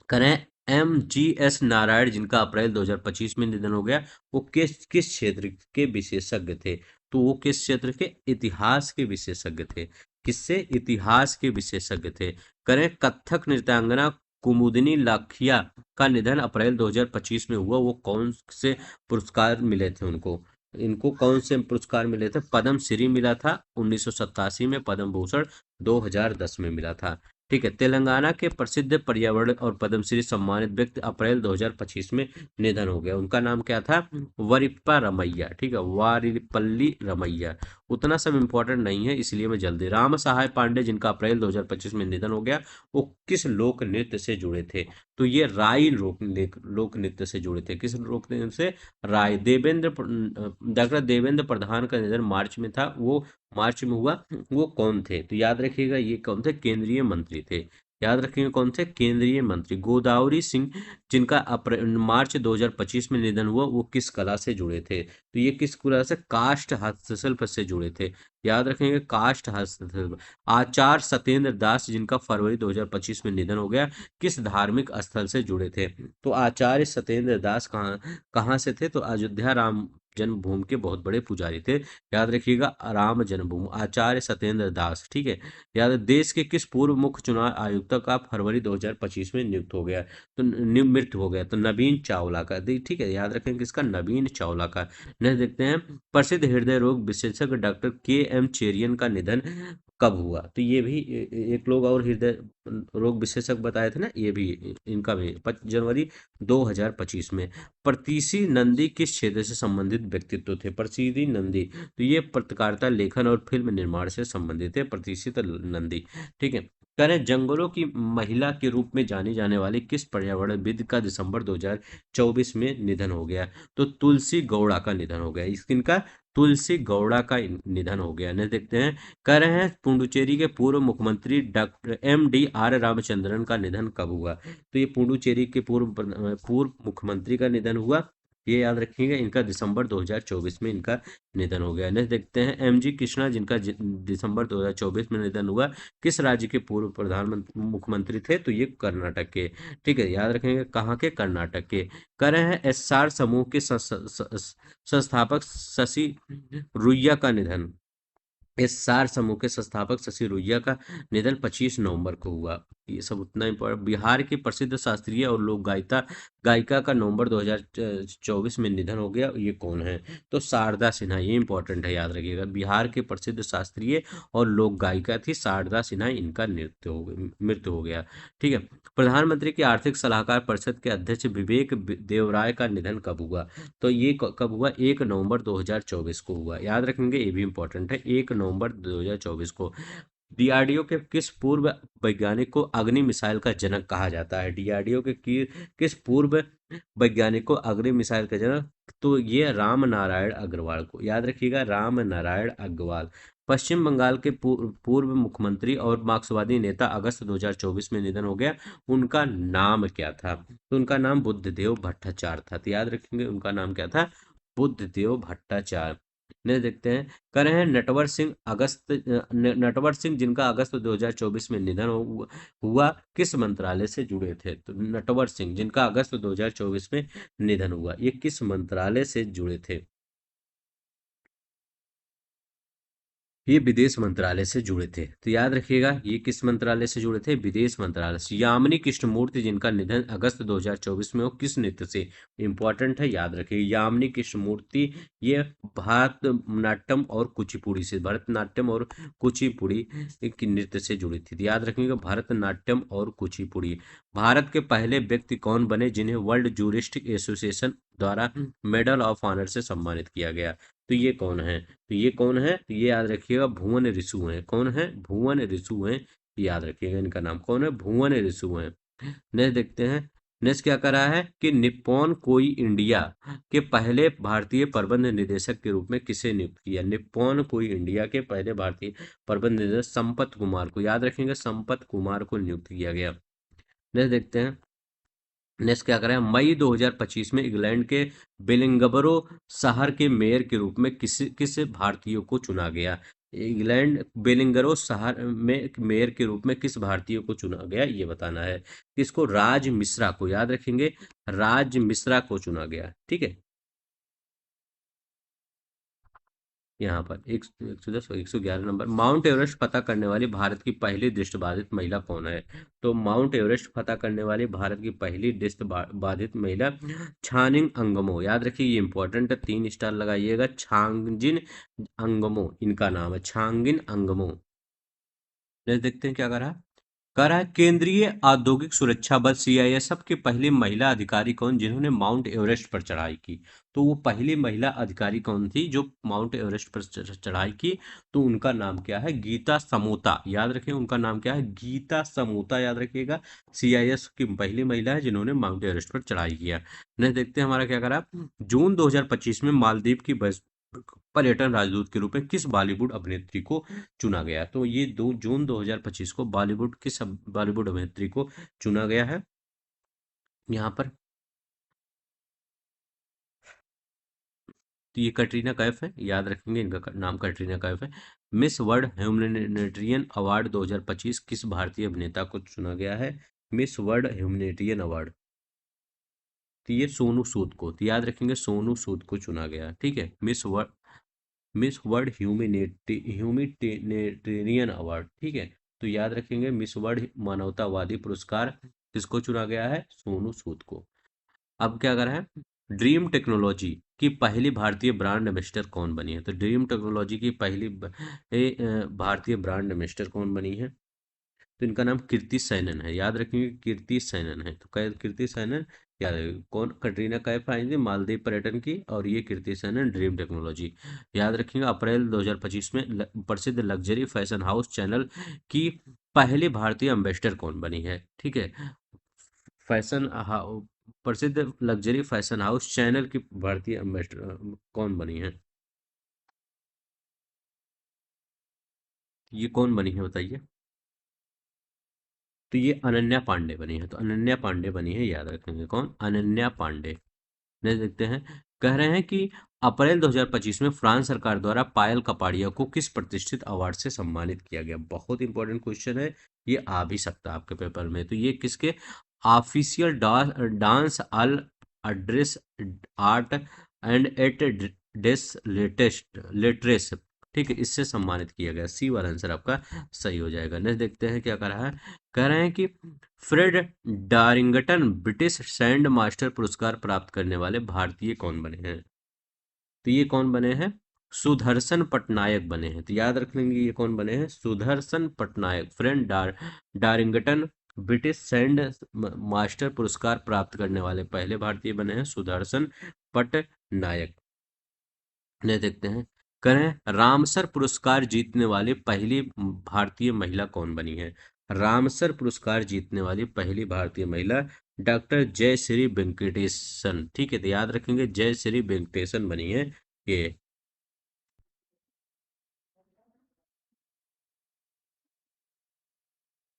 करें एम जी एस नारायण, जिनका अप्रैल 2025 में निधन हो गया, वो किस किस क्षेत्र के विशेषज्ञ थे? तो वो किस क्षेत्र के? इतिहास के विशेषज्ञ थे। किससे? इतिहास के विशेषज्ञ थे। करें कथक नृत्यांगना कुमुदिनी लाखिया का निधन अप्रैल 2025 में हुआ, वो कौन से पुरस्कार मिले थे उनको? इनको कौन से पुरस्कार मिले थे? पद्म श्री मिला था 1987 में, पद्म भूषण 2010 में मिला था। ठीक है। तेलंगाना के प्रसिद्ध पर्यावरण और पद्मश्री सम्मानित व्यक्ति अप्रैल 2025 में निधन हो गया। उनका नाम क्या था? वरिप्पा रमैया। ठीक है, वारिपल्ली रमैया। उतना सब इम्पोर्टेंट नहीं है, इसलिए मैं जल्दी। राम सहाय पांडे जिनका अप्रैल 2025 में निधन हो गया, वो किस लोक नृत्य से जुड़े थे? तो ये राई लोक नृत्य से जुड़े थे। किस लोक नृत्य से? राय। डॉक्टर देवेंद्र प्रधान का निधन मार्च में था, वो मार्च में हुआ। वो कौन थे? तो याद रखिएगा, ये कौन थे? केंद्रीय मंत्री थे। याद रखिएगा कौन थे? केंद्रीय मंत्री। गोदावरी सिंह जिनका मार्च 2025 में निधन हुआ, वो किस कला से जुड़े थे? तो ये किस कला से? काष्ठ हस्तशिल्प से जुड़े थे। याद रखेंगे, काष्ठ हस्तशिल्प। आचार्य सत्येंद्र दास जिनका फरवरी 2025 में निधन हो गया, किस धार्मिक स्थल से जुड़े थे? तो आचार्य सत्येंद्र दास कहाँ कहाँ से थे? तो अयोध्या राम जन्मभूमि के बहुत बड़े पुजारी थे। याद रखिएगा, राम जन्मभूमि, आचार्य सत्येंद्र दास। ठीक है। याद है, देश के किस पूर्व मुख्य चुनाव आयुक्त का फरवरी 2025 में नियुक्त हो गया? तो मृत्यु हो गया। तो नवीन चावला का। ठीक है, याद रखें किसका? नवीन चावला का। नेक्स्ट देखते हैं, प्रसिद्ध हृदय रोग विशेषज्ञ डॉक्टर के एम चेरियन का निधन कब हुआ? तो ये भी एक लोग और हृदय रोग विशेषज्ञ बताए थे ना, ये भी इनका भी जनवरी 2025 में। प्रतीशी नंदी किस क्षेत्र से संबंधित व्यक्तित्व थे? प्रतीशी नंदी, तो ये पत्रकारिता, लेखन और फिल्म निर्माण से संबंधित है, प्रतीक्षित नंदी। ठीक है। करें, जंगलों की महिला के रूप में जानी जाने वाली किस पर्यावरणविद का दिसंबर 2024 में निधन हो गया? तो तुलसी गौड़ा का निधन हो गया। किनका? तुलसी गौड़ा का निधन हो गया। ने देखते हैं, कह रहे हैं पुडुचेरी के पूर्व मुख्यमंत्री डॉक्टर MDR रामचंद्रन का निधन कब हुआ? तो ये पुडुचेरी के पूर्व मुख्यमंत्री का निधन हुआ। ये याद रखिएगा, इनका दिसंबर 2024 में इनका निधन हो गया। नेक्स्ट देखते हैं, MG कृष्णा जिनका दिसंबर 2024 में निधन हुआ, किस राज्य के पूर्व प्रधानमंत्री मुख्यमंत्री थे? तो ये कर्नाटक के। ठीक है, याद रखेंगे, कहाँ के? कर्नाटक के। कह रहे हैं SR समूह के संस्थापक शशि रुइया का निधन। इस सार समूह के संस्थापक शशि रुइया का निधन 25 नवंबर को हुआ। ये सब उतना इम्पोर्टेंट। बिहार की प्रसिद्ध शास्त्रीय और लोक गायिका गायिका का नवंबर 2024 में निधन हो गया, ये कौन है? तो शारदा सिन्हा। ये इंपॉर्टेंट है, याद रखिएगा। बिहार के प्रसिद्ध शास्त्रीय और लोक गायिका थी शारदा सिन्हा, इनका मृत्यु हो गया। ठीक है। प्रधानमंत्री की आर्थिक सलाहकार परिषद के अध्यक्ष विवेक देवराय का निधन कब हुआ? तो ये कब हुआ? 1 नवंबर 2024 को हुआ। याद रखेंगे, ये भी इंपॉर्टेंट है, 1 नवंबर 2024 को। डीआरडीओ के किस पूर्व वैज्ञानिक को अग्नि मिसाइल का जनक कहा जाता है? डीआरडीओ के किस पूर्व वैज्ञानिक को अग्नि मिसाइल का जनक? तो ये राम नारायण अग्रवाल को। याद रखिएगा, राम नारायण अग्रवाल। पश्चिम बंगाल के पूर्व मुख्यमंत्री और मार्क्सवादी नेता अगस्त 2024 में निधन हो गया, उनका नाम क्या था? तो उनका नाम बुद्धदेव भट्टाचार्य था। तो याद रखेंगे, उनका नाम क्या था? बुद्धदेव भट्टाचार्य। ने देखते हैं, कर रहे हैं नटवर सिंह जिनका अगस्त 2024 में निधन हुआ, किस मंत्रालय से जुड़े थे? तो नटवर सिंह जिनका अगस्त 2024 में निधन हुआ, ये किस मंत्रालय से जुड़े थे? ये विदेश मंत्रालय से जुड़े थे। तो याद रखिएगा, ये किस मंत्रालय से जुड़े थे? विदेश मंत्रालय से। यामिनी कृष्णमूर्ति जिनका निधन अगस्त 2024 में हो, किस नृत्य से? इंपॉर्टेंट है, याद रखिए। यामिनी कृष्णमूर्ति, ये भरतनाट्यम और कुचिपुड़ी से, भरतनाट्यम और कुचिपुड़ी की नृत्य से जुड़ी थी। तो याद रखिएगा, भरतनाट्यम और कुचिपुड़ी। भारत के पहले व्यक्ति कौन बने जिन्हें वर्ल्ड जूरिस्टिक एसोसिएशन द्वारा मेडल ऑफ ऑनर से सम्मानित किया गया? तो ये कौन है? तो ये कौन है? तो ये याद रखिएगा, भुवन ऋषु हैं। कौन है? भुवन ऋषु हैं। याद रखिएगा, इनका नाम कौन है? भुवन ऋषु हैं। नेक्स्ट देखते हैं, नेक्स्ट क्या करा है कि निप्पॉन कोई इंडिया के पहले भारतीय प्रबंध निदेशक के रूप में किसे नियुक्त किया? निप्पॉन कोई इंडिया के पहले भारतीय प्रबंध निदेशक संपत कुमार को। याद रखेंगे, संपत कुमार को नियुक्त किया गया। नेक्स्ट देखते हैं, नेक्स्ट क्या करें, मई 2025 में इंग्लैंड के बेलिंगबरो शहर के मेयर के रूप में किस किस भारतीय को चुना गया? इंग्लैंड बेलिंगबरो शहर में मेयर के रूप में किस भारतीय को चुना गया, ये बताना है। किसको? राज मिश्रा को। याद रखेंगे, राज मिश्रा को चुना गया। ठीक है। यहाँ पर 110 और 111 नंबर, माउंट एवरेस्ट फतह करने वाली भारत की पहली दृष्टिबाधित महिला कौन है? तो माउंट एवरेस्ट फतह करने वाली भारत की पहली दृष्टिबाधित महिला छानिंग अंगमो, याद रखिए ये इंपॉर्टेंट है, 3 स्टार लगाइएगा। छांगजिन अंगमो इनका नाम है, छांगिन अंगमो। नेक्स्ट देखते हैं क्या करा है। कह रहा है केंद्रीय औद्योगिक सुरक्षा बल सीआईएसएफ की पहली महिला अधिकारी कौन जिन्होंने माउंट एवरेस्ट पर चढ़ाई की? तो वो पहली महिला अधिकारी कौन थी जो माउंट एवरेस्ट पर चढ़ाई की? तो उनका नाम क्या है? गीता समोता, याद रखिए उनका नाम क्या है? गीता समोता, याद रखिएगा। सीआईएस की पहली महिला है जिन्होंने माउंट एवरेस्ट पर चढ़ाई किया। नेक्स्ट देखते हैं हमारा क्या करा। जून 2025 में मालदीव की पर्यटन राजदूत के रूप में किस बॉलीवुड अभिनेत्री को चुना गया? तो ये 2 जून 2025 को बॉलीवुड अभिनेत्री को चुना गया है यहाँ पर। तो ये कटरीना कैफ है, याद रखेंगे इनका नाम कटरीना कैफ है। मिस वर्ल्ड ह्यूमैनिटेरियन अवार्ड 2025 किस भारतीय अभिनेता को चुना गया है? मिस वर्ल्ड ह्यूमैनिटेरियन अवार्ड, तो ये सोनू सूद को, तो याद रखेंगे सोनू सूद को चुना गया, ठीक है। मिस वर्ल्ड ह्यूमैनिटेरियन अवार्ड, ठीक है। तो याद रखेंगे मिस वर्ल्ड मानवतावादी पुरस्कार किसको चुना गया है? सोनू सूद को। अब क्या कर रहा है। ड्रीम टेक्नोलॉजी की पहली भारतीय ब्रांड एम्बेसडर कौन बनी है? तो ड्रीम टेक्नोलॉजी की पहली भारतीय ब्रांड एम्बेसडर कौन बनी है? तो इनका नाम कीर्ति सैनन है, याद रखेंगे कीर्ति सैनन है। तो कीर्ति सैनन याद रखेंगे। कौन? कटरीना कैफ आई थी मालदीव पर्यटन की, और ये कीर्ति सैनन ड्रीम टेक्नोलॉजी, याद रखेंगे। अप्रैल 2025 में प्रसिद्ध लग्जरी फैशन हाउस चैनल की पहली भारतीय एम्बेसडर कौन बनी है? ठीक है। फैशन प्रसिद्ध लग्जरी फैशन हाउस चैनल की भारतीय एम्बेसडर कौन बनी है? ये कौन बनी है बताइए। तो ये अनन्या पांडे बनी है, तो अनन्या पांडे बनी है, याद रखेंगे कौन? अनन्या पांडे। नेक्स्ट देखते हैं। कह रहे हैं कि अप्रैल 2025 में फ्रांस सरकार द्वारा पायल कपाड़िया को किस प्रतिष्ठित अवार्ड से सम्मानित किया गया? बहुत इंपॉर्टेंट क्वेश्चन है, ये आ भी सकता है आपके पेपर में। तो ये किसके? ऑफिशियल डांस अल एड्रेस आर्ट एंड एट डेस लेटेस्ट लेट्रेस, ठीक है, इससे सम्मानित किया गया। सी वाला आंसर आपका सही हो जाएगा। नेक्स्ट देखते हैं क्या कर रहा है। कह रहे हैं कि फ्रेड डारिंगटन ब्रिटिश सैंड मास्टर पुरस्कार प्राप्त करने वाले भारतीय कौन बने हैं? तो ये कौन बने हैं? सुदर्शन पटनायक बने हैं। तो याद रख लेंगे ये कौन बने हैं? Sudarshan Patnaik. Darington British sand master पुरस्कार प्राप्त करने वाले पहले भारतीय बने हैं सुदर्शन पटनायक। ने देखते हैं। करें रामसर पुरस्कार जीतने वाली पहली भारतीय महिला कौन बनी है? रामसर पुरस्कार जीतने वाली पहली भारतीय महिला डॉक्टर जयश्री वेंकटेशन, ठीक है, तो याद रखेंगे जयश्री वेंकटेशन बनी है ये।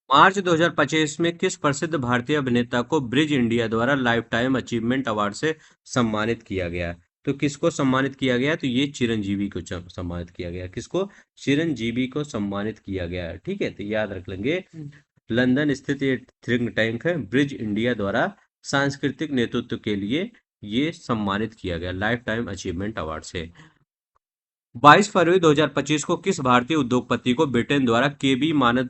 मार्च 2025 में किस प्रसिद्ध भारतीय अभिनेता को ब्रिज इंडिया द्वारा लाइफ टाइम अचीवमेंट अवार्ड से सम्मानित किया गया? तो किसको सम्मानित किया गया? तो ये चिरंजीवी को सम्मानित किया गया। किसको? चिरंजीवी को सम्मानित किया गया, ठीक है, तो याद रख लेंगे। लंदन स्थित ये थिंक टैंक है ब्रिज इंडिया द्वारा सांस्कृतिक नेतृत्व के लिए ये सम्मानित किया गया लाइफ टाइम अचीवमेंट अवार्ड से। 22 फरवरी 2025 को किस भारतीय उद्योगपति को ब्रिटेन द्वारा केबी मानद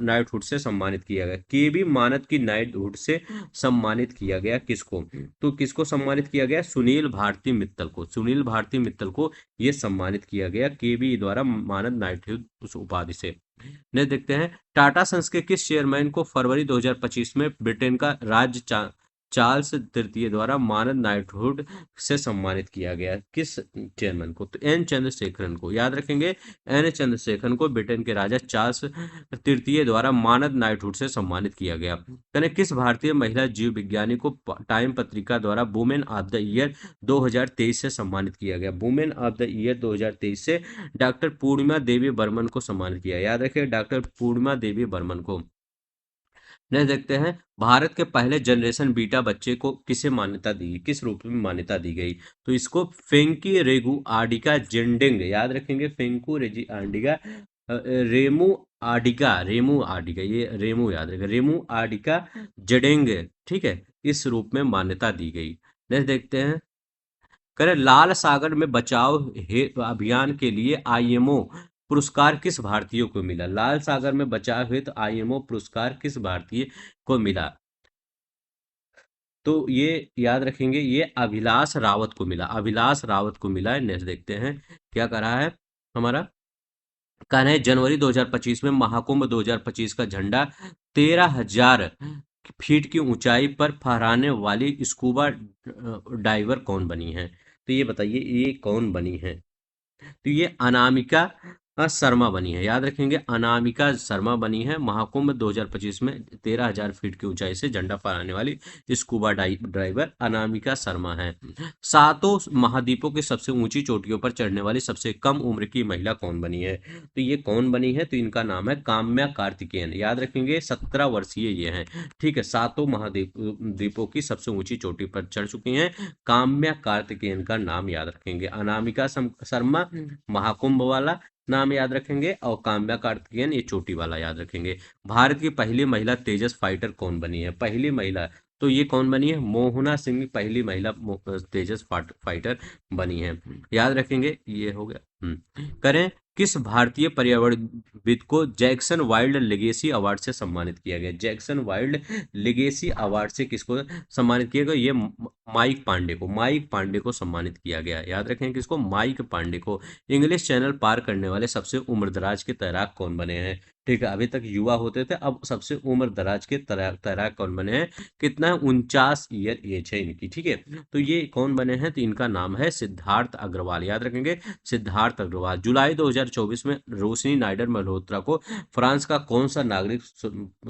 नाइटहुड से सम्मानित किया गया? केबी मानद की नाइटहुड से सम्मानित किया गया किसको? तो किसको सम्मानित किया गया? सुनील भारती मित्तल को। सुनील भारती मित्तल को यह सम्मानित किया गया केबी द्वारा मानद नाइटहुड उस उपाधि से। नेक्स्ट देखते हैं। टाटा सन्स के किस चेयरमैन को फरवरी 2025 में ब्रिटेन का चार्ल्स तृतीय द्वारा मानद नाइटहुड से सम्मानित किया गया? किस चेयरमैन को? तो एन चंद्रशेखरन को, याद रखेंगे। एन चंद्रशेखरन को ब्रिटेन के राजा चार्ल्स तृतीय द्वारा मानद नाइटहुड से सम्मानित किया गया। करें किस भारतीय महिला जीव विज्ञानी को टाइम पत्रिका द्वारा वुमेन ऑफ द ईयर 2023 से सम्मानित किया गया? वुमेन ऑफ द ईयर 2023 से डॉक्टर पूर्णिमा देवी बर्मन को सम्मानित किया। याद रखें डॉक्टर पूर्णिमा देवी बर्मन को। नेक्स्ट देखते हैं। भारत के पहले जनरेशन बीटा बच्चे को किसे मान्यता दी, किस रूप में मान्यता दी गई? तो इसको फेंकी रेगू आडिका जेंडेंग, याद रखेंगे फेंकू रेजी आडिगा रेमू रेमू आडिगा, ये रेमू याद रखेगा, रेमू आडिका जडेंग, ठीक है, इस रूप में मान्यता दी गई। नेक्स्ट देखते हैं। करें लाल सागर में बचाव अभियान के लिए आईएमओ पुरस्कार किस भारतीय को मिला? लाल सागर में बचाव हेतु आईएमओ पुरस्कार किस भारतीय को मिला? तो ये याद रखेंगे, ये अभिलाष रावत को मिला, अभिलाष रावत को मिला है। नेक्स्ट देखते हैं क्या करा है हमारा। कहना है जनवरी 2025 में महाकुंभ 2025 का झंडा 13,000 फीट की ऊंचाई पर फहराने वाली स्कूबा डाइवर कौन बनी है? तो ये बताइए ये कौन बनी है? तो ये अनामिका शर्मा बनी है। याद रखेंगे अनामिका शर्मा बनी है। महाकुंभ 2025 में 13,000 फीट की ऊंचाई से झंडा फहराने वाली स्कूबा ड्राइवर अनामिका शर्मा है। सातों महाद्वीपों की सबसे ऊंची चोटियों पर चढ़ने वाली सबसे कम उम्र की महिला कौन बनी है? तो ये कौन बनी है? तो इनका नाम है काम्या कार्तिकेयन। याद रखेंगे 17 वर्षीय ये हैं। ठीक है, सातों महाद्वीप द्वीपों की सबसे ऊंची चोटी पर चढ़ चुकी हैं। काम्या कार्तिकेयन का नाम याद रखेंगे। अनामिका शर्मा महाकुंभ वाला नाम याद रखेंगे, और काम्या कार्तिकेयन ये चोटी वाला याद रखेंगे। भारत की पहली महिला तेजस फाइटर कौन बनी है? पहली महिला, तो ये कौन बनी है? मोहना सिंह पहली महिला तेजस फाइटर बनी है। याद रखेंगे ये हो गया। करें किस भारतीय पर्यावरणविद को जैक्सन वाइल्ड लेगेसी अवार्ड से सम्मानित किया गया? जैक्सन वाइल्ड लेगेसी अवार्ड से किसको सम्मानित किया गया? ये माइक पांडे को, माइक पांडे को सम्मानित किया गया। याद रखें किसको? माइक पांडे को। इंग्लिश चैनल पार करने वाले सबसे उम्रदराज के तैराक कौन बने हैं? ठीक है, अभी तक युवा होते थे, अब सबसे उम्र दराज के तैराक कौन बने हैं? कितना है? 49 ईयर एज है इनकी। ठीक है, तो ये कौन बने हैं? तो इनका नाम है सिद्धार्थ अग्रवाल। याद रखेंगे सिद्धार्थ अग्रवाल। जुलाई 2024 में रोशनी नाइडर मल्होत्रा को फ्रांस का कौन सा नागरिक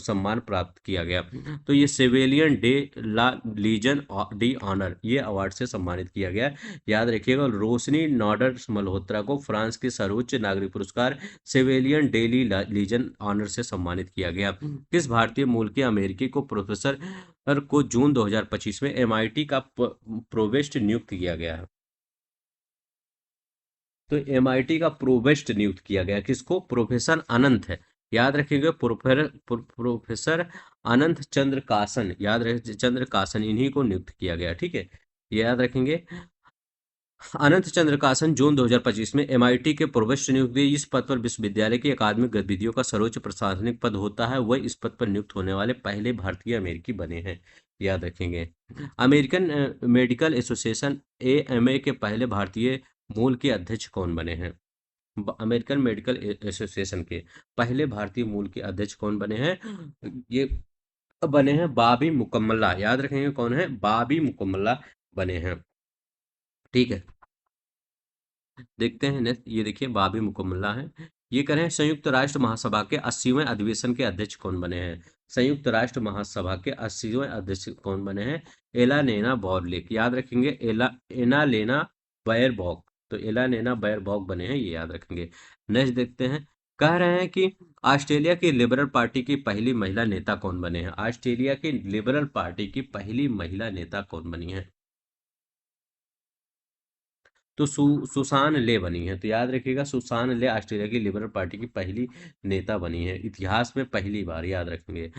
सम्मान प्राप्त किया गया? तो ये Chevalier de la Legion d'Honneur ये अवार्ड से सम्मानित किया गया। याद रखिएगा रोशनी नाइडर मल्होत्रा को फ्रांस के सर्वोच्च नागरिक पुरस्कार सेवेलियन डेली लीजन ऑनर से सम्मानित किया गया। किस भारतीय मूल के अमेरिकी को प्रोफेसर को जून 2025 में एमआईटी का प्रोवेस्ट नियुक्त किया गया है? तो एमआईटी का प्रोवेस्ट नियुक्त किया गया किसको? प्रोफेसर अनंत है। याद रखिएगा प्रोफेसर अनंत चंद्र कासन, याद रखे चंद्र कासन, इन्हीं को नियुक्त किया गया। ठीक है, ये याद रखेंगे। अनंत चंद्र कासन जून 2025 में एमआईटी के प्रोवेस्ट नियुक्त हुए। इस पद पर विश्वविद्यालय की अकादमिक गतिविधियों का सर्वोच्च प्रशासनिक पद होता है। वह इस पद पर नियुक्त होने वाले पहले भारतीय अमेरिकी बने हैं। याद रखेंगे। अमेरिकन मेडिकल एसोसिएशन एएमए के पहले भारतीय मूल के अध्यक्ष कौन बने हैं? अमेरिकन मेडिकल एसोसिएशन के पहले भारतीय मूल के अध्यक्ष कौन बने हैं? ये बने हैं बाबी मुकम्मला। याद रखेंगे कौन है? बाबी मुकम्मला बने हैं। ठीक है, देखते हैं नेक्स्ट। ये देखिए बाबी मुकम्मला है। ये कह रहे हैं संयुक्त राष्ट्र महासभा के 80वें अधिवेशन के अध्यक्ष कौन बने हैं? संयुक्त राष्ट्र महासभा के 80वें अध्यक्ष कौन बने हैं? एलानेना बॉर्लिक। याद रखेंगे एनालेना बैरबॉक। तो एलानेना बैरबॉक बने हैं, ये याद रखेंगे। नेक्स्ट देखते हैं। कह रहे हैं कि ऑस्ट्रेलिया की लिबरल पार्टी की पहली महिला नेता कौन बने हैं? ऑस्ट्रेलिया की लिबरल पार्टी की पहली महिला नेता कौन बनी है? तो सुसान ले बनी है। तो याद रखिएगा सुसान ले ऑस्ट्रेलिया की लिबरल पार्टी की पहली नेता बनी है, इतिहास में पहली बार। याद रखेंगे।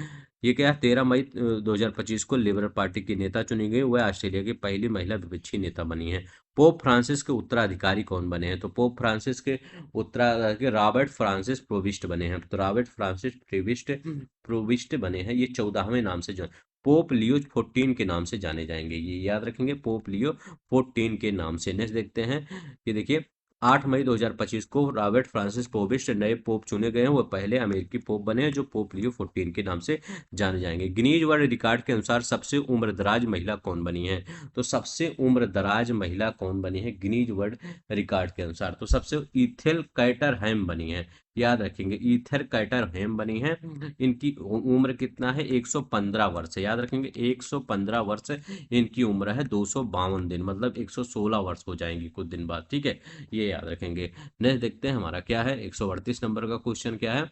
ये क्या 13 मई 2025 को लिबरल पार्टी की नेता चुनी गई। वह ऑस्ट्रेलिया की पहली महिला विपक्षी नेता बनी है। पोप फ्रांसिस के उत्तराधिकारी कौन बने हैं? तो पोप फ्रांसिस के उत्तराधिकारी रॉबर्ट फ्रांसिस प्रोविस्ट बने हैं। तो रॉबर्ट फ्रांसिस प्रोविस्ट बने हैं। ये 14वें नाम से जो पोप लियो 14 के नाम से जाने जाएंगे। ये याद रखेंगे पोप लियो 14 के नाम से। नेक्स्ट देखते हैं। ये देखिए 8 मई 2025 को रॉबर्ट फ्रांसिस पोविस्ट नए पोप चुने गए हैं। वो पहले अमेरिकी पोप बने हैं जो पोप लियो 14 के नाम से जाने जाएंगे। गिनीज वर्ल्ड रिकॉर्ड के अनुसार सबसे उम्रदराज महिला कौन बनी है? तो सबसे उम्रदराज महिला कौन बनी है गिनीज वर्ल्ड रिकॉर्ड के अनुसार? तो सबसे इथेल कैटर हैम बनी है। याद रखेंगे इथर कैटर हैम बनी है। इनकी उम्र कितना है? 115 वर्ष है। याद रखेंगे 115 वर्ष इनकी उम्र है। 252 दिन मतलब 116 वर्ष हो जाएंगी कुछ दिन बाद। ठीक है, ये याद रखेंगे। नेक्स्ट देखते हैं हमारा क्या है। 138 नंबर का क्वेश्चन क्या है?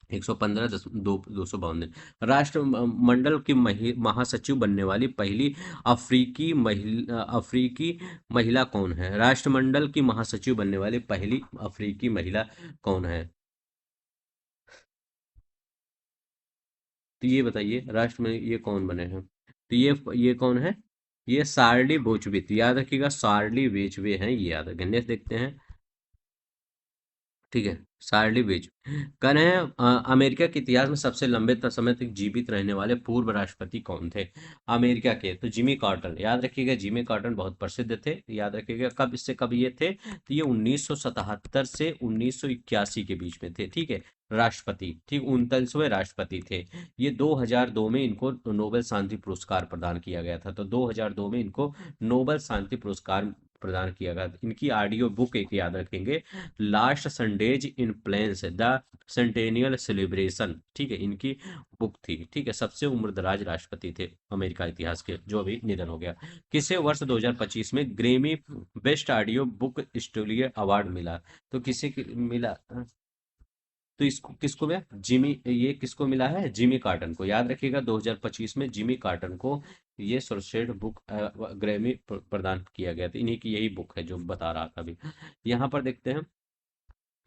115 252 दिन। राष्ट्रमंडल की महासचिव बनने वाली पहली अफ्रीकी महिला कौन है? राष्ट्रमंडल की महासचिव बनने वाली पहली अफ्रीकी महिला कौन है? तो ये बताइए राष्ट्र में ये कौन बने हैं? तो ये कौन है? ये सार्ली बोचवित, याद रखिएगा, सार्ली वेचवे हैं ये, याद रखें। नेक्स्ट देखते हैं। ठीक है, शार्ली बीच कह रहे हैं अमेरिका के इतिहास में सबसे लंबे समय तक जीवित रहने वाले पूर्व राष्ट्रपति कौन थे? अमेरिका के तो जिमी कार्टर, याद रखिएगा, जिमी कार्टर बहुत प्रसिद्ध थे, याद रखिएगा। कब इससे कब ये थे? तो ये 1977 से 1981 के बीच में थे, ठीक है। राष्ट्रपति, ठीक, 39वें राष्ट्रपति थे ये। 2002 में इनको नोबेल शांति पुरस्कार प्रदान किया गया था, तो 2002 में इनको नोबेल शांति पुरस्कार प्रदान किया गया। इनकी ऑडियो बुक एक याद रखेंगे, last Sundays in Plains the centennial celebration, ठीक है, इनकी बुक थी, ठीक है। सबसे उम्रदराज राष्ट्रपति थे अमेरिका इतिहास के, जो अभी निधन हो गया। किसे वर्ष 2025 में ग्रेमी बेस्ट ऑडियो बुक स्टोलियर अवार्ड मिला? तो किसे मिला? तो इसको किसको मिला? जिमी, ये किसको मिला है? जिमी कार्टन को, याद रखिएगा। 2025 में जिमी कार्टन को ये सर्वश्रेष्ठ बुक ग्रैमी प्रदान किया गया था। इन्हीं की यही बुक है जो बता रहा था अभी। यहाँ पर देखते हैं,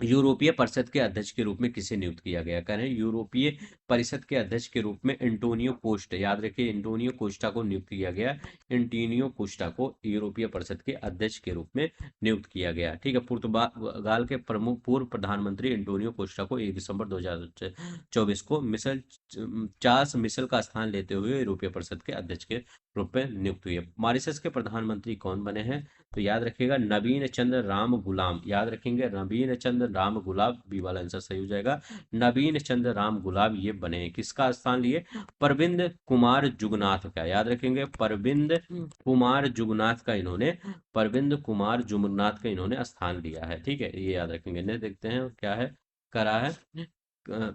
यूरोपीय परिषद के अध्यक्ष के रूप में किसे नियुक्त किया गया? कह रहे हैं यूरोपीय परिषद के अध्यक्ष के रूप में एंटोनियो कोस्ट, याद रखिए, एंटोनियो कोस्टा को नियुक्त किया गया। एंटोनियो कोस्टा को यूरोपीय परिषद के अध्यक्ष के रूप में नियुक्त किया गया, ठीक है। पुर्तगाल के प्रमुख पूर्व प्रधानमंत्री एंटोनियो कोस्टा को 1 दिसंबर 2024 को मिशेल चार्ल्स मिशेल का स्थान लेते हुए यूरोपीय परिषद के अध्यक्ष के रूप में नियुक्त हुए। मॉरिशस के प्रधानमंत्री कौन बने हैं? तो याद रखिएगा, नवीन चंद्र राम गुलाम, याद रखेंगे, नवीन चंद्र राम गुलाब, बी वाला आंसर सही हो जाएगा। नवीन चंद्र राम गुलाब ये बने, किसका स्थान लिए? परविंद कुमार जुगनाथ का, याद रखेंगे, परविंद कुमार जुगनाथ का इन्होंने, परविंद कुमार जुगनाथ का इन्होंने स्थान लिया है, ठीक है, ये याद रखेंगे। ने देखते हैं क्या है करा है।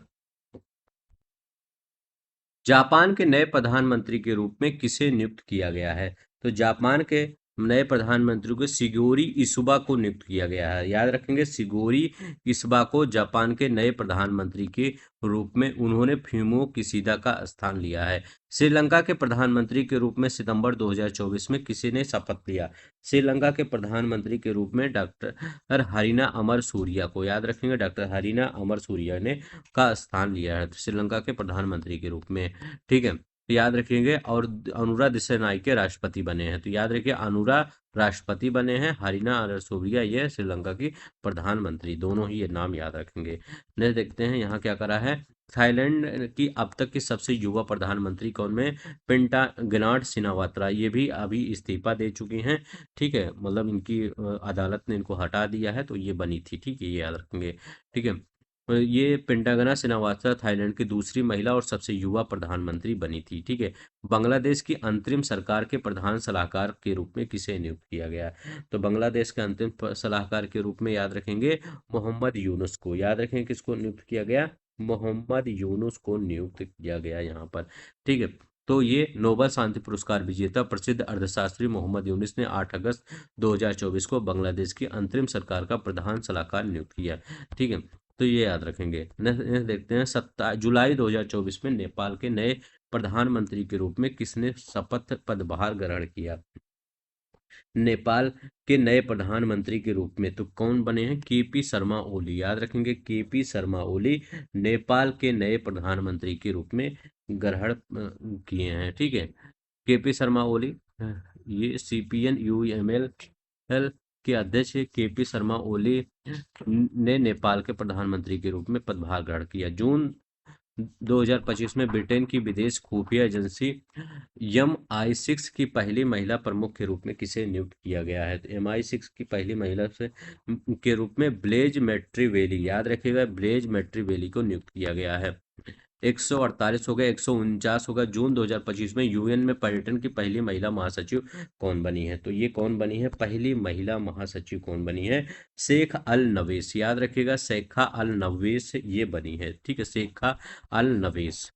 जापान के नए प्रधानमंत्री के रूप में किसे नियुक्त किया गया है? तो जापान के नए प्रधानमंत्री को शिगोरी इसुबा को नियुक्त किया गया है, याद रखेंगे, शिगोरी इसुबा को जापान के नए प्रधानमंत्री के रूप में उन्होंने फ्यूमो किसीदा का स्थान लिया है। श्रीलंका के प्रधानमंत्री के रूप में सितंबर 2024 में किसी ने शपथ लिया? श्रीलंका के प्रधानमंत्री के रूप में डॉक्टर हरीना अमर सूरिया को, याद रखेंगे, डॉक्टर हरीना अमर सूरिया ने का स्थान लिया है श्रीलंका के प्रधानमंत्री के रूप में, ठीक है। तो याद रखेंगे, और अनुरा दिसानायके राष्ट्रपति बने हैं, तो याद रखिए, अनुरा राष्ट्रपति बने हैं, हरीना अमरसूरिया ये श्रीलंका की प्रधानमंत्री, दोनों ही ये नाम याद रखेंगे। नेक्स्ट देखते हैं यहाँ क्या करा है। थाईलैंड की अब तक की सबसे युवा प्रधानमंत्री कौन में? पिंटागनाट सिनावात्रा, ये भी अभी इस्तीफा दे चुकी हैं, ठीक है, मतलब इनकी अदालत ने इनको हटा दिया है, तो ये बनी थी, ठीक है, ये याद रखेंगे, ठीक है। ये पेंटागना श्रीवास्तव थाईलैंड की दूसरी महिला और सबसे युवा प्रधानमंत्री बनी थी, ठीक है। बांग्लादेश की अंतरिम सरकार के प्रधान सलाहकार के रूप में किसे नियुक्त किया गया? तो बांग्लादेश के अंतिम सलाहकार के रूप में याद रखेंगे मोहम्मद यूनुस को, याद रखेंगे, किसको नियुक्त किया गया? मोहम्मद यूनुस को नियुक्त किया गया यहाँ पर, ठीक है। तो ये नोबेल शांति पुरस्कार विजेता प्रसिद्ध अर्थशास्त्री मोहम्मद यूनुस ने 8 अगस्त 2024 को बांग्लादेश की अंतरिम सरकार का प्रधान सलाहकार नियुक्त किया, ठीक है। तो ये याद रखेंगे। नेक्स्ट देखते हैं, 27 जुलाई 2024 में नेपाल के नए प्रधानमंत्री के रूप में किसने शपथ पदभार ग्रहण किया? नेपाल के नए प्रधानमंत्री के रूप में तो कौन बने हैं? केपी शर्मा ओली, याद रखेंगे, केपी शर्मा ओली नेपाल के नए प्रधानमंत्री के रूप में ग्रहण किए हैं, ठीक है। केपी शर्मा ओली, ये सीपीएन यूएमएल के अध्यक्ष केपी शर्मा ओली ने नेपाल के प्रधानमंत्री के रूप में पदभार ग्रहण किया। जून 2025 में ब्रिटेन की विदेश खुफिया एजेंसी MI6 की पहली महिला प्रमुख के रूप में किसे नियुक्त किया गया है? तो MI6 की पहली महिला से के रूप में ब्लेज मैट्रीवेली, याद रखिएगा, ब्लेज मैट्रीवेली को नियुक्त किया गया है। 148 हो गया, 149 होगा। जून 2025 में यूएन में पर्यटन की पहली महिला महासचिव कौन बनी है? तो ये कौन बनी है? पहली महिला महासचिव कौन बनी है? शेख अल नवेस, याद रखिएगा, शेखा अल नवेस ये बनी है, ठीक है, शेखा अल नवेस।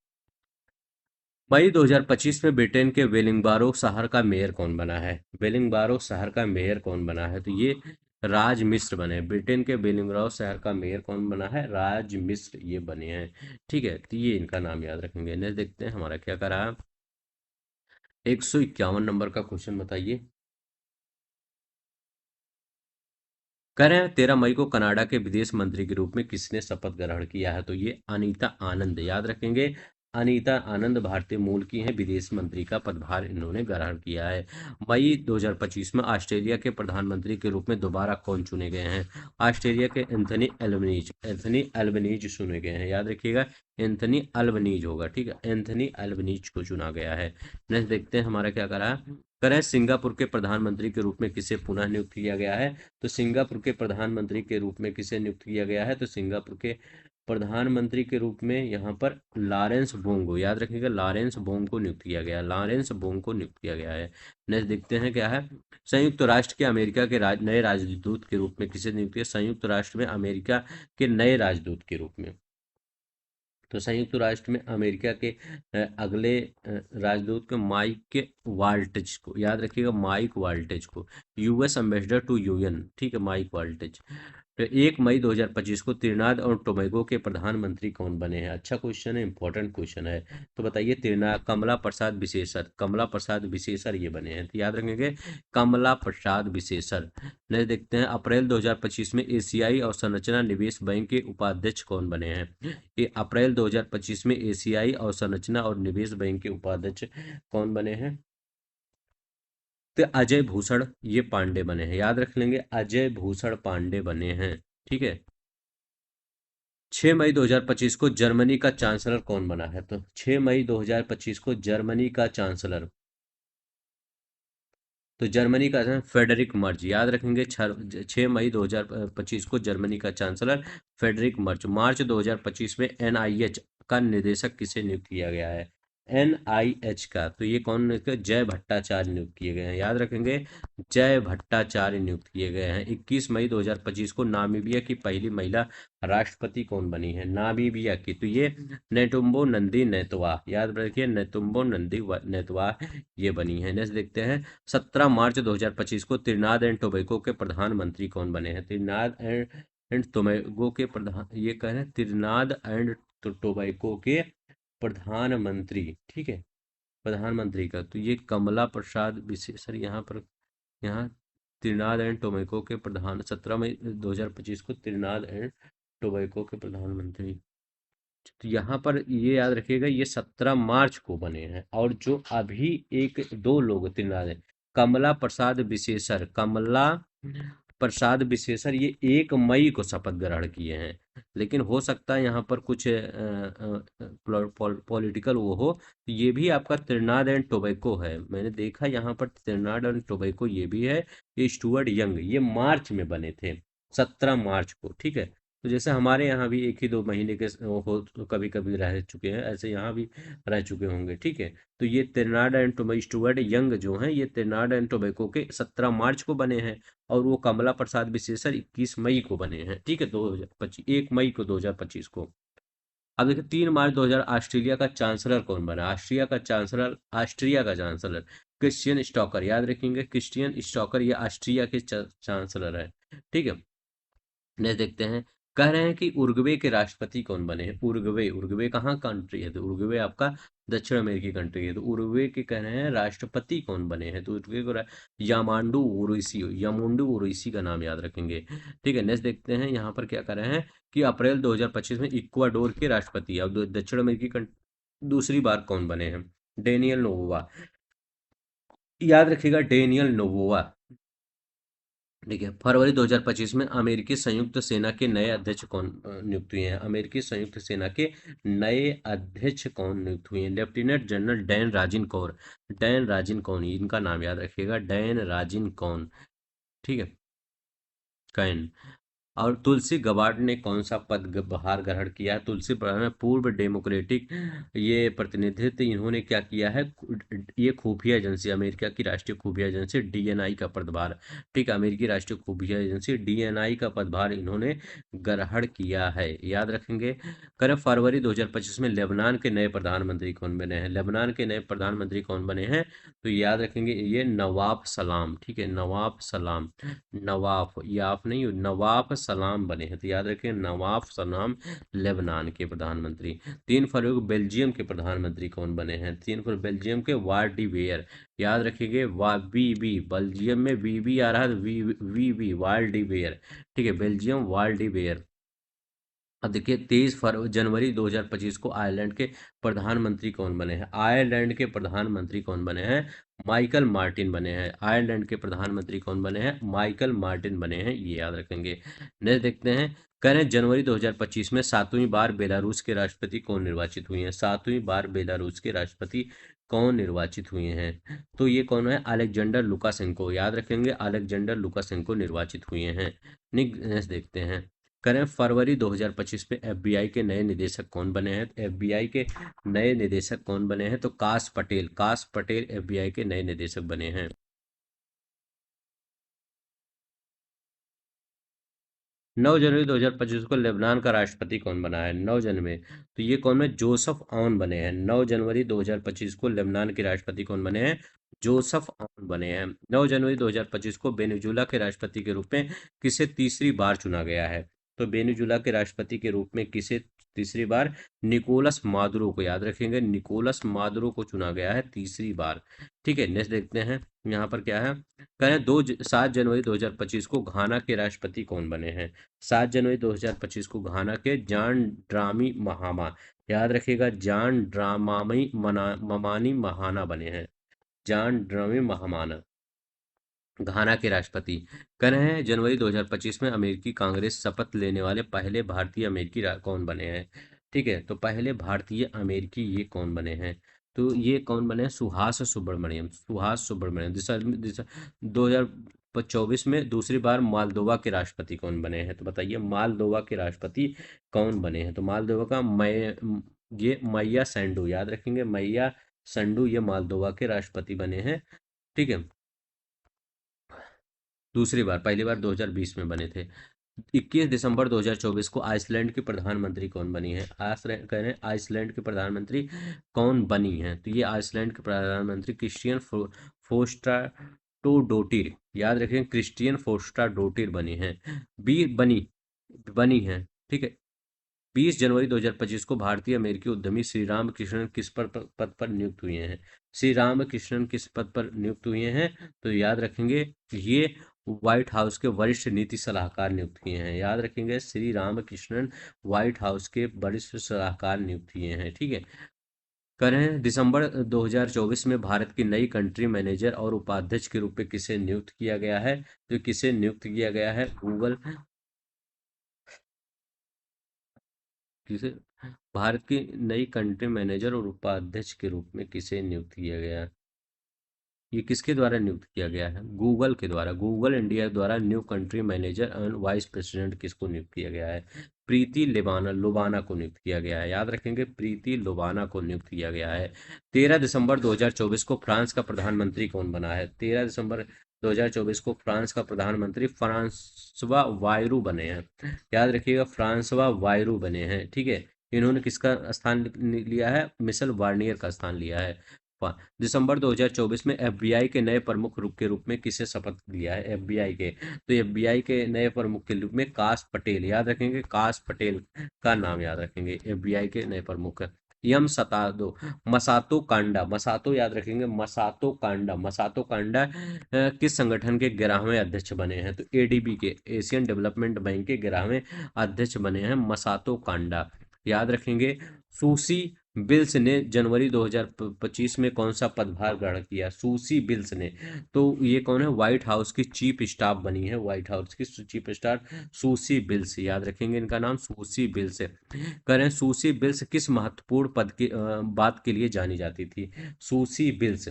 मई 2025 में ब्रिटेन के वेलिंगबरो शहर का मेयर कौन बना है? वेलिंगबरो शहर का मेयर कौन बना है? तो ये राज मिश्र बने। ब्रिटेन के वेलिंगबरो शहर का मेयर कौन बना है? राज मिश्र ये बने हैं, ठीक है, तो ये इनका नाम याद रखेंगे। नेक्स्ट देखते हैं हमारा क्या करा है। 151 नंबर का क्वेश्चन बताइए। कह रहे हैं 13 मई को कनाडा के विदेश मंत्री के रूप में किसने शपथ ग्रहण किया है? तो ये अनीता आनंद, याद रखेंगे, अनीता आनंद भारतीय मूल की हैं, विदेश मंत्री का पदभार इन्होंने ग्रहण किया है। मई 2025 में ऑस्ट्रेलिया के प्रधानमंत्री के रूप में दोबारा कौन चुने गए हैं? ऑस्ट्रेलिया के एंथनी एल्बनीज चुने गए हैं, याद रखिएगा, एंथनी अल्बनीज होगा, ठीक है, एंथनी अल्बनीज को चुना गया है। नेक्स्ट देखते हैं हमारा क्या करा है। करें सिंगापुर के प्रधानमंत्री के रूप में किसे पुनः नियुक्त किया गया है? तो सिंगापुर के प्रधानमंत्री के रूप में किसे नियुक्त किया गया है? तो सिंगापुर के प्रधानमंत्री के रूप में यहाँ पर लॉरेंस बोंगो, याद रखिएगा, लॉरेंस बोंग को नियुक्त किया गया है, लॉरेंस बोंग को नियुक्त किया गया है। नेक्स्ट देखते हैं क्या है। संयुक्त राष्ट्र के अमेरिका के नए राजदूत के रूप में किसे नियुक्त किया? संयुक्त राष्ट्र में अमेरिका के नए राजदूत के रूप में, तो संयुक्त राष्ट्र में अमेरिका के अगले राजदूत को माइक वाल्टेज को, याद रखिएगा, माइक वाल्टेज को, यूएस एम्बेसडर टू यूएन, ठीक है, माइक वाल्टेज। तो 1 मई 2025 को त्रिनाद और टोबैगो के प्रधानमंत्री कौन बने हैं? अच्छा क्वेश्चन है, इंपॉर्टेंट क्वेश्चन है। तो बताइए, त्रिनाद कमला प्रसाद विशेषर, कमला प्रसाद विशेषर ये बने हैं, तो याद रखेंगे, कमला प्रसाद विशेषर। नेक्स्ट देखते हैं, अप्रैल 2025 में एशियाई अवसंरचना निवेश बैंक के उपाध्यक्ष कौन बने हैं? ये अप्रैल 2025 में एशियाई अवसंरचना और निवेश बैंक के उपाध्यक्ष कौन बने हैं? तो अजय भूषण ये पांडे बने हैं, याद रख लेंगे, अजय भूषण पांडे बने हैं, ठीक है। 6 मई 2025 को जर्मनी का चांसलर कौन बना है? तो 6 मई 2025 को जर्मनी का चांसलर, तो जर्मनी का है फेडरिक मर्ज, याद रखेंगे, 6 मई 2025 को जर्मनी का चांसलर फेडरिक मर्ज। मार्च 2025 में एनआईएच का निदेशक किसे नियुक्त किया गया है? एनआईएच का, तो ये कौन नियुक्त किया? जय भट्टाचार्य नियुक्त किए गए हैं, याद रखेंगे, जय भट्टाचार्य नियुक्त किए गए हैं। 21 मई 2025 को नामीबिया की पहली महिला राष्ट्रपति कौन बनी है? नामीबिया की, तो ये नेटुम्बो नंदी नेतवा, याद रखिए, नेतुम्बो नंदी नेतवा ये बनी है। नेक्स्ट देखते हैं, 17 मार्च 2025 को त्रिनाद एंड टोबैगो के प्रधानमंत्री कौन बने हैं? त्रिनाद एंड टोबैगो के प्रधान, ये कह रहे हैं त्रिनाद एंड टोबैगो के प्रधानमंत्री, ठीक है, प्रधानमंत्री का, तो ये कमला प्रसाद विशेषर यहाँ पर, यहाँ त्रिनाद एंड टोबैगो के प्रधान, 17 मई 2025 को त्रिनाद एंड टोबैगो के प्रधानमंत्री। तो यहाँ पर ये याद रखिएगा, ये 17 मार्च को बने हैं, और जो अभी एक दो लोग त्रिनाद हैं, कमला प्रसाद विशेषर, कमला प्रसाद विशेषर ये 1 मई को शपथ ग्रहण किए हैं, लेकिन हो सकता है यहाँ पर कुछ पॉलिटिकल वो हो, तो ये भी आपका त्रिनाद एंड टोबैको है, मैंने देखा यहाँ पर त्रिनाद एंड टोबैको ये भी है, ये स्टुअर्ट यंग, ये मार्च में बने थे, 17 मार्च को, ठीक है। तो जैसे हमारे यहाँ भी एक ही 2 महीने के हो कभी कभी रह चुके हैं, ऐसे यहाँ भी रह चुके होंगे, ठीक है। तो ये त्रिनाड एंड टोबैको स्टुअर्ट यंग जो हैं, ये त्रिनाड एंड टोबैको के 17 मार्च को बने हैं, और वो कमला प्रसाद विशेषर 21 मई को बने हैं, ठीक है, 2025, 1 मई को 2025 को। अब देखिए, 3 मार्च 2000 ऑस्ट्रेलिया का चांसलर कौन बना? ऑस्ट्रिया का चांसलर क्रिश्चियन स्टॉकर, याद रखेंगे, क्रिश्चियन स्टॉकर ये ऑस्ट्रिया के चांसलर है, ठीक है। नेक्स्ट देखते हैं, कह रहे हैं कि उरुग्वे के राष्ट्रपति कौन बने हैं? उरुग्वे, उरुग्वे कहाँ कंट्री है? तो उरुग्वे आपका दक्षिण अमेरिकी कंट्री है, तो उरुग्वे के कह रहे हैं राष्ट्रपति कौन बने हैं? तो उरुग्वे को यामांडू ओरैसी, यामुंडू ओरैसी का नाम याद रखेंगे, ठीक है। नेक्स्ट देखते हैं, यहाँ पर क्या कर रहे हैं कि अप्रैल 2025 में इक्वाडोर के राष्ट्रपति, अब दक्षिण अमेरिकी दूसरी बार कौन बने हैं? डेनियल नोवोआ, याद रखिएगा, डेनियल नोवोआ, ठीक है। फरवरी 2025 में अमेरिकी संयुक्त सेना के नए अध्यक्ष कौन नियुक्त हुए हैं? अमेरिकी संयुक्त सेना के नए अध्यक्ष कौन नियुक्त हुए हैं? Lieutenant general Dan Razin Caine, Dan Razin कौन, इनका नाम याद रखिएगा, डैन राजिन कौन, ठीक है, कैन। और तुलसी गबार्ड ने कौन सा पदभार ग्रहण किया है? तुलसी गबार्ड ने पूर्व डेमोक्रेटिक ये प्रतिनिधित्व, इन्होंने क्या किया है, ये खुफिया एजेंसी, अमेरिका की राष्ट्रीय खुफिया एजेंसी डीएनआई का पदभार, ठीक है, अमेरिकी राष्ट्रीय खुफिया एजेंसी डीएनआई का पदभार इन्होंने ग्रहण किया है, याद रखेंगे। करें फरवरी 2025 में लेबनान के नए प्रधानमंत्री कौन बने हैं? लेबनान के नए प्रधानमंत्री कौन बने हैं? तो याद रखेंगे, ये नवाफ सलाम, ठीक है, नवाफ सलाम, नवाफ, याफ नहीं, नवाफ सलाम बने हैं, तो याद रखें, नवाफ सलाम लेबनान के प्रधानमंत्री। 3 फरवरी को बेल्जियम के प्रधानमंत्री कौन बने हैं? 3 फरवरी बेल्जियम के वार्डी वेयर, याद रखिएगा, वा वी वी, बेल्जियम में वी वी आ रहा है, वी वी वी वार्डी वेयर, ठीक है, बेल्जियम वार्डी वेयर। अब देखिए 23 जनवरी 2025 को आयरलैंड के प्रधानमंत्री कौन बने हैं? आयरलैंड के प्रधानमंत्री कौन बने हैं? माइकल मार्टिन बने हैं। आयरलैंड के प्रधानमंत्री कौन बने हैं? माइकल मार्टिन बने हैं, ये याद रखेंगे। नेक्स्ट देखते हैं। कह रहे हैं जनवरी 2025 में सातवीं बार बेलारूस के राष्ट्रपति कौन निर्वाचित हुए हैं? सातवीं बार बेलारूस के राष्ट्रपति कौन निर्वाचित हुए हैं? तो ये कौन है? अलेक्जेंडर लुकाशेंको, याद रखेंगे, अलेक्जेंडर लुकाशेंको निर्वाचित हुए हैं। नेक्स्ट देखते हैं। करें फरवरी 2025 में एफबीआई के नए निदेशक कौन बने हैं? एफबीआई के नए निदेशक कौन बने हैं? तो काश पटेल एफबीआई के नए निदेशक बने हैं। 9 जनवरी 2025 को लेबनान का राष्ट्रपति कौन बना है? 9 जनवरी, तो ये कौन है? जोसफ ऑन बने हैं। 9 जनवरी 2025 को लेबनान के राष्ट्रपति कौन बने हैं? जोसफ ऑन बने हैं। 9 जनवरी 2025 को वेनेजुला के राष्ट्रपति के रूप में किसे तीसरी बार चुना गया है? तो वेनेजुला के राष्ट्रपति के रूप में किसे तीसरी बार? निकोलस मादुरो को, याद रखेंगे, निकोलस मादुरो को चुना गया है तीसरी बार। ठीक है, नेक्स्ट देखते हैं। यहाँ पर क्या है? करें 7 जनवरी 2025 को घाना के राष्ट्रपति कौन बने हैं? 7 जनवरी 2025 को घाना के जॉन ड्रामी महामा, याद रखिएगा, जॉन ड्रामामी ममानी महाना बने हैं। जॉन ड्रामी महामाना घाना के राष्ट्रपति। कह रहे हैं जनवरी 2025 में अमेरिकी कांग्रेस शपथ लेने वाले पहले भारतीय अमेरिकी कौन बने हैं? ठीक है, तो पहले भारतीय अमेरिकी ये कौन बने हैं? तो ये कौन बने हैं? सुहास सुब्रमण्यम, सुहास सुब्रमण्यम। 2024 में दूसरी बार मालदोवा के राष्ट्रपति कौन बने हैं? तो बताइए, मालदोवा के राष्ट्रपति कौन बने हैं? तो मालदोवा का ये मैया संडू, याद रखेंगे, मैया संडू, ये मालदोवा के राष्ट्रपति बने हैं। ठीक है, दूसरी बार, पहली बार 2020 में बने थे। 21 दिसंबर 2024 को आइसलैंड की प्रधानमंत्री कौन बनी है? आइसलैंड कह रहे हैं, आइसलैंड की प्रधानमंत्री कौन बनी है? तो ये आइसलैंड के प्रधानमंत्री क्रिस्टियन फोस्टा डोटिर, याद रखें, क्रिस्टियन फोस्टा डोटिर बनी है। बी बनी बनी है। ठीक है, 20 जनवरी 2025 को भारतीय अमेरिकी उद्यमी श्री राम कृष्णन किस पद पर नियुक्त हुए हैं? श्री राम कृष्णन किस पद पर नियुक्त हुए हैं? तो याद रखेंगे, ये व्हाइट हाउस के वरिष्ठ नीति सलाहकार नियुक्त किए हैं। याद रखेंगे, श्री राम कृष्णन व्हाइट हाउस के वरिष्ठ सलाहकार नियुक्त किए हैं। ठीक है, करें दिसंबर 2024 में भारत की नई कंट्री मैनेजर और उपाध्यक्ष के रूप में किसे नियुक्त किया गया है? तो किसे नियुक्त किया गया है? गूगल, किसे? भारत की नई कंट्री मैनेजर और उपाध्यक्ष के रूप में किसे नियुक्त किया गया है? ये किसके द्वारा नियुक्त किया गया है? गूगल के द्वारा, गूगल इंडिया द्वारा new country manager and vice president किसको नियुक्त किया गया है? प्रीति लोबाना, लोबाना को नियुक्त किया गया है। याद रखेंगे, प्रीति लोबाना को नियुक्त किया गया है। 13 दिसंबर 2024 को फ्रांस का प्रधानमंत्री कौन बना है? 13 दिसंबर 2024 को फ्रांस का प्रधानमंत्री फ्रांसवा बायरू बने हैं। याद रखिएगा, फ्रांसवा बायरू बने हैं। ठीक है, इन्होंने किसका स्थान लिया है? मिशेल बार्नियर का स्थान लिया है। दिसंबर 2024 में एफबीआई के नए प्रमुख के रूप में किसे शपथ लिया है? एफबीआई के, तो एफबीआई के नए प्रमुख के रूप में काश पटेल, याद रखेंगे, काश पटेल का नाम याद रखेंगे, एफबीआई के नए प्रमुख। यम सतादो मसातो कांडा, मसातो याद रखेंगे, मसातो कांडा, मसातो कांडा किस संगठन के 11वें अध्यक्ष बने हैं? तो एडीबी के, एशियन डेवलपमेंट बैंक के 11वें अध्यक्ष बने हैं मसातो कांडा। याद रखेंगे, सूसी बिल्स ने जनवरी 2025 में कौन सा पदभार ग्रहण किया? सूसी बिल्स ने, तो ये कौन है? व्हाइट हाउस की चीफ स्टाफ बनी है, व्हाइट हाउस की चीफ स्टाफ सूसी बिल्स, याद रखेंगे, इनका नाम सूसी बिल्स है। करें, सूसी बिल्स किस महत्वपूर्ण पद की बात के लिए जानी जाती थी? सूसी बिल्स,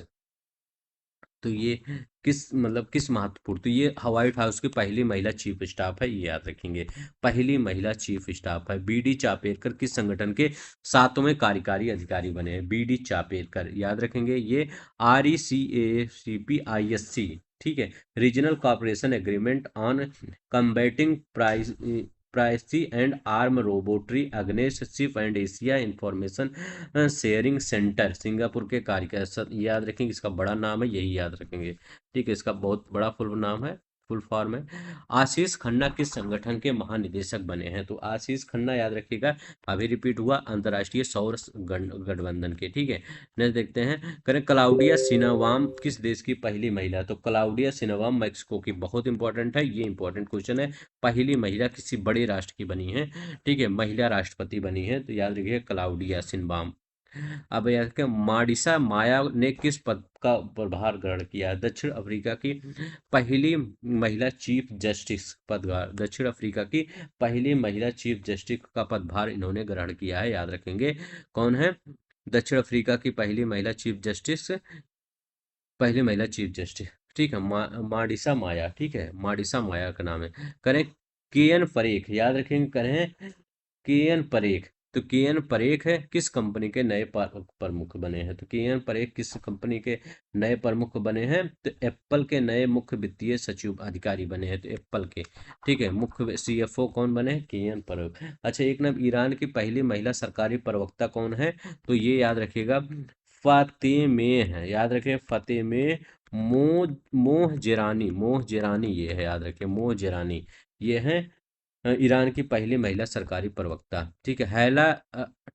तो ये किस महत्वपूर्ण, तो ये व्हाइट हाउस की पहली महिला चीफ स्टाफ है, ये याद रखेंगे, पहली महिला चीफ स्टाफ है। बीडी चापेरकर किस संगठन के 7वें कार्यकारी अधिकारी बने हैं? बीडी चापेरकर, याद रखेंगे, ये RECACPISC, ठीक है, regional cooperation agreement on combating piracy and armed robbery against ship and Asia information sharing centre Singapore के याद रखेंगे, इसका बड़ा नाम है, यही याद रखेंगे। ठीक है, इसका बहुत बड़ा फुल नाम है फुल फॉर्म है। आशीष खन्ना किस संगठन के महानिदेशक बने हैं? तो आशीष खन्ना याद रखिएगा, अभी रिपीट हुआ, अंतर्राष्ट्रीय सौर गठबंधन के। ठीक है, नेक्स्ट देखते हैं, करें क्लाउडिया सिनावाम किस देश की पहली महिला? तो क्लाउडिया सिनावाम मैक्सिको की, बहुत इंपॉर्टेंट है, ये इंपॉर्टेंट क्वेश्चन है। पहली महिला किसी बड़े राष्ट्र की बनी है, ठीक है, महिला राष्ट्रपति बनी है, तो याद रखिए क्लाउडिया सिनबाम। अब याद के मारिसा माया ने किस पद का प्रभार ग्रहण किया? दक्षिण अफ्रीका की पहली महिला चीफ जस्टिस पदभार, दक्षिण अफ्रीका की पहली महिला चीफ जस्टिस का पदभार इन्होंने ग्रहण किया है, याद रखेंगे। कौन है दक्षिण अफ्रीका की पहली महिला चीफ जस्टिस? पहली महिला चीफ जस्टिस, ठीक है, मारिसा माया, ठीक है, मारिसा माया का नाम है। करें के एन परेख, याद रखेंगे, करें के एन परेख। तो के एन परेख है किस कंपनी के नए प्रमुख बने हैं? तो के एन परेख किस कंपनी के नए प्रमुख बने हैं? तो एप्पल के नए मुख्य वित्तीय सचिव अधिकारी बने हैं, तो एप्पल के, ठीक है, मुख्य सीएफओ कौन बने हैं? के एन परेख। अच्छा, एक नाम ईरान की पहली महिला सरकारी प्रवक्ता कौन है? तो ये याद रखिएगा, फातेमे है, याद रखिए फातेमे मोह जेरानी, मोह जेरानी ये है, याद रखिए मोह जेरानी, ये है ईरान की पहली महिला सरकारी प्रवक्ता। ठीक है, हैला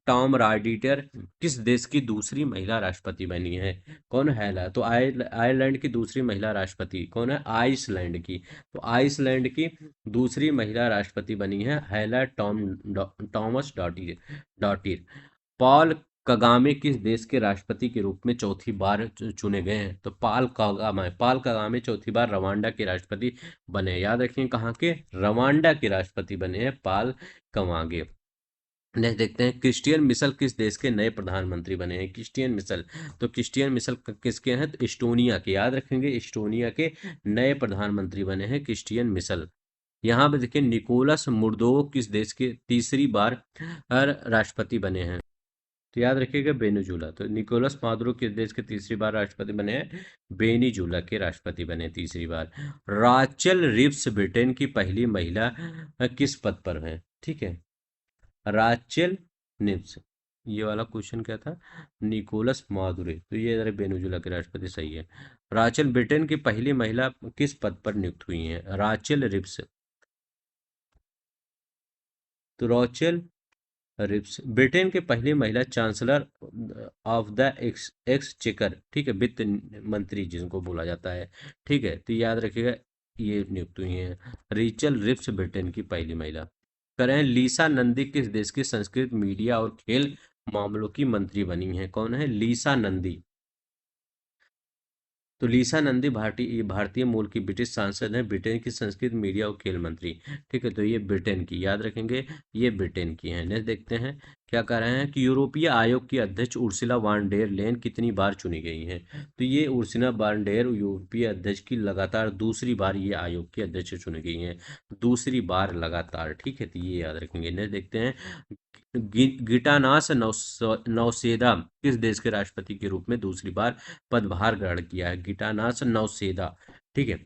टॉम राडिटर किस देश की दूसरी महिला राष्ट्रपति बनी है? कौन है हैला? तो आयरलैंड की दूसरी महिला राष्ट्रपति कौन है? आइसलैंड की। तो आइसलैंड की दूसरी महिला राष्ट्रपति बनी है हैला टॉमस डॉटिर डॉटिर। पॉल कगामे किस देश के राष्ट्रपति के रूप में चौथी बार चुने गए हैं? तो पाल कगामे चौथी बार रवांडा के राष्ट्रपति बने, याद रखिए कहाँ के? रवांडा के राष्ट्रपति बने हैं पाल कवागे। नेक्स्ट देखते हैं, क्रिस्टियन मिशेल किस देश के नए प्रधानमंत्री बने हैं? क्रिस्टियन मिशेल, तो क्रिस्टियन मिशेल किसके हैं? तो एस्टोनिया के, याद रखेंगे एस्टोनिया के नए प्रधानमंत्री बने हैं क्रिस्टियन मिशेल। यहाँ पे देखिए, निकोलस मुर्दोव किस देश के तीसरी बार राष्ट्रपति बने हैं? तो याद रखिएगा वेनेजुला। तो निकोलस मादुरो किस देश के तीसरी बार राष्ट्रपति बने हैं? वेनेजुला के राष्ट्रपति बने तीसरी बार। राचेल रिव्स ब्रिटेन की पहली महिला किस पद पर है? ठीक है, राचेल निव्स, ये वाला क्वेश्चन क्या था? निकोलस मादुरे, तो ये जरा वेनेजुला के राष्ट्रपति सही है। राचेल ब्रिटेन की पहली महिला किस पद पर नियुक्त हुई है? राचेल रिव्स, तो राचेल रिप्स ब्रिटेन के पहली महिला चांसलर ऑफ द एक्सचेकर, ठीक है, वित्त मंत्री जिनको बोला जाता है। ठीक है, तो याद रखिएगा ये नियुक्त हुई हैं। रीचल रिप्स ब्रिटेन की पहली महिला। करें, लीसा नंदी किस देश की संस्कृत मीडिया और खेल मामलों की मंत्री बनी है? कौन है लीसा नंदी? तो लीसा नंदी भारतीय भारतीय मूल की ब्रिटिश सांसद हैं, ब्रिटेन की संस्कृत मीडिया और खेल मंत्री। ठीक है, तो ये ब्रिटेन की, याद रखेंगे ये ब्रिटेन की है। नेक्स्ट देखते हैं, क्या कह रहे हैं कि यूरोपीय आयोग की अध्यक्ष उर्सुला वान डेर लेन कितनी बार चुनी गई हैं? तो ये उर्सुला वान डेर यूरोपीय अध्यक्ष की लगातार दूसरी बार ये आयोग की अध्यक्ष चुनी गई हैं, दूसरी बार लगातार। ठीक है, तो ये याद रखेंगे। नेक्स्ट देखते हैं, गिटानास नौसेदा किस देश के राष्ट्रपति के रूप में दूसरी बार पदभार ग्रहण किया है? गिटानास नौसेदा, ठीक है,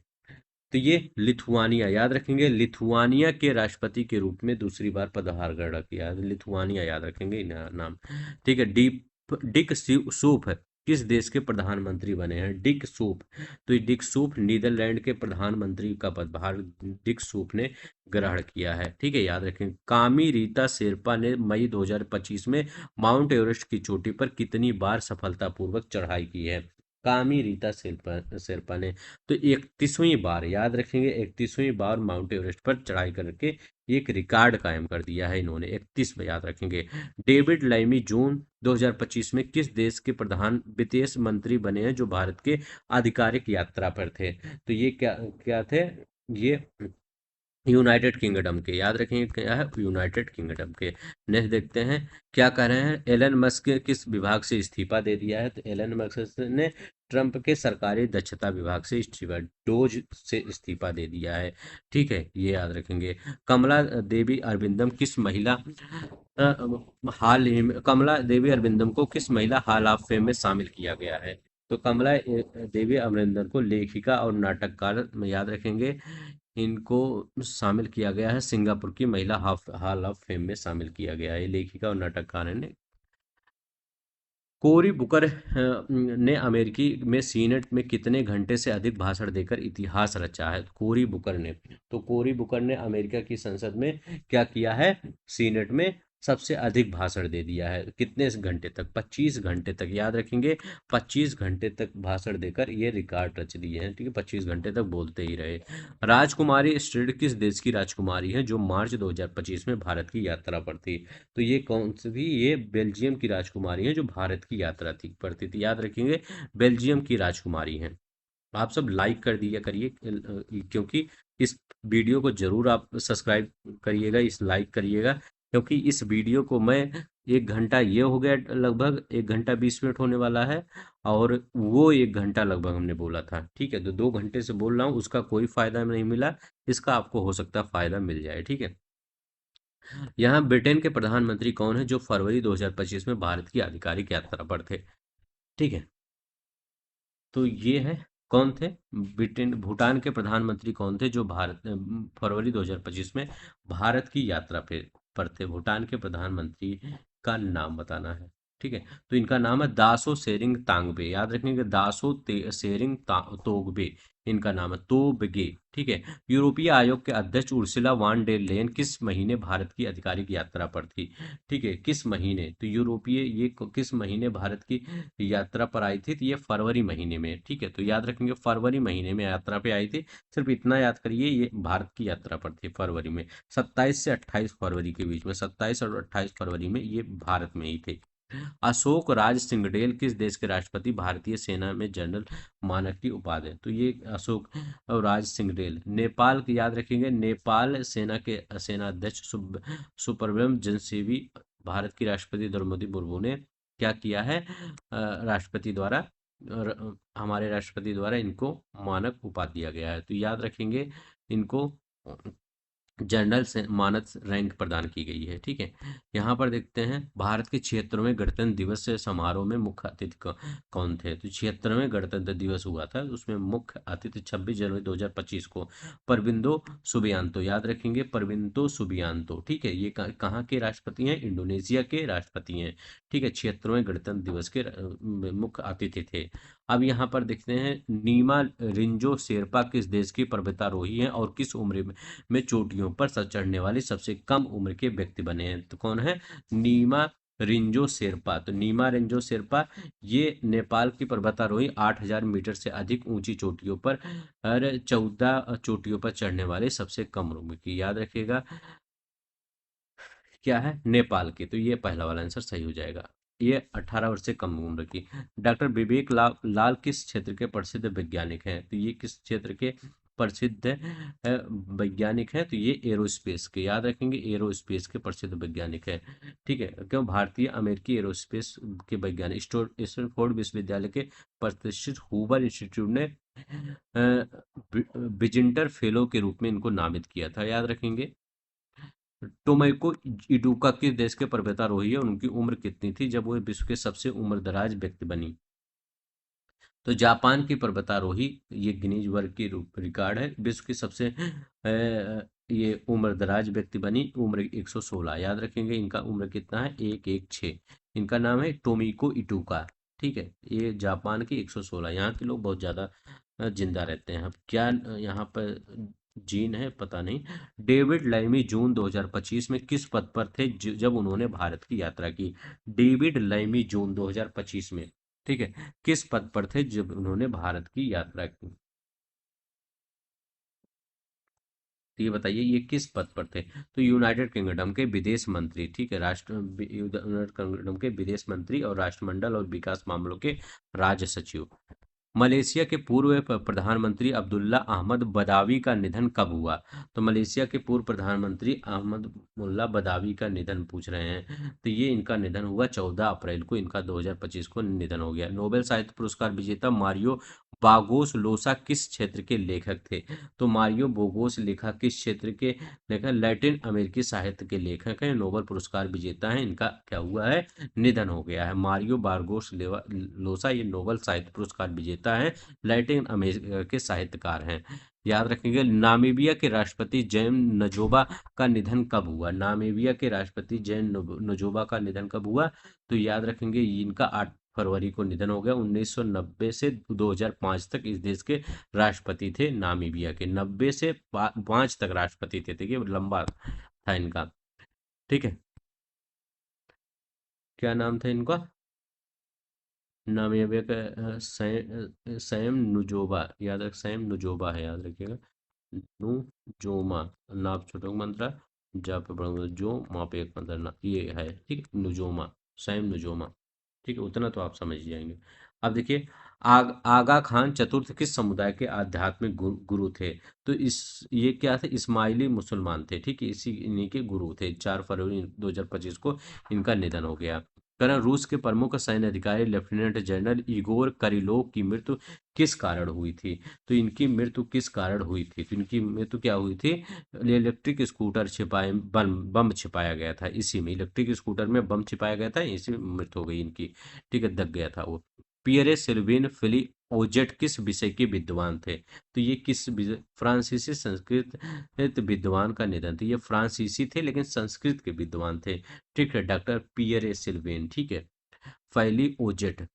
तो ये लिथुआनिया, याद रखेंगे लिथुआनिया के राष्ट्रपति के रूप में दूसरी बार पदभार ग्रहण किया है, लिथुआनिया याद रखेंगे नाम। ठीक है, डिक सूफ किस देश के प्रधानमंत्री बने हैं? डिक सूफ, तो ये डिक सूफ नीदरलैंड के प्रधानमंत्री का पदभार डिक सूफ ने ग्रहण किया है। ठीक है, याद रखें। कामी रीता शेरपा ने मई 2025 में माउंट एवरेस्ट की चोटी पर कितनी बार सफलतापूर्वक चढ़ाई की है? कामी रीता शेरपा ने तो 31वीं बार, याद रखेंगे 31वीं बार माउंट एवरेस्ट पर चढ़ाई करके एक रिकॉर्ड कायम कर दिया है इन्होंने, 31 में, याद रखेंगे। डेविड लाइमी जून 2025 में किस देश के प्रधान विदेश मंत्री बने हैं जो भारत के आधिकारिक यात्रा पर थे? तो ये क्या क्या थे? ये यूनाइटेड किंगडम के, याद रखेंगे क्या है? यूनाइटेड किंगडम के। नेक्स्ट देखते हैं, क्या कह रहे हैं, एलन मस्क किस विभाग से इस्तीफा दे दिया है? तो एलन मस्क ने ट्रंप के सरकारी दक्षता विभाग से इस्तीफा, डोज से इस्तीफा दे दिया है। ठीक है, ये याद रखेंगे। कमला देवी अरविंदम किस महिला हाल ही में, कमला देवी अरविंदम को किस महिला हॉल ऑफ फेम में शामिल किया गया है? तो कमला देवी अमरिंदर को लेखिका और नाटककार में, याद रखेंगे इनको शामिल किया गया है, सिंगापुर की महिला हॉल ऑफ फेम में शामिल किया गया है, लेखिका और नाटककार है। कोरी बुकर ने अमेरिकी में सीनेट में कितने घंटे से अधिक भाषण देकर इतिहास रचा है? कोरी बुकर ने, तो कोरी बुकर ने अमेरिका की संसद में क्या किया है? सीनेट में सबसे अधिक भाषण दे दिया है। कितने घंटे तक? 25 घंटे तक, याद रखेंगे। 25 घंटे तक भाषण देकर ये रिकॉर्ड रच दिए हैं। ठीक है, 25 घंटे तक बोलते ही रहे। राजकुमारी स्ट्रीट किस देश की राजकुमारी है जो मार्च 2025 में भारत की यात्रा पर थी? तो ये कौन सी थी? ये बेल्जियम की राजकुमारी है जो भारत की यात्रा थी पड़ती थी, याद रखेंगे। बेल्जियम की राजकुमारी है। आप सब लाइक कर दिया करिए, क्योंकि इस वीडियो को जरूर आप सब्सक्राइब करिएगा, इस लाइक करिएगा, क्योंकि इस वीडियो को मैं 1 घंटा, ये हो गया लगभग 1 घंटा 20 मिनट होने वाला है, और वो 1 घंटा लगभग हमने बोला था। ठीक है, तो 2 घंटे से बोल रहा हूँ, उसका कोई फायदा नहीं मिला। इसका आपको हो सकता है फायदा मिल जाए। ठीक है, यहाँ ब्रिटेन के प्रधानमंत्री कौन है जो फरवरी 2025 में भारत की आधिकारिक यात्रा पर थे? ठीक है, तो ये है, कौन थे? ब्रिटेन, भूटान के प्रधानमंत्री कौन थे जो फरवरी 2025 में भारत की यात्रा पे पर थे? भूटान के प्रधानमंत्री का नाम बताना है। ठीक है, तो इनका नाम है दासो सेरिंग तांगबे, याद रखेंगे। सेरिंग तोगबे इनका नाम है, तोबगे। ठीक है, यूरोपीय आयोग के अध्यक्ष उर्सुला वान डेर लेयन किस महीने भारत की आधिकारिक यात्रा पर थी? ठीक है, किस महीने? तो यूरोपीय ये किस महीने भारत की यात्रा पर आई थी? तो ये फरवरी महीने में। ठीक है, तो याद रखेंगे फरवरी महीने में यात्रा पे आई थी। सिर्फ इतना याद करिए, ये भारत की यात्रा पर थी फरवरी में, 27 से 28 फरवरी के बीच में, 27 और 28 फरवरी में ये भारत में ही थे। अशोक राज सिंगडेल किस देश के राष्ट्रपति भारतीय सेना में जनरल मानक की उपाधि है? तो ये अशोक राज सिंगडेल नेपाल की, याद रखेंगे। नेपाल सेना के सेना अध्यक्ष सुब्रमण्यम जनसेवी भारत की राष्ट्रपति द्रौपदी मुर्मू ने क्या किया है? राष्ट्रपति द्वारा, हमारे राष्ट्रपति द्वारा इनको मानक उपाधि दिया गया है। तो याद रखेंगे, इनको जनरल से मानद रैंक प्रदान की गई है। ठीक है, यहाँ पर देखते हैं भारत के 76वें गणतंत्र दिवस समारोह में मुख्य अतिथि कौन थे? तो 76वें गणतंत्र दिवस हुआ था, उसमें मुख्य अतिथि 26 जनवरी 2025 को परविंदो सुबियांतो, याद रखेंगे, परविंदो सुबियांतो। ठीक है, ये कहाँ के राष्ट्रपति हैं? इंडोनेशिया के राष्ट्रपति हैं। ठीक है, 76वें गणतंत्र दिवस के मुख्य अतिथि थे। अब यहाँ पर देखते हैं, नीमा रिंजो शेरपा किस देश की पर्वतारोही हैं और किस उम्र में चोटियों पर चढ़ने वाले सबसे कम उम्र के व्यक्ति बने हैं? तो कौन है? नीमा रिंजो शेरपा। तो नीमा रिंजो शेरपा ये नेपाल की पर्वतारोही 8,000 मीटर से अधिक ऊंची चोटियों पर, और 14 चोटियों पर चढ़ने वाले सबसे कम उम्र की, याद रखिएगा। क्या है? नेपाल की। तो ये पहला वाला आंसर सही हो जाएगा। ये 18 वर्ष से कम उम्र की। डॉक्टर विवेक लाल किस क्षेत्र के प्रसिद्ध वैज्ञानिक हैं? तो ये किस क्षेत्र के प्रसिद्ध वैज्ञानिक हैं? तो ये एरोस्पेस के, याद रखेंगे, एरोस्पेस के प्रसिद्ध वैज्ञानिक है। ठीक है, क्यों? भारतीय अमेरिकी एरोस्पेस के वैज्ञानिक स्टैनफोर्ड विश्वविद्यालय के प्रतिष्ठित हूवर इंस्टीट्यूट ने विजिटर फेलो के रूप में इनको नामित किया था, याद रखेंगे। टोमोको इडुका किस देश के पर्वतारोही है? उनकी उम्र कितनी थी जब वो विश्व के सबसे उम्रदराज व्यक्ति बनी? तो जापान की पर्वतारोही, ये गिनीज वर्ल्ड की रिकॉर्ड है, विश्व की सबसे ये उम्रदराज व्यक्ति बनी, उम्र 116, याद रखेंगे। इनका उम्र कितना है? 116। इनका नाम है टोमिको इटुका। ठीक है, ये जापान की 116। यहाँ के लोग बहुत ज़्यादा जिंदा रहते हैं। अब क्या यहाँ पर जीन है पता नहीं। डेविड लैमी जून 2025 में किस पद पर थे जब उन्होंने भारत की यात्रा की? डेविड लैमी जून 2025 में, ठीक है, किस पद पर थे जब उन्होंने भारत की यात्रा की? तो ये बताइए, ये किस पद पर थे? तो यूनाइटेड किंगडम के विदेश मंत्री। ठीक है, यूनाइटेड किंगडम के विदेश मंत्री और राष्ट्रमंडल और विकास मामलों के राज्य सचिव। मलेशिया के पूर्व प्रधानमंत्री अब्दुल्ला अहमद बदावी का निधन कब हुआ? तो मलेशिया के पूर्व प्रधानमंत्री अहमद मुल्ला बदावी का निधन पूछ रहे हैं। तो ये इनका निधन हुआ 14 अप्रैल को, इनका 2025 को निधन हो गया। नोबेल साहित्य पुरस्कार विजेता मारियो बागोस लोसा किस क्षेत्र के लेखक थे? तो मारियो बोगोस लेखा किस क्षेत्र के लेखक? लैटिन अमेरिकी साहित्य के लेखक हैं, नोबेल पुरस्कार विजेता हैं। इनका क्या हुआ है? निधन हो गया है। मारियो बारगोस लोसा ये नोबेल साहित्य पुरस्कार विजेता है, लैटिन अमेरिका के साहित्यकार हैं। याद रखेंगे, नामीबिया के राष्ट्रपति जैन नजोबा का निधन कब हुआ? नामीबिया के राष्ट्रपति जैन नजोबा का निधन कब हुआ? तो याद रखेंगे, इनका फरवरी को निधन हो गया। 1990 से 2005 तक इस देश के राष्ट्रपति थे, नामीबिया के। 90 से 5 तक राष्ट्रपति थे, देखिए लंबा था इनका। ठीक है, क्या नाम था इनका? नामीबिया का सैम नुजोबा, याद रख, सैम नुजोबा है, याद रखिएगा। नुजोमा, नाप छोटे को मंत्रा, जा पे बड़ा मंत्रा, जो माँ पे एक मंत्रा ना, ये है। ठीक है, नुजोमा, सैम नुजोमा। ठीक है, उतना तो आप समझ ही जाएंगे। अब देखिए, आगा खान चतुर्थ किस समुदाय के आध्यात्मिक गुरु थे? तो इस ये क्या थे? इस्माइली मुसलमान थे। ठीक है, इसी इन्हीं के गुरु थे। 4 फरवरी 2025 को इनका निधन हो गया। कारण रूस के प्रमुख सैन्य अधिकारी लेफ्टिनेंट जनरल इगोर करिलोव की मृत्यु किस कारण हुई थी? तो इनकी मृत्यु किस कारण हुई थी? तो इनकी मृत्यु क्या हुई थी? इलेक्ट्रिक स्कूटर छिपाए बम बम छिपाया गया था, इसी में इलेक्ट्रिक स्कूटर में बम छिपाया गया था, इसी में मृत्यु हो गई इनकी। ठीक है, दब गया था वो। पियरे सिल्वेन फिली ओजेट किस विषय के विद्वान थे? तो ये फ्रांसीसी संस्कृत विद्वान का निधन था। ये फ्रांसीसी थे लेकिन संस्कृत के विद्वान थे। ठीक है, डॉक्टर पियरे सिल्वेन। ठीक है, फैली ओजेट,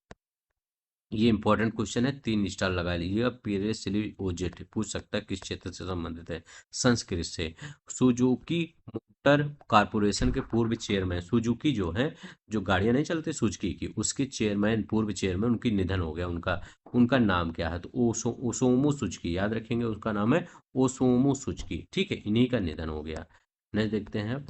ये इंपॉर्टेंट क्वेश्चन है, 3 स्टार लगा लीजिएगा। पीरेसिली ओजेट पूछ सकता है किस क्षेत्र से संबंधित है? संस्कृत से। सुजुकी मोटर कारपोरेशन के पूर्व चेयरमैन, सुजुकी जो है, जो गाड़ियां नहीं चलती सुजुकी की, उसके चेयरमैन, पूर्व चेयरमैन, उनकी निधन हो गया। उनका उनका नाम क्या है? तो ओसोमू सुजुकी, याद रखेंगे, उसका नाम है ओसोमू सुजुकी। ठीक है, इन्हीं का निधन हो गया। नेक्स्ट देखते हैं।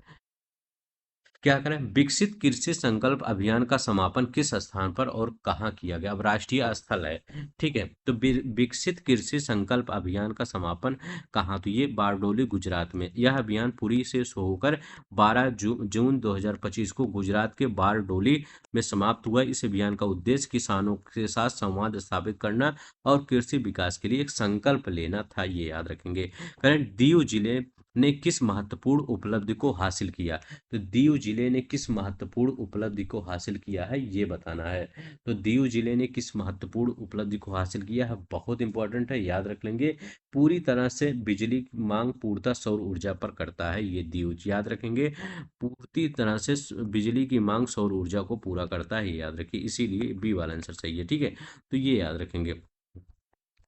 क्या करें? विकसित कृषि संकल्प अभियान का समापन किस स्थान पर और कहाँ किया गया? अब राष्ट्रीय स्थल है। ठीक है, तो विकसित कृषि संकल्प अभियान का समापन कहाँ? तो ये बारडोली, गुजरात में। यह अभियान पूरी से होकर 12 जून 2025 को गुजरात के बारडोली में समाप्त हुआ। इस अभियान का उद्देश्य किसानों के साथ संवाद स्थापित करना और कृषि विकास के लिए एक संकल्प लेना था, ये याद रखेंगे। करें, दीव जिले ने किस महत्वपूर्ण उपलब्धि को हासिल किया? तो दीव जिले ने किस महत्वपूर्ण उपलब्धि को हासिल किया है, ये बताना है। तो दीव जिले ने किस महत्वपूर्ण उपलब्धि को हासिल किया है, बहुत इंपॉर्टेंट है, याद रख लेंगे। पूरी तरह से बिजली की मांग पूर्णतः सौर ऊर्जा पर करता है ये दीव, याद रखेंगे। पूरी तरह से बिजली की मांग सौर ऊर्जा को पूरा करता है, ये याद रखिए, इसीलिए बी वाला आंसर सही है। ठीक है, तो ये याद रखेंगे।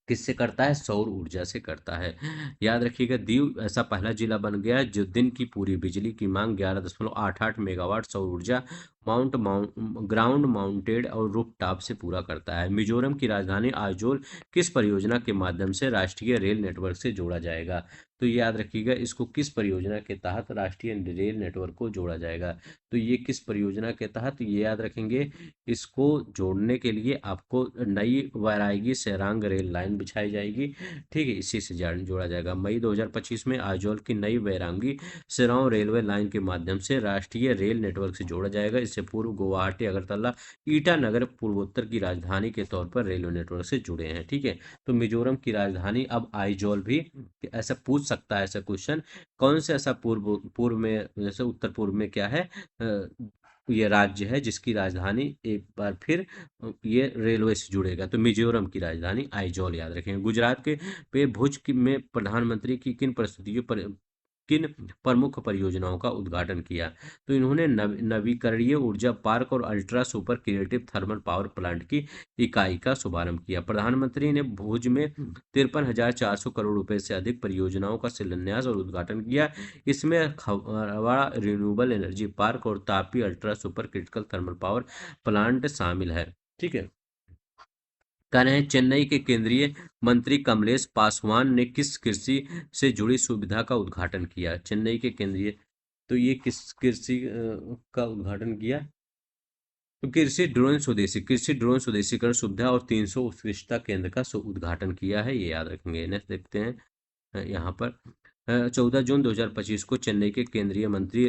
किससे करता है? सौर ऊर्जा से करता है। याद रखिएगा, दीव ऐसा पहला जिला बन गया है जो दिन की पूरी बिजली की मांग 11.88 मेगावाट सौर ऊर्जा माउंट ग्राउंड माउंटेड और रूफ टॉप से पूरा करता है। मिजोरम की राजधानी आइजोल किस परियोजना के माध्यम से राष्ट्रीय रेल नेटवर्क से जोड़ा जाएगा? तो ये याद रखिएगा, इसको किस परियोजना के तहत राष्ट्रीय रेल नेटवर्क को जोड़ा जाएगा? तो ये किस परियोजना के तहत, ये याद रखेंगे। इसको जोड़ने के लिए आपको नई वैरागी सेरांग रेल लाइन बिछाई जाएगी। ठीक है, इसी से जोड़ा जाएगा। मई 2025 में आइजोल की नई वैरांगी सेरांग रेलवे लाइन के माध्यम से राष्ट्रीय रेल नेटवर्क से जोड़ा जाएगा। इससे पूर्व गुवाहाटी, अगरतला, ईटानगर पूर्वोत्तर की राजधानी के तौर पर रेलवे नेटवर्क से जुड़े हैं। ठीक है, तो मिजोरम की राजधानी अब आइजोल भी, ऐसा पूछ सकता है ऐसा क्वेश्चन। कौन से ऐसा पूर्व पूर्व में, जैसे उत्तर पूर्व में क्या है, ये राज्य है जिसकी राजधानी एक बार फिर ये रेलवे से जुड़ेगा? तो मिजोरम की राजधानी आइजोल, याद रखेंगे। गुजरात के पे भुज में प्रधानमंत्री की किन प्रमुख परियोजनाओं का उद्घाटन किया? तो इन्होंने नवीकरणीय ऊर्जा पार्क और ultra super creative thermal power plant की इकाई का शुभारंभ किया। प्रधानमंत्री ने भुज में 53,400 करोड़ रुपए से अधिक परियोजनाओं का शिलान्यास और उद्घाटन किया। इसमें खरवाड़ा रिन्यूएबल एनर्जी पार्क और Tapi ultra super critical thermal power plant शामिल है। ठीक है, कह रहे हैं चेन्नई के केंद्रीय मंत्री कमलेश पासवान ने किस कृषि से जुड़ी सुविधा का उद्घाटन किया? चेन्नई के केंद्रीय, तो ये किस कृषि का उद्घाटन किया? तो कृषि ड्रोन स्वदेशीकरण सुविधा और 300 उत्कृष्टता केंद्र का उद्घाटन किया है, ये याद रखेंगे। नेक्स्ट देखते हैं। यहाँ पर 14 जून 2025 को चेन्नई के केंद्रीय मंत्री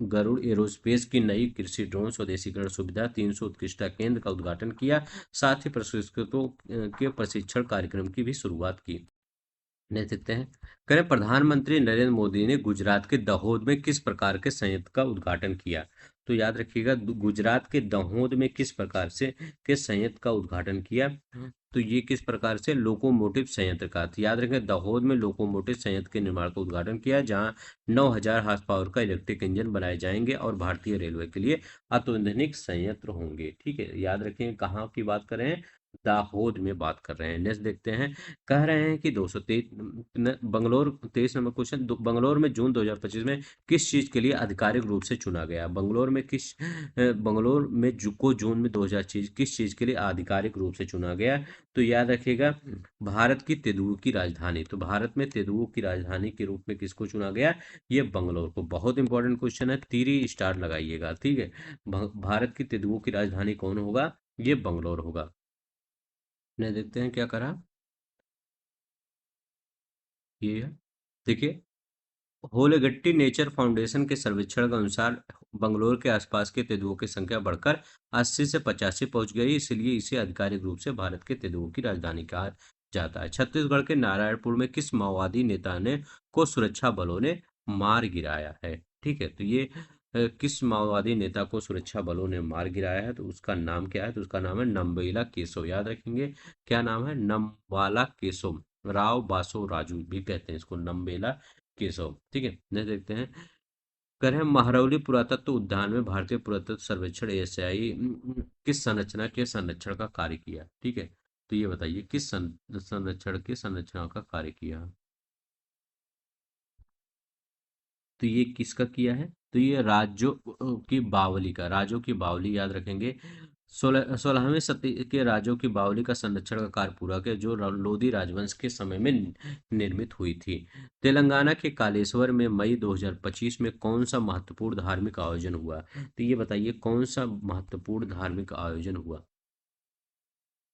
गरुड़ एरोस्पेस की नई कृषि ड्रोन स्वदेशीकरण सुविधा 300 उत्कृष्टता केंद्र का उद्घाटन किया। साथ ही प्रशिक्षकों के प्रशिक्षण कार्यक्रम की भी शुरुआत की। नहीं सकते हैं। करें, प्रधानमंत्री नरेंद्र मोदी ने गुजरात के दहोद में किस प्रकार के संयंत्र का उद्घाटन किया? तो याद रखिएगा, गुजरात के दहोद में किस प्रकार से के संयंत्र का उद्घाटन किया? तो ये किस प्रकार से लोकोमोटिव संयंत्र का, तो याद रखें दाहोद में लोकोमोटिव संयंत्र के निर्माण का उद्घाटन किया, जहां 9,000 हार्स पावर का इलेक्ट्रिक इंजन बनाए जाएंगे और भारतीय रेलवे के लिए अत्याधुनिक संयंत्र होंगे। ठीक है, याद रखें कहाँ की बात कर रहे हैं, दाहोद में बात कर रहे हैं। नेक्स्ट देखते हैं, कह रहे हैं कि 223 बंगलोर 23 नंबर क्वेश्चन, बंगलोर में जून 2025 में किस चीज के लिए आधिकारिक रूप से चुना गया, बंगलोर में बंगलोर में को जून में 2000 किस चीज के लिए आधिकारिक रूप से चुना गया, तो याद रखिएगा भारत की तेलुगु की राजधानी, तो भारत में तेलुगु की राजधानी के रूप में किसको चुना गया, ये बंगलोर को। बहुत इंपॉर्टेंट क्वेश्चन है, 3 स्टार लगाइएगा। ठीक है, भारत की तेलुगु की राजधानी कौन होगा, ये बंगलोर होगा। ने देखते हैं क्या करा, ये है, देखिए होलगट्टी नेचर फाउंडेशन के सर्वेक्षण के अनुसार बंगलोर के आसपास के तेंदुओं की संख्या बढ़कर 80 से 85 पहुंच गई, इसलिए इसे आधिकारिक रूप से भारत के तेंदुओं की राजधानी कहा जाता है। छत्तीसगढ़ के नारायणपुर में किस माओवादी नेता ने को सुरक्षा बलों ने मार गिराया है, ठीक है, तो ये किस माओवादी नेता को सुरक्षा बलों ने मार गिराया है, तो उसका नाम क्या है, तो उसका नाम है नम्बेला केशव। याद रखेंगे क्या नाम है, नम्बाला केशव, राव बासो राजू भी कहते हैं इसको, नम्बेला केशव। ठीक है, नेक्स्ट देखते हैं, करें महरौली पुरातत्व उद्यान में भारतीय पुरातत्व सर्वेक्षण एएसआई किस संरचना के संरक्षण का कार्य किया, ठीक है, तो ये बताइए किस संरक्षण के संरचना का कार्य किया, तो ये किसका किया है, तो ये राज्यों की बावली का, राज्यों की बावली याद रखेंगे, 16वीं सदी के राज्यों की बावली का संरक्षण का कार्य पूरा किया, जो लोधी राजवंश के समय में निर्मित हुई थी। तेलंगाना के कालेश्वर में मई 2025 में कौन सा महत्वपूर्ण धार्मिक आयोजन हुआ, तो ये बताइए कौन सा महत्वपूर्ण धार्मिक आयोजन हुआ,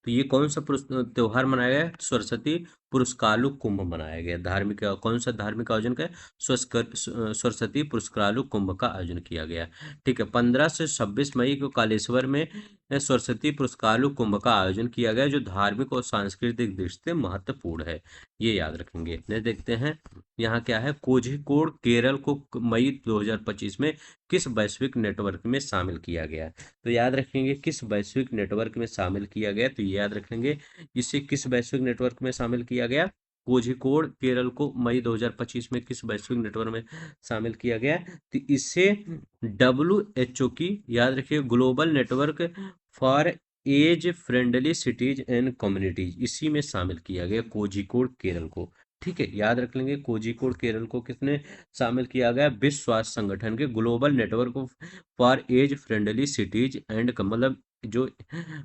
तो ये कौन सा त्योहार मनाया गया है? सरस्वती पुरस्कारु कुंभ मनाया गया। धार्मिक कौन सा धार्मिक आयोजन का है? सरस्वती पुरस्कारु कुंभ का आयोजन किया गया। ठीक है, 15 से 26 मई को कालेश्वर में सरस्वती पुरस्कारु कुंभ का आयोजन किया गया, जो धार्मिक और सांस्कृतिक दृष्टि से महत्वपूर्ण है, ये याद रखेंगे। नेक्स्ट देखते हैं, यहाँ क्या है, कोझिकोड केरल को मई 2025 में किस वैश्विक नेटवर्क में शामिल किया गया, तो याद रखेंगे किस वैश्विक नेटवर्क में शामिल किया गया, तो ये याद रखेंगे इसे किस वैश्विक नेटवर्क में शामिल किया गया, कोझिकोड केरल को मई 2025 में किस वैश्विक नेटवर्क में शामिल किया गया, तो इसे WHO की, याद रखिए, global network for age friendly cities and communities, इसी में शामिल किया गया कोझिकोड केरल को। ठीक है, याद रख लेंगे कोझिकोड केरल को किसने शामिल किया गया, विश्व स्वास्थ्य संगठन के global network for age friendly cities and, मतलब जो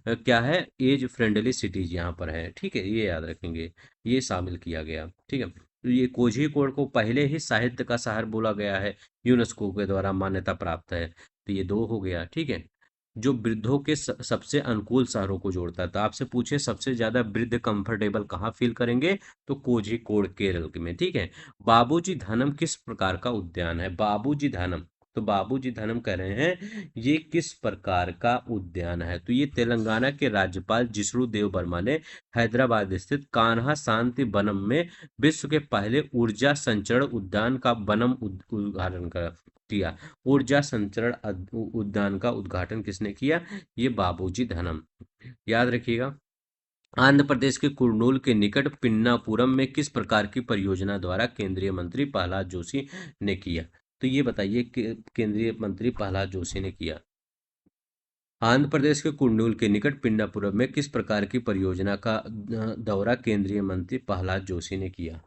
क्या है, एज फ्रेंडली सिटीज यहाँ पर है। ठीक है, ये याद रखेंगे, ये शामिल किया गया। ठीक है, तो ये कोझिकोड को पहले ही साहित्य का शहर बोला गया है, यूनेस्को के द्वारा मान्यता प्राप्त है, तो ये दो हो गया। ठीक है, जो वृद्धों के सबसे अनुकूल शहरों को जोड़ता है, तो आपसे पूछे सबसे ज्यादा वृद्ध कंफर्टेबल कहाँ फील करेंगे, तो कोझिकोड केरल में। ठीक है, बाबूजी धनम किस प्रकार का उद्यान है, बाबूजी धनम, तो बाबूजी धनम कह रहे हैं ये किस प्रकार का उद्यान है, तो ये तेलंगाना के राज्यपाल जिष्णु देव वर्मा ने हैदराबाद स्थित कान्हा शांति वनम में विश्व के पहले ऊर्जा संचरण उद्यान का वनम उद्घाटन किया। ऊर्जा संचरण उद्यान का उद्घाटन किसने किया, ये बाबूजी धनम। याद रखिएगा, आंध्र प्रदेश के कुर्नूल के निकट पिन्नापुरम में किस प्रकार की परियोजना द्वारा केंद्रीय मंत्री प्रहलाद जोशी ने किया, तो ये बताइए केंद्रीय मंत्री प्रहलाद जोशी ने किया। आंध्र प्रदेश के कुर्नूल के निकट पिन्नापुरम में किस प्रकार की परियोजना का दौरा केंद्रीय मंत्री प्रहलाद जोशी ने किया,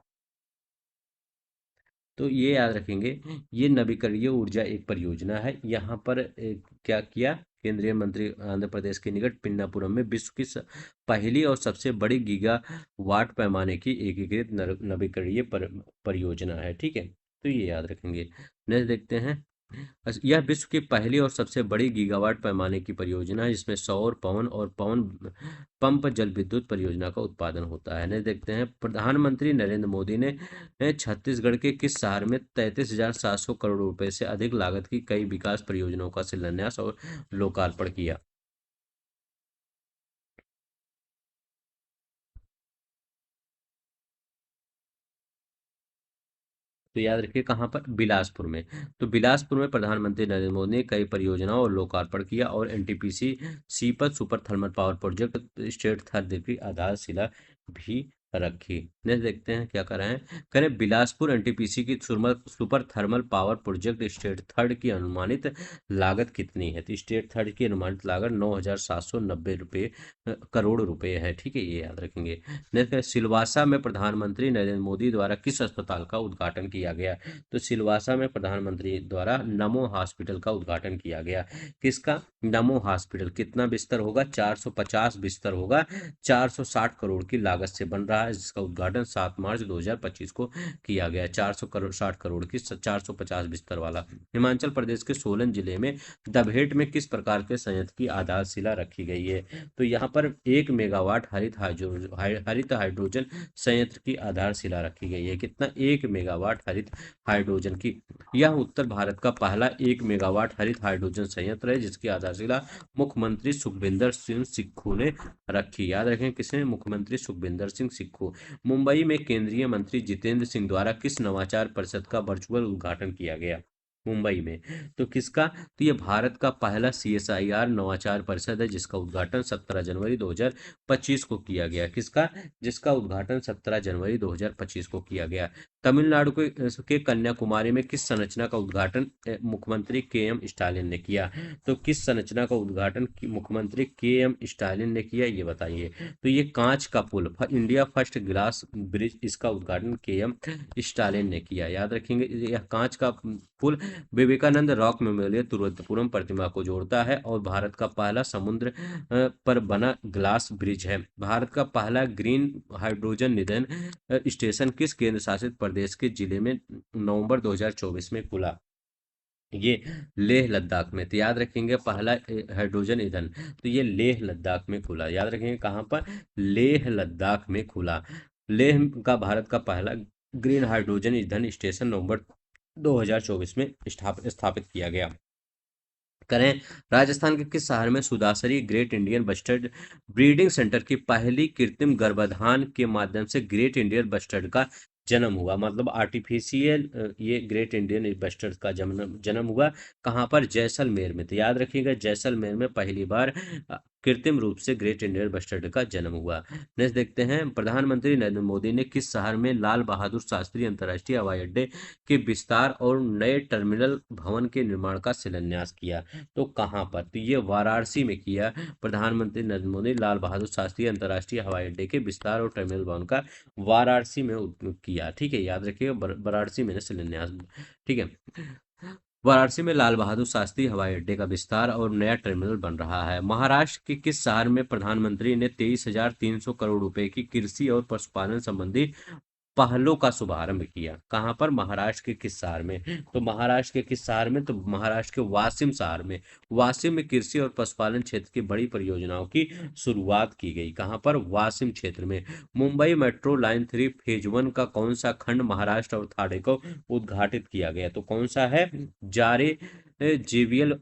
तो ये याद रखेंगे, ये नवीकरणीय ऊर्जा एक परियोजना है। यहाँ पर क्या किया, केंद्रीय मंत्री आंध्र प्रदेश के निकट पिन्नापुरम में विश्व की पहली और सबसे बड़ी गीगा वाट पैमाने की एकीकृत नवीकरणीय परियोजना है। ठीक है, तो ये याद रखेंगे। नेक्स्ट देखते हैं, यह विश्व की पहली और सबसे बड़ी गीगावाट पैमाने की परियोजना है, जिसमें सौर पवन और पवन पंप जल विद्युत परियोजना का उत्पादन होता है। नेक्स्ट देखते हैं, प्रधानमंत्री नरेंद्र मोदी ने छत्तीसगढ़ के किस शहर में 33,700 करोड़ रुपए से अधिक लागत की कई विकास परियोजनाओं का शिलान्यास और लोकार्पण किया, तो याद रखिए कहाँ पर, बिलासपुर में। तो बिलासपुर में प्रधानमंत्री नरेंद्र मोदी ने कई परियोजनाओं और लोकार्पण किया और NTPC Sipat super thermal power project state third की आधारशिला भी रखी। नेक्स्ट देखते हैं क्या कर रहे हैं, करें बिलासपुर एनटीपीसी की super thermal power project state third की अनुमानित लागत कितनी है। तो स्टेट थर्ड की अनुमानित लागत 9,790 रुपये करोड़ रुपए है। ठीक है, ये याद रखेंगे। नेक्स्ट है, सिलवासा में प्रधानमंत्री नरेंद्र मोदी द्वारा किस अस्पताल का उद्घाटन किया गया। तो सिलवासा में प्रधानमंत्री द्वारा नमो हॉस्पिटल का उद्घाटन किया गया। किसका, नमो हॉस्पिटल। कितना बिस्तर होगा, 450 बिस्तर होगा, 460 करोड़ की लागत से बन रहा है, जिसका उद्घाटन 7 मार्च 2025 को किया गया। 460 की 450 बिस्तर वाला। हिमाचल प्रदेश के सोलन जिले में दभेट में किस प्रकार के संयंत्र की आधारशिला रखी गई है। तो यहाँ पर 1 मेगावाट हरित हाइड्रोजन संयंत्र की आधारशिला रखी गई है। कितना, 1 मेगावाट हरित हाइड्रोजन की। यह उत्तर भारत का पहला 1 मेगावाट हरित हाइड्रोजन संयंत्र है, जिसकी आधारशिला मुख्यमंत्री सुखविंदर सिंह सुक्खू ने रखी। याद रखें, किसने, मुख्यमंत्री सुखविंदर सिंह सुक्खू। मुंबई में केंद्रीय मंत्री जितेंद्र सिंह द्वारा किस नवाचार परिषद का वर्चुअल उद्घाटन किया गया। मुंबई में, तो किसका, तो ये भारत का पहला सीएसआईआर नवाचार परिषद है, जिसका उद्घाटन 17 जनवरी 2025 को किया गया। किसका, जिसका उद्घाटन 17 जनवरी 2025 को किया गया। तमिलनाडु के कन्याकुमारी में किस संरचना का उद्घाटन मुख्यमंत्री के एम स्टालिन ने किया। तो किस संरचना का उद्घाटन मुख्यमंत्री के एम स्टालिन ने किया, ये बताइए। तो ये कांच का पुल, इंडिया फर्स्ट ग्लास ब्रिज, इसका उद्घाटन के एम स्टालिन ने किया। याद रखेंगे, यह कांच का पुल विवेकानंद रॉक मेमोरियल तिरुवनंतपुरम प्रतिमा को जोड़ता है और भारत का पहला समुद्र पर बना ग्लास ब्रिज है। भारत का पहला ग्रीन हाइड्रोजन निधन स्टेशन किस केंद्र शासित प्रदेश के जिले में नवंबर 2024 में खुला। ये लेह लद्दाख में। तो याद रखेंगे पहला हाइड्रोजन ईंधन, तो ये लेह लद्दाख में खुला। याद रखेंगे कहाँ पर, लेह लद्दाख में खुला। लेह का भारत का पहला ग्रीन हाइड्रोजन ईंधन स्टेशन नवंबर 2024 में स्थापित किया गया। करें, राजस्थान के किस शहर में Sudasari great Indian bustard breeding centre की पहली कृत्रिम गर्भाधान के माध्यम से ग्रेट इंडियन बस्टर्ड का जन्म हुआ। मतलब आर्टिफिशियल ये ग्रेट इंडियन बस्टर्ड का जन्म जन्म हुआ। कहाँ पर, जैसलमेर में। तो याद रखिएगा, जैसलमेर में पहली बार कृत्रिम रूप से ग्रेट इंडियन बस्टर्ड का जन्म हुआ। नेक्स्ट देखते हैं, प्रधानमंत्री नरेंद्र मोदी ने किस शहर में लाल बहादुर शास्त्री अंतर्राष्ट्रीय हवाई अड्डे के विस्तार और नए टर्मिनल भवन के निर्माण का शिलान्यास किया। तो कहाँ पर, तो ये वाराणसी में किया। प्रधानमंत्री नरेंद्र मोदी लाल बहादुर शास्त्री अंतर्राष्ट्रीय हवाई अड्डे के विस्तार और टर्मिनल भवन का वाराणसी में किया। ठीक है, याद रखिएगा, वाराणसी में शिलान्यास। ठीक है, वाराणसी में लाल बहादुर शास्त्री हवाई अड्डे का विस्तार और नया टर्मिनल बन रहा है। महाराष्ट्र के किस शहर में प्रधानमंत्री ने 23,300 करोड़ रुपए की कृषि और पशुपालन संबंधी पहलों का शुभारंभ किया। कहाँ पर, महाराष्ट्र के किस शहर में। तो महाराष्ट्र के किस शहर में, तो महाराष्ट्र के वाशिम शहर में। वाशिम में कृषि और पशुपालन क्षेत्र की बड़ी परियोजनाओं की शुरुआत की गई। कहाँ पर, वाशिम क्षेत्र में। मुंबई मेट्रो लाइन 3 फेज 1 का कौन सा खंड महाराष्ट्र और थाने को उद्घाटित किया गया। तो कौन सा है, जारे जेवीएल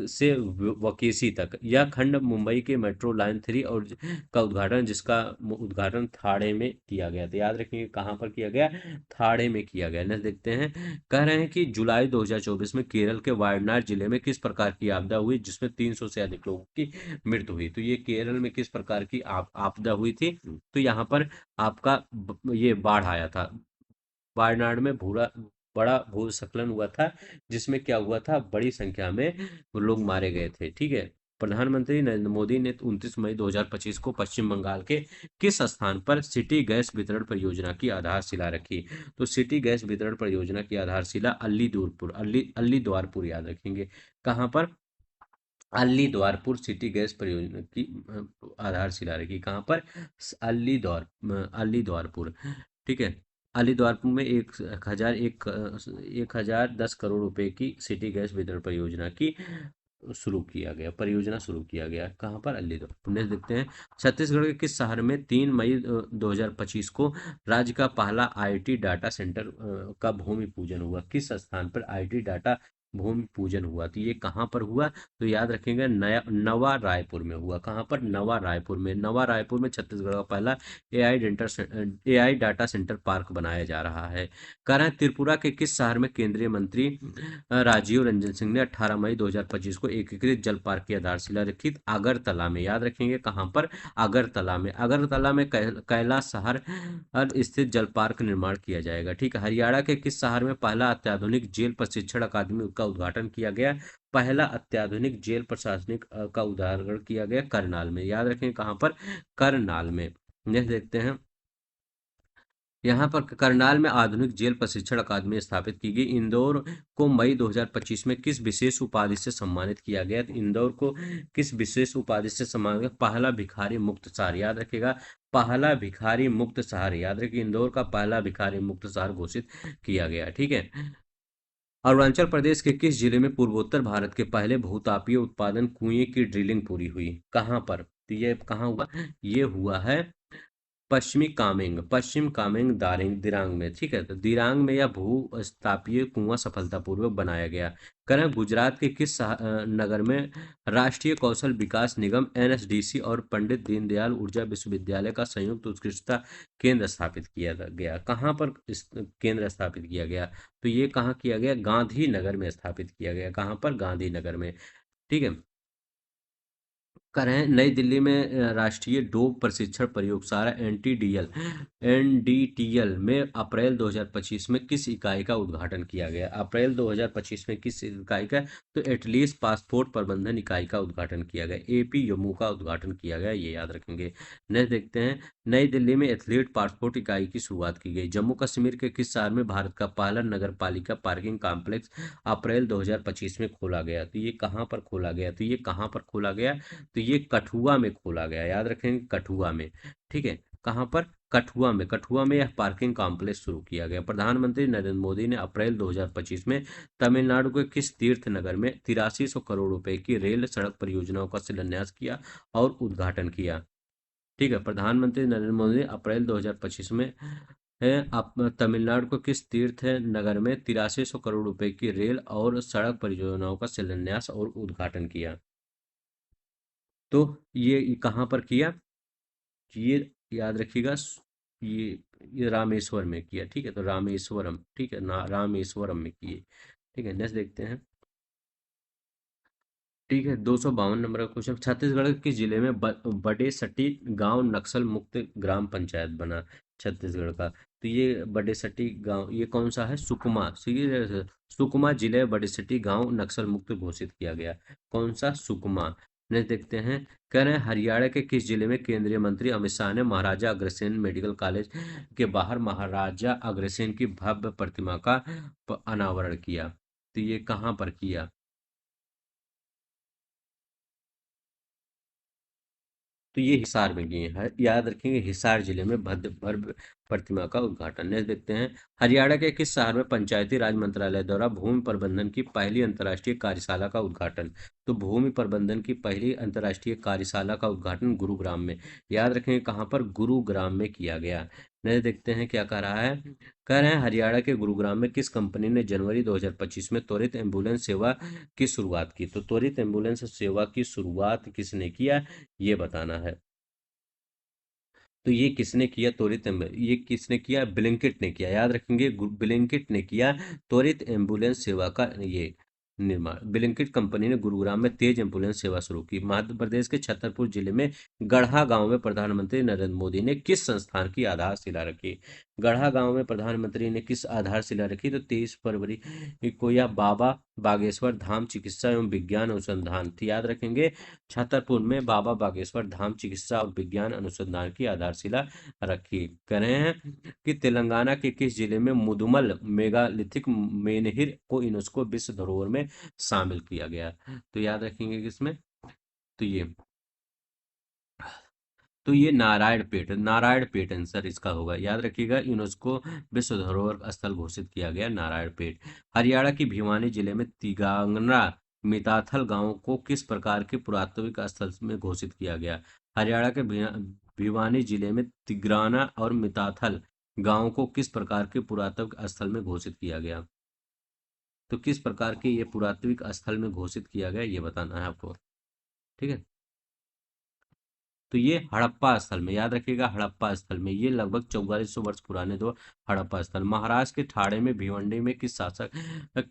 से वकेसी तक। यह खंड मुंबई के मेट्रो लाइन 3 और का उद्घाटन, जिसका उद्घाटन थाड़े में किया गया। तो याद रखिए कहाँ पर किया गया, थाड़े में किया गया। नेक्स्ट देखते हैं, कह रहे हैं कि जुलाई 2024 में केरल के वायनाड जिले में किस प्रकार की आपदा हुई, जिसमें 300 से अधिक लोगों की मृत्यु हुई। तो ये केरल में किस प्रकार की आपदा हुई थी। तो यहाँ पर आपका ये बाढ़ आया था। वायनाड में बड़ा भूस्खलन हुआ था, जिसमें क्या हुआ था, बड़ी संख्या में लोग मारे गए थे। ठीक है, प्रधानमंत्री नरेंद्र मोदी ने 29 मई 2025 को पश्चिम बंगाल के किस स्थान पर सिटी गैस वितरण परियोजना की आधारशिला रखी। तो सिटी गैस वितरण परियोजना की आधारशिला अल्लीद्वारपुर, याद रखेंगे। कहाँ पर, अल्लीद्वारपुर सिटी गैस परियोजना की आधारशिला रखी। कहाँ पर, अल्लीद्वारपुर। ठीक है, अलीद्वारपुर में 1,010 करोड़ रुपए की सिटी गैस वितरण परियोजना शुरू किया गया। कहाँ पर, अलीद्वारपुर। नेक्स्ट देखते हैं, छत्तीसगढ़ के किस शहर में 3 मई 2025 को राज्य का पहला आईटी डाटा सेंटर का भूमि पूजन हुआ। किस स्थान पर आईटी डाटा भूमि पूजन हुआ। तो ये कहाँ पर हुआ? तो याद रखेंगे नया नवा रायपुर में हुआ। कहाँ पर? नवा रायपुर में। नवा रायपुर में छत्तीसगढ़ का पहला एआई डाटा सेंटर पार्क बनाया जा रहा है। कह रहे हैं त्रिपुरा के किस शहर में केंद्रीय मंत्री राजीव रंजन सिंह ने 18 मई 2025 को एकीकृत जल पार्क की आधारशिला रखी? अगरतला में। याद रखेंगे कहाँ पर? अगरतला में। अगरतला में कैलाश शहर स्थित जल पार्क निर्माण किया जाएगा। ठीक है। हरियाणा के किस शहर में पहला अत्याधुनिक जेल प्रशिक्षण अकादमी का उद्घाटन किया गया? पहला अत्याधुनिक जेल प्रशासनिक का उदाहरण किया गया करनाल में। याद रखें कहाँ पर? करनाल में। नेक्स्ट देखते हैं। यहाँ पर करनाल में आधुनिक जेल प्रशिक्षण अकादमी स्थापित की गई। इंदौर को मई 2025 में किस विशेष उपाधि से सम्मानित किया गया? तो इंदौर को किस विशेष उपाधि से सम्मानित किया? पहला भिखारी मुक्त शहर। याद रखिएगा, पहला भिखारी मुक्त शहर। याद रखिए इंदौर का पहला भिखारी मुक्त शहर घोषित किया गया। ठीक है। अरुणाचल प्रदेश के किस जिले में पूर्वोत्तर भारत के पहले भूतापीय उत्पादन कुएं की ड्रिलिंग पूरी हुई? कहाँ पर? तो ये कहाँ हुआ? ये हुआ है पश्चिम कामेंग दिरांग में। ठीक है। तो दिरांग में यह भूस्थापीय कुआं सफलतापूर्वक बनाया गया। करें गुजरात के किस नगर में राष्ट्रीय कौशल विकास निगम एनएसडीसी और पंडित दीनदयाल ऊर्जा विश्वविद्यालय का संयुक्त उत्कृष्टता केंद्र स्थापित किया गया? कहाँ पर इस केंद्र स्थापित किया गया? तो ये कहाँ किया गया? गांधीनगर में स्थापित किया गया। कहाँ पर? गांधीनगर में। ठीक है। करें नई दिल्ली में राष्ट्रीय डोप प्रशिक्षण प्रयोगशाला एनडीटीएल में अप्रैल 2025 में किस इकाई का उद्घाटन किया गया? अप्रैल 2025 में किस इकाई का? तो एटलीस्ट पासपोर्ट प्रबंधन इकाई का उद्घाटन किया गया। एपी यमू का उद्घाटन किया गया। ये याद रखेंगे। नेक्स्ट देखते हैं। नई दिल्ली में एथलीट पासपोर्ट इकाई की शुरुआत की गई। जम्मू कश्मीर के किस शहर में भारत का पहला नगर पालिका पार्किंग कॉम्प्लेक्स अप्रैल 2025 में खोला गया? तो ये कहाँ पर खोला गया? तो ये कहाँ पर खोला गया? तो ये कठुआ में खोला गया। याद रखेंगे कठुआ में। ठीक है। कहाँ पर? कठुआ में। कठुआ में यह पार्किंग कॉम्प्लेक्स शुरू किया गया। प्रधानमंत्री नरेंद्र मोदी ने अप्रैल 2025 में तमिलनाडु के किस तीर्थ नगर में 8300 करोड़ रुपए की रेल सड़क परियोजनाओं का शिलान्यास किया और उद्घाटन किया? ठीक है। प्रधानमंत्री नरेंद्र मोदी ने अप्रैल 2025 में तमिलनाडु को किस तीर्थ नगर में 8300 करोड़ रुपए की रेल और सड़क परियोजनाओं का शिलान्यास और उद्घाटन किया? तो ये कहाँ पर किया? ये याद रखिएगा। ये ये रामेश्वर में किया। ठीक है। तो रामेश्वरम। ठीक है ना, रामेश्वरम में किए। ठीक है। नेक्स्ट देखते हैं। ठीक है। 252 नंबर का क्वेश्चन। छत्तीसगढ़ के किस जिले में बड़े सटी गांव नक्सल मुक्त ग्राम पंचायत बना? छत्तीसगढ़ का। तो ये बड़े सटी गांव ये कौन सा है? सुकमा। सुकमा जिले बड़े सटी गांव नक्सल मुक्त घोषित किया गया। कौन सा? सुकमा। नेक्स्ट देखते हैं। कह रहे हैं हरियाणा के किस जिले में केंद्रीय मंत्री अमित शाह ने महाराजा अग्रसेन मेडिकल कॉलेज के बाहर महाराजा अग्रसेन की भव्य प्रतिमा का अनावरण किया? तो ये कहाँ पर किया? तो ये हिसार में किए हैं। याद रखेंगे हिसार जिले में भव्य भव्य प्रतिमा का उद्घाटन। नेक्स्ट देखते हैं। हरियाणा के किस शहर में पंचायती राज मंत्रालय द्वारा भूमि प्रबंधन की पहली अंतर्राष्ट्रीय कार्यशाला का उद्घाटन? तो भूमि प्रबंधन की पहली अंतर्राष्ट्रीय कार्यशाला का उद्घाटन गुरुग्राम में। याद रखेंगे कहाँ पर? गुरुग्राम में किया गया। नेक्स्ट देखते हैं क्या कह रहा है। कह रहे हैं हरियाणा के गुरुग्राम में किस कंपनी ने जनवरी 2025 में त्वरित एम्बुलेंस सेवा की शुरुआत की? तो त्वरित एम्बुलेंस सेवा की शुरुआत किसने किया? ये बताना है। तो ये किसने किया? ये किसने किया? ब्लिंकिट ने किया। याद रखेंगे ब्लिंकिट ने किया त्वरित एम्बुलेंस सेवा का ये निर्माण। ब्लिंकिट कंपनी ने गुरुग्राम में तेज एम्बुलेंस सेवा शुरू की। मध्य प्रदेश के छतरपुर जिले में गढ़ा गांव में प्रधानमंत्री नरेंद्र मोदी ने किस संस्थान की आधारशिला रखी? गढ़ा गांव में प्रधानमंत्री ने किस आधारशिला रखी? तो 23 फरवरी को यह बाबा बागेश्वर धाम चिकित्सा एवं विज्ञान अनुसंधान थी। याद रखेंगे छतरपुर में बाबा बागेश्वर धाम चिकित्सा और विज्ञान अनुसंधान की आधारशिला रखी। कह रहे हैं कि तेलंगाना के किस जिले में मुदुमल मेगालिथिक मेनहिर को यूनेस्को विश्व धरोहर में शामिल किया गया? तो याद रखेंगे किसमें? तो ये नारायणपेट आंसर इसका होगा। याद रखिएगा यूनेस्को विश्व धरोहर स्थल घोषित किया गया नारायणपेट। हरियाणा की भिवानी जिले में तिगांगना मिताथल गांव को किस प्रकार के पुरातात्विक स्थल में घोषित किया गया? हरियाणा के भिवानी जिले में तिग्राना और मिताथल गांव को किस प्रकार के पुरातात्विक स्थल में घोषित किया गया? तो किस प्रकार के ये पुरातात्विक स्थल में घोषित किया गया ये बताना है आपको। ठीक है, तो ये हड़प्पा स्थल में, याद रखिएगा हड़प्पा स्थल में, ये लगभग 4400 वर्ष पुराने दो हड़प्पा स्थल। महाराष्ट्र के ठाणे में भिवंडी में किस शासक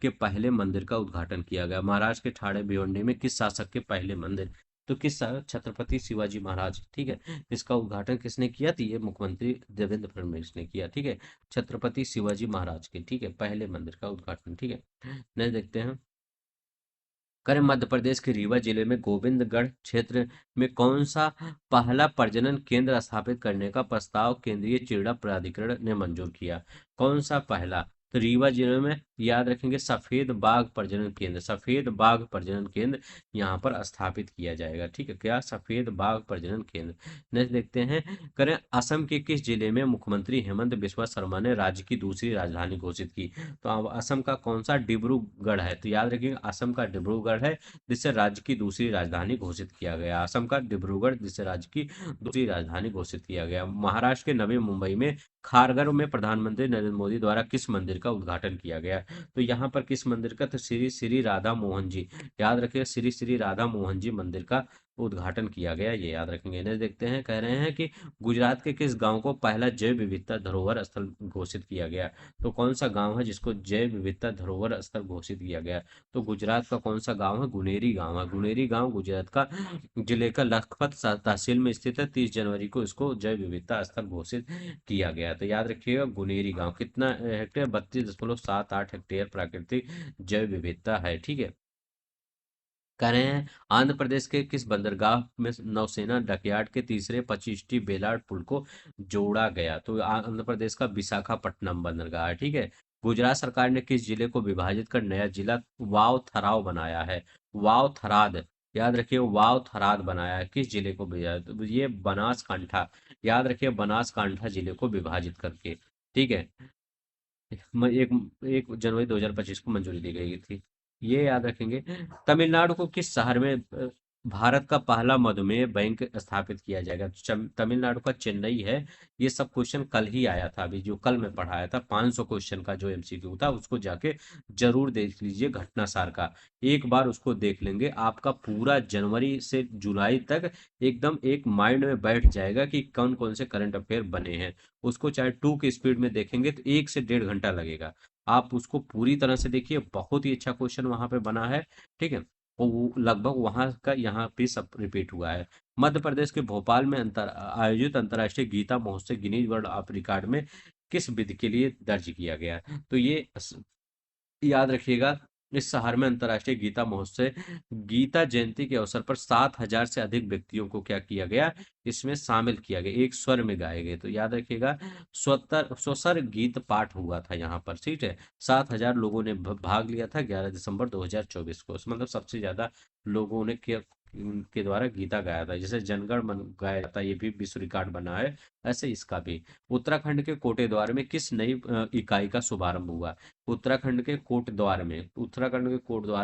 के पहले मंदिर का उद्घाटन किया गया? महाराष्ट्र के ठाणे भिवंडी में किस शासक के पहले मंदिर, तो किस छत्रपति शिवाजी महाराज। ठीक है, इसका उद्घाटन किसने किया? तो ये मुख्यमंत्री देवेंद्र फडणवीस ने किया। ठीक है, छत्रपति शिवाजी महाराज के, ठीक है, पहले मंदिर का उद्घाटन। ठीक है, नेक्स्ट देखते हैं। करें, मध्य प्रदेश के रीवा जिले में गोविंदगढ़ क्षेत्र में कौन सा पहला प्रजनन केंद्र स्थापित करने का प्रस्ताव केंद्रीय चिड़िया प्राधिकरण ने मंजूर किया? कौन सा पहला? तो रीवा जिले में, याद रखेंगे, सफेद बाघ प्रजनन केंद्र, सफेद बाघ प्रजनन केंद्र यहाँ पर स्थापित किया जाएगा। ठीक है, क्या? सफेद बाघ प्रजनन केंद्र। नेक्स्ट देखते हैं। करें, असम के किस जिले में मुख्यमंत्री हेमंत बिस्वा शर्मा ने राज्य की दूसरी राजधानी घोषित की? तो अब असम का कौन सा? डिब्रूगढ़ है। तो याद रखिएगा असम का डिब्रूगढ़ है, जिससे राज्य की दूसरी राजधानी घोषित किया गया। असम का डिब्रूगढ़, जिससे राज्य की दूसरी राजधानी घोषित किया गया। महाराष्ट्र के नवी मुंबई में खारघर में प्रधानमंत्री नरेंद्र मोदी द्वारा किस मंदिर का उद्घाटन किया गया? तो यहाँ पर किस मंदिर का? तो श्री श्री राधा मोहन जी, याद रखिए, श्री श्री राधा मोहन जी मंदिर का उद्घाटन किया गया, ये याद रखेंगे। इन्हें देखते हैं, कह रहे हैं कि गुजरात के किस गांव को पहला जैव विविधता धरोहर स्थल घोषित किया गया? तो कौन सा गांव है जिसको जैव विविधता धरोहर स्थल घोषित किया गया? तो गुजरात का कौन सा गांव है? गुनेरी गांव है। गुनेरी गांव गुजरात का जिले का लखपत तहसील में स्थित है। 30 जनवरी को इसको जैव विविधता स्थल घोषित किया गया। तो याद रखिएगा गुनेरी गांव कितना हेक्टेयर? 32.78 हेक्टेयर प्राकृतिक जैव विविधता है। ठीक है, कह रहे हैं आंध्र प्रदेश के किस बंदरगाह में नौसेना डकयार्ड के तीसरे 25टी बेलाड पुल को जोड़ा गया? तो आंध्र प्रदेश का विशाखापट्टनम बंदरगाह है। ठीक है, गुजरात सरकार ने किस जिले को विभाजित कर नया जिला वाव थराव बनाया है? वाव थराद, याद रखिए, वाव थराद बनाया है, किस जिले को विभाजित? तो ये बनासकांठा, याद रखिए, बनासकांठा जिले को विभाजित करके। ठीक है, एक 1 जनवरी 2025 को मंजूरी दी गई थी, ये याद रखेंगे। तमिलनाडु को किस शहर में भारत का पहला मधुमेह बैंक स्थापित किया जाएगा? तो तमिलनाडु का चेन्नई है। ये सब क्वेश्चन कल ही आया था, अभी जो कल मैं पढ़ाया था 500 क्वेश्चन का जो एमसीक्यू था, उसको जाके जरूर देख लीजिए घटना सार का। एक बार उसको देख लेंगे, आपका पूरा जनवरी से जुलाई तक एकदम एक माइंड में बैठ जाएगा कि कौन कौन से करंट अफेयर बने हैं। उसको चाहे 2 की स्पीड में देखेंगे तो 1 से 1.5 घंटा लगेगा। आप उसको पूरी तरह से देखिए, बहुत ही अच्छा क्वेश्चन वहां पे बना है। ठीक है, वो लगभग वहां का यहाँ पे सब रिपीट हुआ है। मध्य प्रदेश के भोपाल में आयोजित अंतर्राष्ट्रीय गीता महोत्सव गिनीज वर्ल्ड ऑफ रिकॉर्ड में किस विधि के लिए दर्ज किया गया? तो ये याद रखिएगा, इस शहर में अंतर्राष्ट्रीय गीता महोत्सव गीता जयंती के अवसर पर 7,000 से अधिक व्यक्तियों को क्या किया गया? इसमें शामिल किया गया, एक स्वर में गाए गए। तो याद रखिएगा, स्वसर गीत पाठ हुआ था यहाँ पर। ठीक है, 7,000 लोगों ने भाग लिया था 11 दिसंबर 2024 को, मतलब सबसे ज्यादा लोगों ने उनके द्वारा गीता गाया था। जैसे जनगण मन गाया जाता है, ये भी विश्व रिकॉर्ड बना है, ऐसे इसका भी। उत्तराखंड के कोटेद्वार में किस नई इकाई का शुभारंभ हुआ? उत्तराखंड के कोटद्वार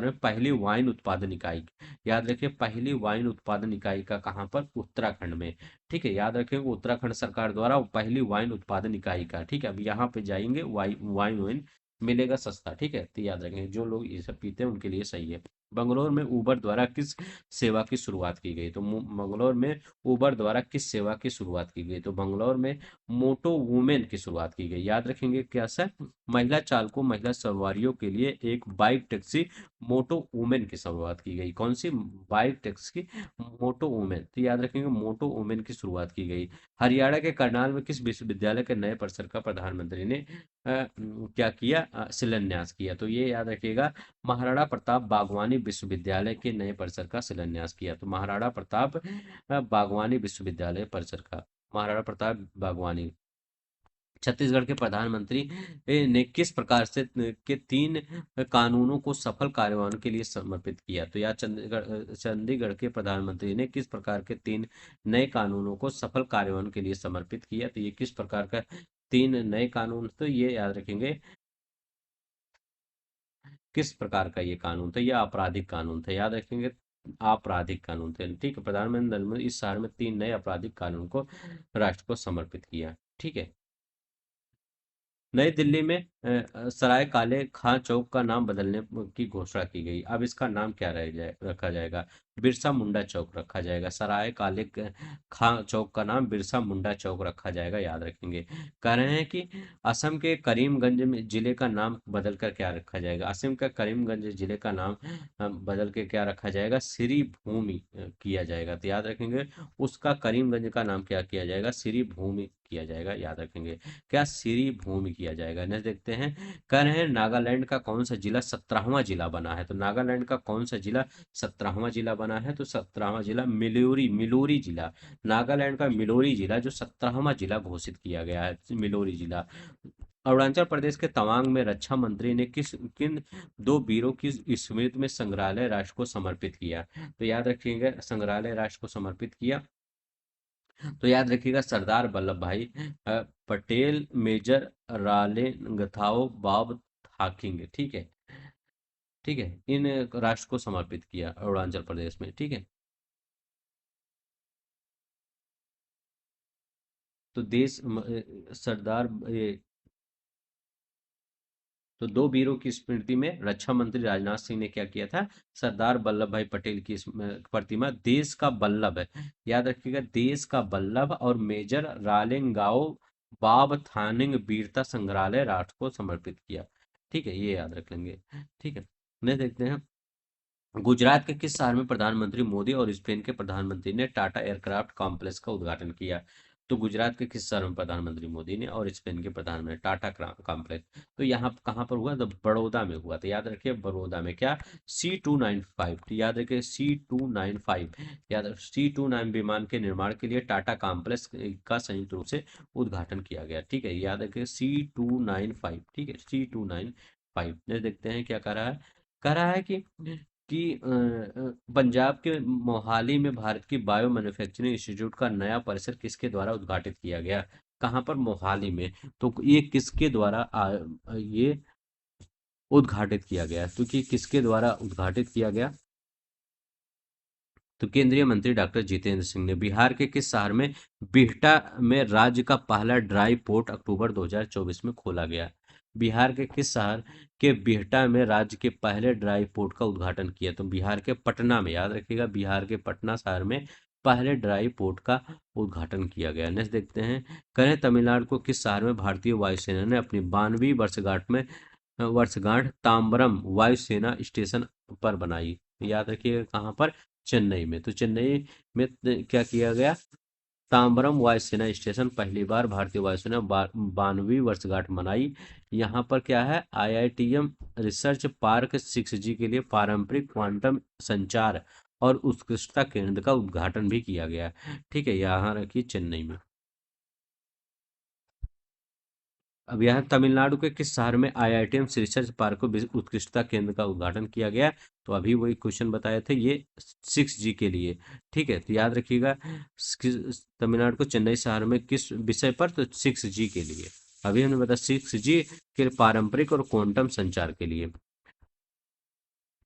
में पहली वाइन उत्पादन इकाई, याद रखिए, पहली वाइन उत्पादन इकाई का कहाँ पर? उत्तराखंड में। ठीक है, याद रखेंगे उत्तराखंड सरकार द्वारा पहली वाइन उत्पादन इकाई का। ठीक है, अब यहाँ पे जाएंगे, वाइन वाइन मिलेगा सस्ता। ठीक है, तो याद रखेंगे जो लोग ये सब पीते हैं उनके लिए सही है। बंगलोर में उबर द्वारा किस सेवा की शुरुआत की गई? तो बंगलोर में उबर द्वारा किस सेवा की शुरुआत की गई? तो बंगलोर में मोटो वुमेन की शुरुआत की गई। याद रखेंगे क्या सर? महिला चालकों, महिला सवारियों के लिए एक बाइक टैक्सी मोटो वुमेन की शुरुआत की गई। कौन सी बाइक टैक्सी? मोटो वुमेन। तो याद रखेंगे मोटो वुमेन की शुरुआत की गई। हरियाणा के करनाल में किस विश्वविद्यालय के नए परिसर का प्रधानमंत्री ने क्या किया? शिलान्यास किया। तो ये याद रखिएगा, महाराणा प्रताप बागवानी विश्वविद्यालय के नए परिसर का शिलान्यास किया। तो महाराणा प्रताप बागवानी विश्वविद्यालय परिसर का, महाराणा प्रताप बागवानी। छत्तीसगढ़ के प्रधानमंत्री ने किस प्रकार से के 3 कानूनों को सफल कार्यान्वयन के लिए समर्पित किया? तो यार चंडीगढ़ के प्रधानमंत्री ने किस प्रकार के 3 नए कानूनों को सफल कार्यान्वयन के लिए समर्पित किया? तो ये किस प्रकार का 3 नए कानून? तो ये याद रखेंगे, किस प्रकार का ये कानून था? ये आपराधिक कानून था, याद रखेंगे, आपराधिक कानून थे। ठीक है, प्रधानमंत्री नरेंद्र मोदी इस साल में 3 नए आपराधिक कानून को राष्ट्र को समर्पित किया। ठीक है, नई दिल्ली में सराय काले खां चौक का नाम बदलने की घोषणा की गई। अब इसका नाम क्या रखा जाएगा? बिरसा मुंडा चौक रखा जाएगा। सराय काले खां चौक का नाम बिरसा मुंडा चौक रखा जाएगा, याद रखेंगे। कह रहे हैं कि असम के करीमगंज में जिले का नाम बदल कर क्या रखा जाएगा? असम का करीमगंज जिले का नाम बदल के क्या रखा जाएगा? श्री भूमि किया जाएगा, तो याद रखेंगे। उसका करीमगंज का नाम क्या किया जाएगा? श्री भूमि किया जाएगा, याद रखेंगे। क्या श्री भूमि किया जाएगा? नेक्स्ट देखते हैं। कह रहे हैं नागालैंड का कौन सा जिला 17वां जिला बना है? तो नागालैंड का कौन सा जिला 17वां जिला बना है? तो 17वां जिला मिलोरी, मिलोरी जिला। नागालैंड का मिलोरी जिला जो 17वां जिला घोषित किया गया है, मिलोरी जिला। अरुणाचल प्रदेश के तवांग में रक्षा मंत्री ने किन दो वीरों की स्मृति में संग्रहालय राष्ट्र को समर्पित किया? तो याद रखिएगा, संग्रहालय राष्ट्र को समर्पित किया, तो याद रखिएगा सरदार वल्लभ भाई पटेल, मेजर रालेंगथाओ बॉब हाकिंग, ठीक है। ठीक है, इन राष्ट्र को समर्पित किया अरुणाचल प्रदेश में, ठीक है। तो सरदार तो दो वीरों की स्मृति में रक्षा मंत्री राजनाथ सिंह ने क्या किया था? सरदार वल्लभ भाई पटेल की प्रतिमा, देश का वल्लभ है, याद रखिएगा, देश का वल्लभ और मेजर रालेंगाओ बाब थानिंग वीरता संग्रहालय राष्ट्र को समर्पित किया। ठीक है, ये याद रख लेंगे। ठीक है, नहीं देखते हैं। गुजरात के किस शहर में प्रधानमंत्री मोदी और स्पेन के प्रधानमंत्री ने टाटा एयरक्राफ्ट कॉम्प्लेक्स का उद्घाटन किया? तो गुजरात के किस शहर में प्रधानमंत्री मोदी ने और स्पेन के प्रधानमंत्री टाटा कॉम्प्लेक्स, तो यहाँ कहाँ पर हुआ? तो बड़ौदा में हुआ, तो याद रखिए बड़ौदा में। क्या? C295, तो याद रखिए C295, याद C29 विमान के निर्माण के लिए टाटा कॉम्प्लेक्स का संयुक्त रूप से उद्घाटन किया गया। ठीक है, याद रखिए C295, ठीक है, C295। देखते हैं क्या कह रहा है। कह रहा है कि पंजाब के मोहाली में भारत की बायो मैन्युफैक्चरिंग इंस्टीट्यूट का नया परिसर किसके द्वारा उद्घाटित किया गया? कहाँ पर? मोहाली में। तो ये किसके द्वारा ये उद्घाटित किया गया? तो कि किसके द्वारा उद्घाटित किया गया? तो केंद्रीय मंत्री डॉक्टर जितेंद्र सिंह ने। बिहार के किस शहर में बिहटा में राज्य का पहला ड्राई पोर्ट अक्टूबर 2024 में खोला गया? बिहार के किस शहर के बिहटा में राज्य के पहले ड्राई पोर्ट का उद्घाटन किया? तो बिहार के पटना में, याद रखिएगा, बिहार के पटना शहर में पहले ड्राई पोर्ट का उद्घाटन किया गया। नेक्स्ट देखते हैं। करें तमिलनाडु को किस शहर में भारतीय वायुसेना ने अपनी 92वीं वर्षगांठ ताम्बरम वायुसेना स्टेशन पर बनाई? याद रखिएगा, कहाँ पर? चेन्नई में। तो चेन्नई में क्या किया गया? ताम्बरम वायुसेना स्टेशन पहली बार भारतीय वायुसेना 92वीं वर्षगांठ मनाई। यहाँ पर क्या है? IITM रिसर्च पार्क 6G के लिए पारंपरिक क्वांटम संचार और उत्कृष्टता केंद्र का उद्घाटन भी किया गया। ठीक है, यहाँ रखिए चेन्नई में। अब यहाँ तमिलनाडु के किस शहर में IITM रिसर्च पार्क को उत्कृष्टता केंद्र का उद्घाटन किया गया? तो अभी वही क्वेश्चन बताए थे, ये 6G के लिए। ठीक है, तो याद रखिएगा तमिलनाडु को चेन्नई शहर में किस विषय पर? तो 6G के लिए। अभी हमने बताया 6G के पारंपरिक और क्वांटम संचार के लिए।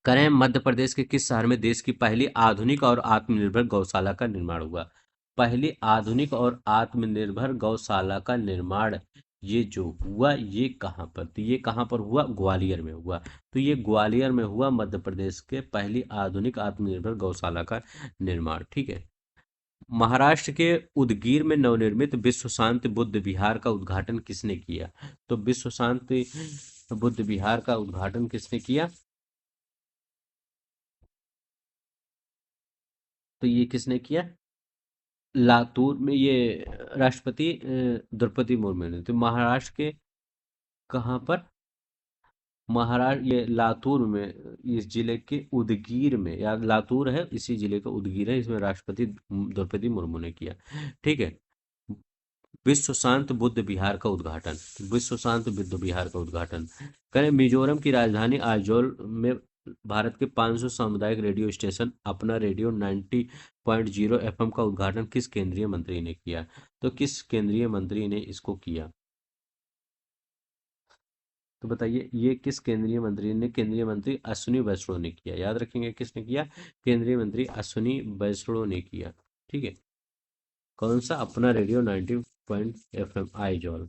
करें मध्य प्रदेश के किस शहर में देश की पहली आधुनिक और आत्मनिर्भर गौशाला का निर्माण हुआ? पहली आधुनिक और आत्मनिर्भर गौशाला का निर्माण ये जो हुआ, ये कहाँ पर? तो ये कहाँ पर हुआ? ग्वालियर में हुआ। तो ये ग्वालियर में हुआ मध्य प्रदेश के पहली आधुनिक आत्मनिर्भर गौशाला का निर्माण। ठीक है। महाराष्ट्र के उदगीर में नवनिर्मित विश्व शांति बुद्ध विहार का उद्घाटन किसने किया? तो विश्व शांति बुद्ध विहार का उद्घाटन किसने किया? तो ये किसने किया? लातूर में, ये राष्ट्रपति द्रौपदी मुर्मू ने। तो महाराष्ट्र के कहाँ पर? महाराष्ट्र, ये लातूर में, इस जिले के उदगीर में, या लातूर है इसी जिले का उदगीर है, इसमें राष्ट्रपति द्रौपदी मुर्मू ने किया। ठीक है। विश्व शांत बुद्ध विहार का उद्घाटन, विश्व शांत बुद्ध विहार का उद्घाटन करें। मिजोरम की राजधानी आइजोल में भारत के 500 सामुदायिक रेडियो स्टेशन अपना रेडियो 90.0 FM का उद्घाटन किस केंद्रीय मंत्री ने किया? तो किस केंद्रीय मंत्री ने इसको किया? तो बताइए, ये किस केंद्रीय मंत्री ने? केंद्रीय मंत्री अश्विनी वैष्णव ने किया, याद रखेंगे किसने किया? केंद्रीय मंत्री अश्विनी वैष्णव ने किया। ठीक है। कौन सा? अपना रेडियो 90 पॉइंट FM आइजॉल।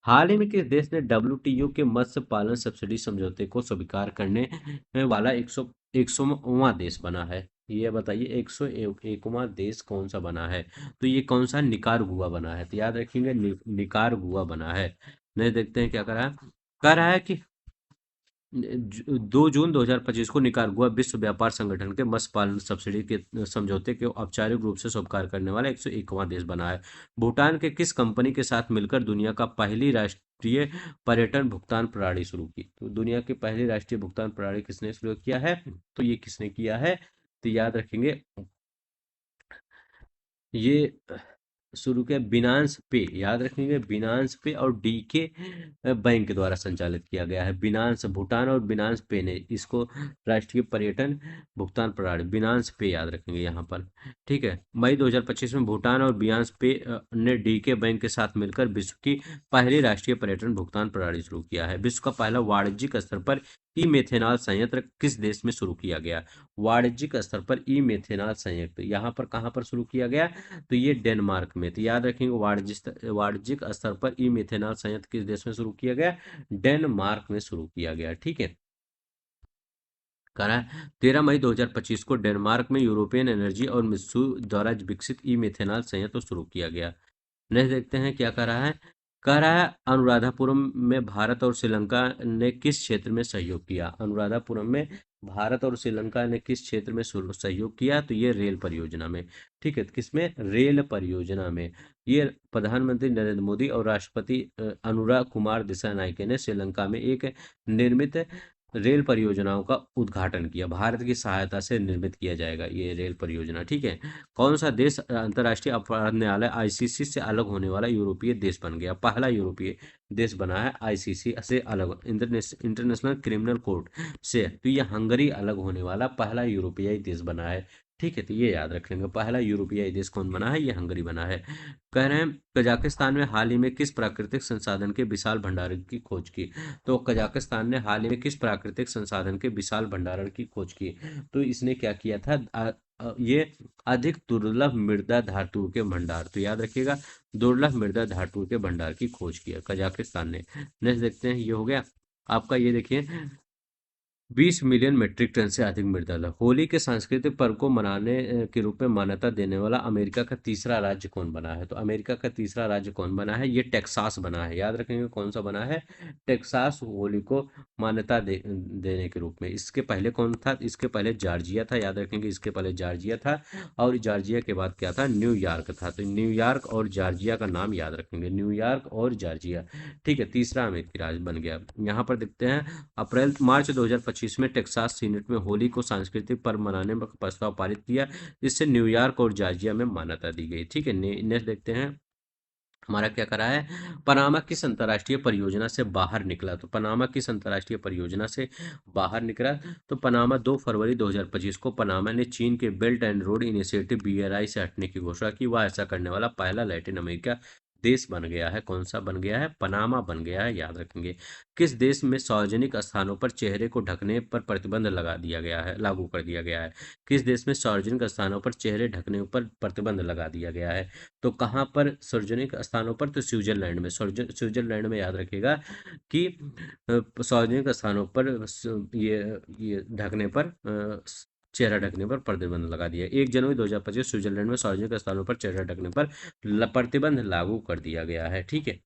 हाल ही में किस देश ने डब्ल्यूटीओ के मत्स्य पालन सब्सिडी समझौते को स्वीकार करने वाला 101वां देश बना है? ये बताइए 101वां देश कौन सा बना है? तो ये कौन सा, निकारागुआ बना है। तो याद रखेंगे निकारागुआ बना है। नहीं, देखते हैं क्या करा है। कह रहा है कि 2 जून 2025 को निकारागुआ विश्व व्यापार संगठन के मत्स्य पालन सब्सिडी के समझौते के औपचारिक रूप से स्वीकार करने वाला 101वां देश बना है। भूटान के किस कंपनी के साथ मिलकर दुनिया का पहली राष्ट्रीय पर्यटन भुगतान प्रणाली शुरू की? तो दुनिया की पहली राष्ट्रीय भुगतान प्रणाली किसने शुरू किया है? तो ये किसने किया है? तो याद रखेंगे, ये शुरू किया बिनांस पे। याद रखेंगे, बिनांस पे और डीके बैंक द्वारा संचालित किया गया है। बिनांस भूटान और बिनांस पे ने इसको राष्ट्रीय पर्यटन भुगतान प्रणाली बिनांस पे याद रखेंगे यहाँ पर। ठीक है, मई 2025 में भूटान और बिनांस पे ने डीके बैंक के साथ मिलकर विश्व की पहली राष्ट्रीय पर्यटन भुगतान प्रणाली शुरू किया है। विश्व का पहला वाणिज्यिक स्तर पर ई मेथेनॉल संयंत्र किस देश में शुरू किया गया? वाणिज्यिक स्तर पर ई मेथेनॉल संयंत्र यहाँ पर कहाँ पर शुरू किया गया? तो ये डेनमार्क में। तो याद रखेंगे, वाणिज्यिक स्तर पर ई मेथेनॉल संयंत्र किस देश में शुरू किया गया? डेनमार्क में शुरू किया गया। ठीक है, करा है 13 मई 2025 को डेनमार्क में यूरोपियन एनर्जी और मित्सू द्वारा विकसित ई मेथेनॉल संयंत्र शुरू किया गया। नेक्स्ट देखते हैं क्या कह रहा है। कह रहा है अनुराधापुरम में भारत और श्रीलंका ने किस क्षेत्र में सहयोग किया? अनुराधापुरम में भारत और श्रीलंका ने किस क्षेत्र में सहयोग किया? तो ये रेल परियोजना में। ठीक है, तो किसमें? रेल परियोजना में। ये प्रधानमंत्री नरेंद्र मोदी और राष्ट्रपति अनुराग कुमार दिसानायके ने श्रीलंका में एक निर्मित रेल परियोजनाओं का उद्घाटन किया। भारत की सहायता से निर्मित किया जाएगा ये रेल परियोजना। ठीक है, कौन सा देश अंतर्राष्ट्रीय अपराध न्यायालय आईसीसी से अलग होने वाला यूरोपीय देश बन गया? पहला यूरोपीय देश बना है आईसीसी से अलग, इंटरनेशनल क्रिमिनल कोर्ट से। तो ये हंगरी अलग होने वाला पहला यूरोपीय देश बना है। ठीक है, तो ये याद रख लेंगे, पहला यूरोपीय देश कौन बना है? ये हंगरी बना है। कह रहे हैं कजाकिस्तान में हाल ही में किस प्राकृतिक संसाधन के विशाल भंडारण की खोज की? तो कजाकिस्तान ने हाल ही में किस प्राकृतिक संसाधन के विशाल भंडारण की खोज की? तो इसने क्या किया था? ये अधिक दुर्लभ मृदा धातुओं के भंडार। तो याद रखिएगा, दुर्लभ मृदा धातुओं के भंडार की खोज की है कजाकिस्तान ने। नेक्स्ट देखते हैं, ये हो गया आपका। ये देखिए, 20 मिलियन मीट्रिक टन से अधिक मृदा लाभ। होली के सांस्कृतिक पर्व को मनाने के रूप में मान्यता देने वाला अमेरिका का तीसरा राज्य कौन बना है? तो अमेरिका का तीसरा राज्य कौन बना है? ये टेक्सास बना है। याद रखेंगे कौन सा बना है? टेक्सास होली को मान्यता देने के रूप में। इसके पहले कौन था? इसके पहले जॉर्जिया था। याद रखेंगे, इसके पहले जॉर्जिया था और जॉर्जिया के बाद क्या था? न्यूयॉर्क था। तो न्यूयॉर्क और जॉर्जिया का नाम याद रखेंगे, न्यूयॉर्क और जॉर्जिया। ठीक है, तीसरा अमेरिकी राज्य बन गया। यहाँ पर देखते हैं, अप्रैल मार्च 2025 में टेक्सास सीनेट में होली को सांस्कृतिक पर्व मनाने का प्रस्ताव पारित किया, जिससे न्यूयॉर्क और जॉर्जिया में मान्यता दी गई। ठीक है, नेक्स्ट देखते हैं, हमारा क्या करा है। पनामा किस अंतर्राष्ट्रीय परियोजना से बाहर निकला? तो पनामा किस अंतर्राष्ट्रीय परियोजना से बाहर निकला? तो पनामा 2 फरवरी 2025 को पनामा ने चीन के belt and road initiative BRI से हटने की घोषणा की। वह ऐसा करने वाला पहला लैटिन अमेरिका देश बन गया है। कौन सा बन गया है? पनामा बन गया है। याद रखेंगे, किस देश में सार्वजनिक स्थानों पर चेहरे को ढकने पर प्रतिबंध लगा दिया गया है, लागू कर दिया गया है? किस देश में सार्वजनिक स्थानों पर चेहरे ढकने पर प्रतिबंध लगा दिया गया है? तो कहाँ पर सार्वजनिक स्थानों पर? तो स्विट्जरलैंड में। स्विट्जरलैंड में याद रखिएगा कि सार्वजनिक स्थानों पर ये ढकने पर चेहरा ढकने पर प्रतिबंध लगा दिया। 1 जनवरी 2025 स्विट्जरलैंड में सार्वजनिक स्थानों पर चेहरा ढकने पर प्रतिबंध लागू कर दिया गया है। ठीक है,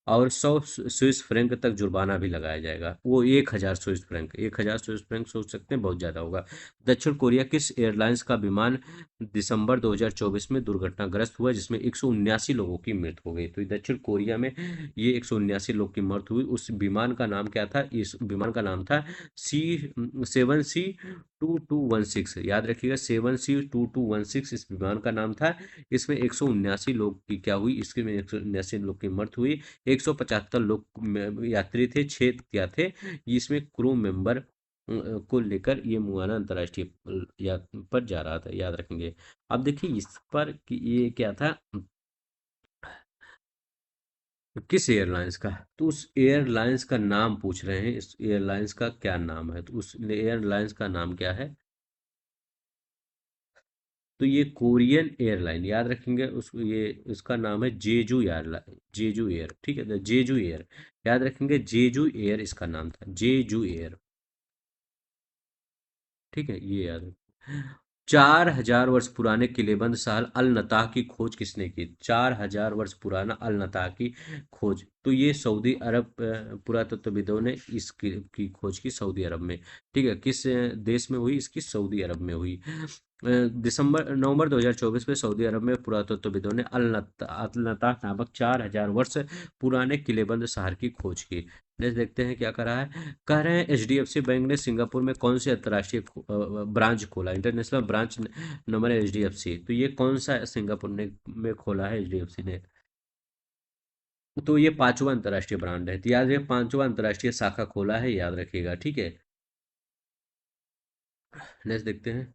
और 100 स्विस फ्रैंक तक जुर्माना भी लगाया जाएगा। वो 1,000 स्विस फ्रैंक, 1,000 स्विस फ्रैंक सोच सकते हैं, बहुत ज़्यादा होगा। दक्षिण कोरिया किस एयरलाइंस का विमान दिसंबर 2024 में दुर्घटनाग्रस्त हुआ, जिसमें 179 लोगों की मृत्यु हो गई? तो दक्षिण कोरिया में ये 179 लोग की मृत्यु हुई। उस विमान का नाम क्या था? इस विमान का नाम था C7C2216। याद रखिएगा, 7C2216 इस विमान का नाम था। इसमें 179 लोग की क्या हुई? इसके में 179 लोग की मृत्यु हुई। 175 लोग यात्री थे, 6 क्या थे? इसमें क्रू मेंबर को लेकर ये मुआना अंतर्राष्ट्रीय पर जा रहा था। याद रखेंगे। अब देखिए इस पर कि ये क्या था, किस एयरलाइंस का? तो उस एयरलाइंस का नाम पूछ रहे हैं, इस एयरलाइंस का क्या नाम है? तो उस एयरलाइंस का नाम क्या है? तो ये कोरियन एयरलाइन याद रखेंगे, उस ये इसका नाम है जेजू एयरलाइन, जेजू एयर, ठीक है, तो जेजू एयर याद रखेंगे, जेजू एयर इसका नाम था, जेजू एयर, ठीक है, ये याद रखें। 4,000 वर्ष पुराने किलेबंद शहर अल नताह की खोज किसने की? 4,000 वर्ष पुराना अल नताह की खोज, तो ये सऊदी अरब पुरातत्वविदों ने की खोज की सऊदी अरब में, ठीक है, किस देश में हुई? इसकी सऊदी अरब में हुई। नवंबर 2024 में सऊदी अरब में पुरातत्वविदों ने अल नताह नामक 4,000 वर्ष पुराने किलेबंद शहर की खोज की। नेक्स्ट देखते हैं क्या करा है। कह रहे हैं एचडीएफसी बैंक ने सिंगापुर में कौन से अंतर्राष्ट्रीय ब्रांच खोला, इंटरनेशनल ब्रांच नंबर है एचडीएफसी, तो ये कौन सा सिंगापुर ने में खोला है एचडीएफसी ने? तो ये पांचवा अंतर्राष्ट्रीय ब्रांड है, तो याद रखिए पांचवा अंतर्राष्ट्रीय शाखा खोला है, याद रखिएगा, ठीक है। नेक्स्ट देखते हैं।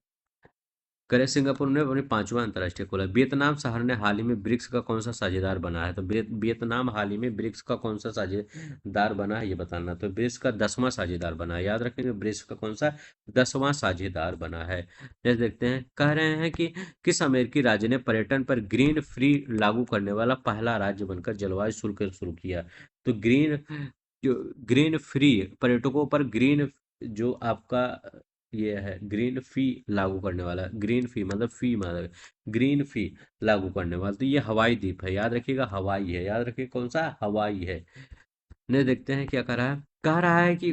करे सिंगापुर ने अपने पांचवा अंतर्राष्ट्रीय खोला। वियतनाम शहर ने हाल ही में ब्रिक्स का कौन सा साझेदार बना है? तो वियतनाम हाल ही में ब्रिक्स का कौन सा साझेदार बना है, ये बताना। तो ब्रिक्स का 10वां साझेदार बना है, याद रखेंगे, ब्रिक्स का कौन सा 10वां साझेदार बना है। नेक्स्ट देखते हैं। कह रहे हैं कि किस अमेरिकी राज्य ने पर्यटन पर ग्रीन फ्री लागू करने वाला पहला राज्य बनकर जलवायु शुल्क शुरू किया? तो जो ग्रीन फ्री, पर्यटकों पर ग्रीन, जो आपका ये है ग्रीन फी लागू करने वाला, ग्रीन फी मतलब फी मतलब ग्रीन फी लागू करने वाला, तो ये हवाई द्वीप है, याद रखिएगा, हवाई है, याद रखिए कौन सा हवाई है। ने देखते हैं क्या कह रहा है। कह रहा है कि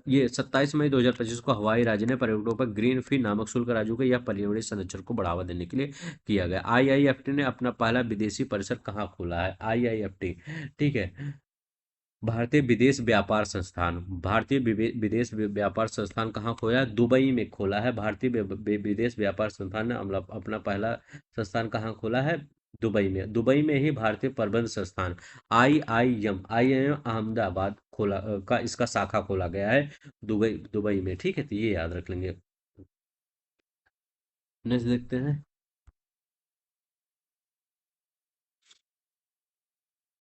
ये 27 मई 2025 को हवाई राज्य ने पर्यटकों पर ग्रीन फी नामक शुल्क राज्यों के या पर्यावरणीय संरक्षण को बढ़ावा देने के लिए किया गया। आईआईएफटी ने अपना पहला विदेशी परिसर कहाँ खोला है? आईआईएफटी, ठीक है, भारतीय विदेश व्यापार संस्थान, भारतीय विदेश व्यापार संस्थान कहाँ खोला है? दुबई में खोला है। भारतीय विदेश व्यापार संस्थान ने अपना पहला संस्थान कहाँ खोला है? दुबई में। दुबई में ही भारतीय प्रबंध संस्थान आईआईएम अहमदाबाद का इसका शाखा खोला गया है, दुबई दुबई में, ठीक है, तो ये याद रख लेंगे। नेक्स्ट देखते हैं।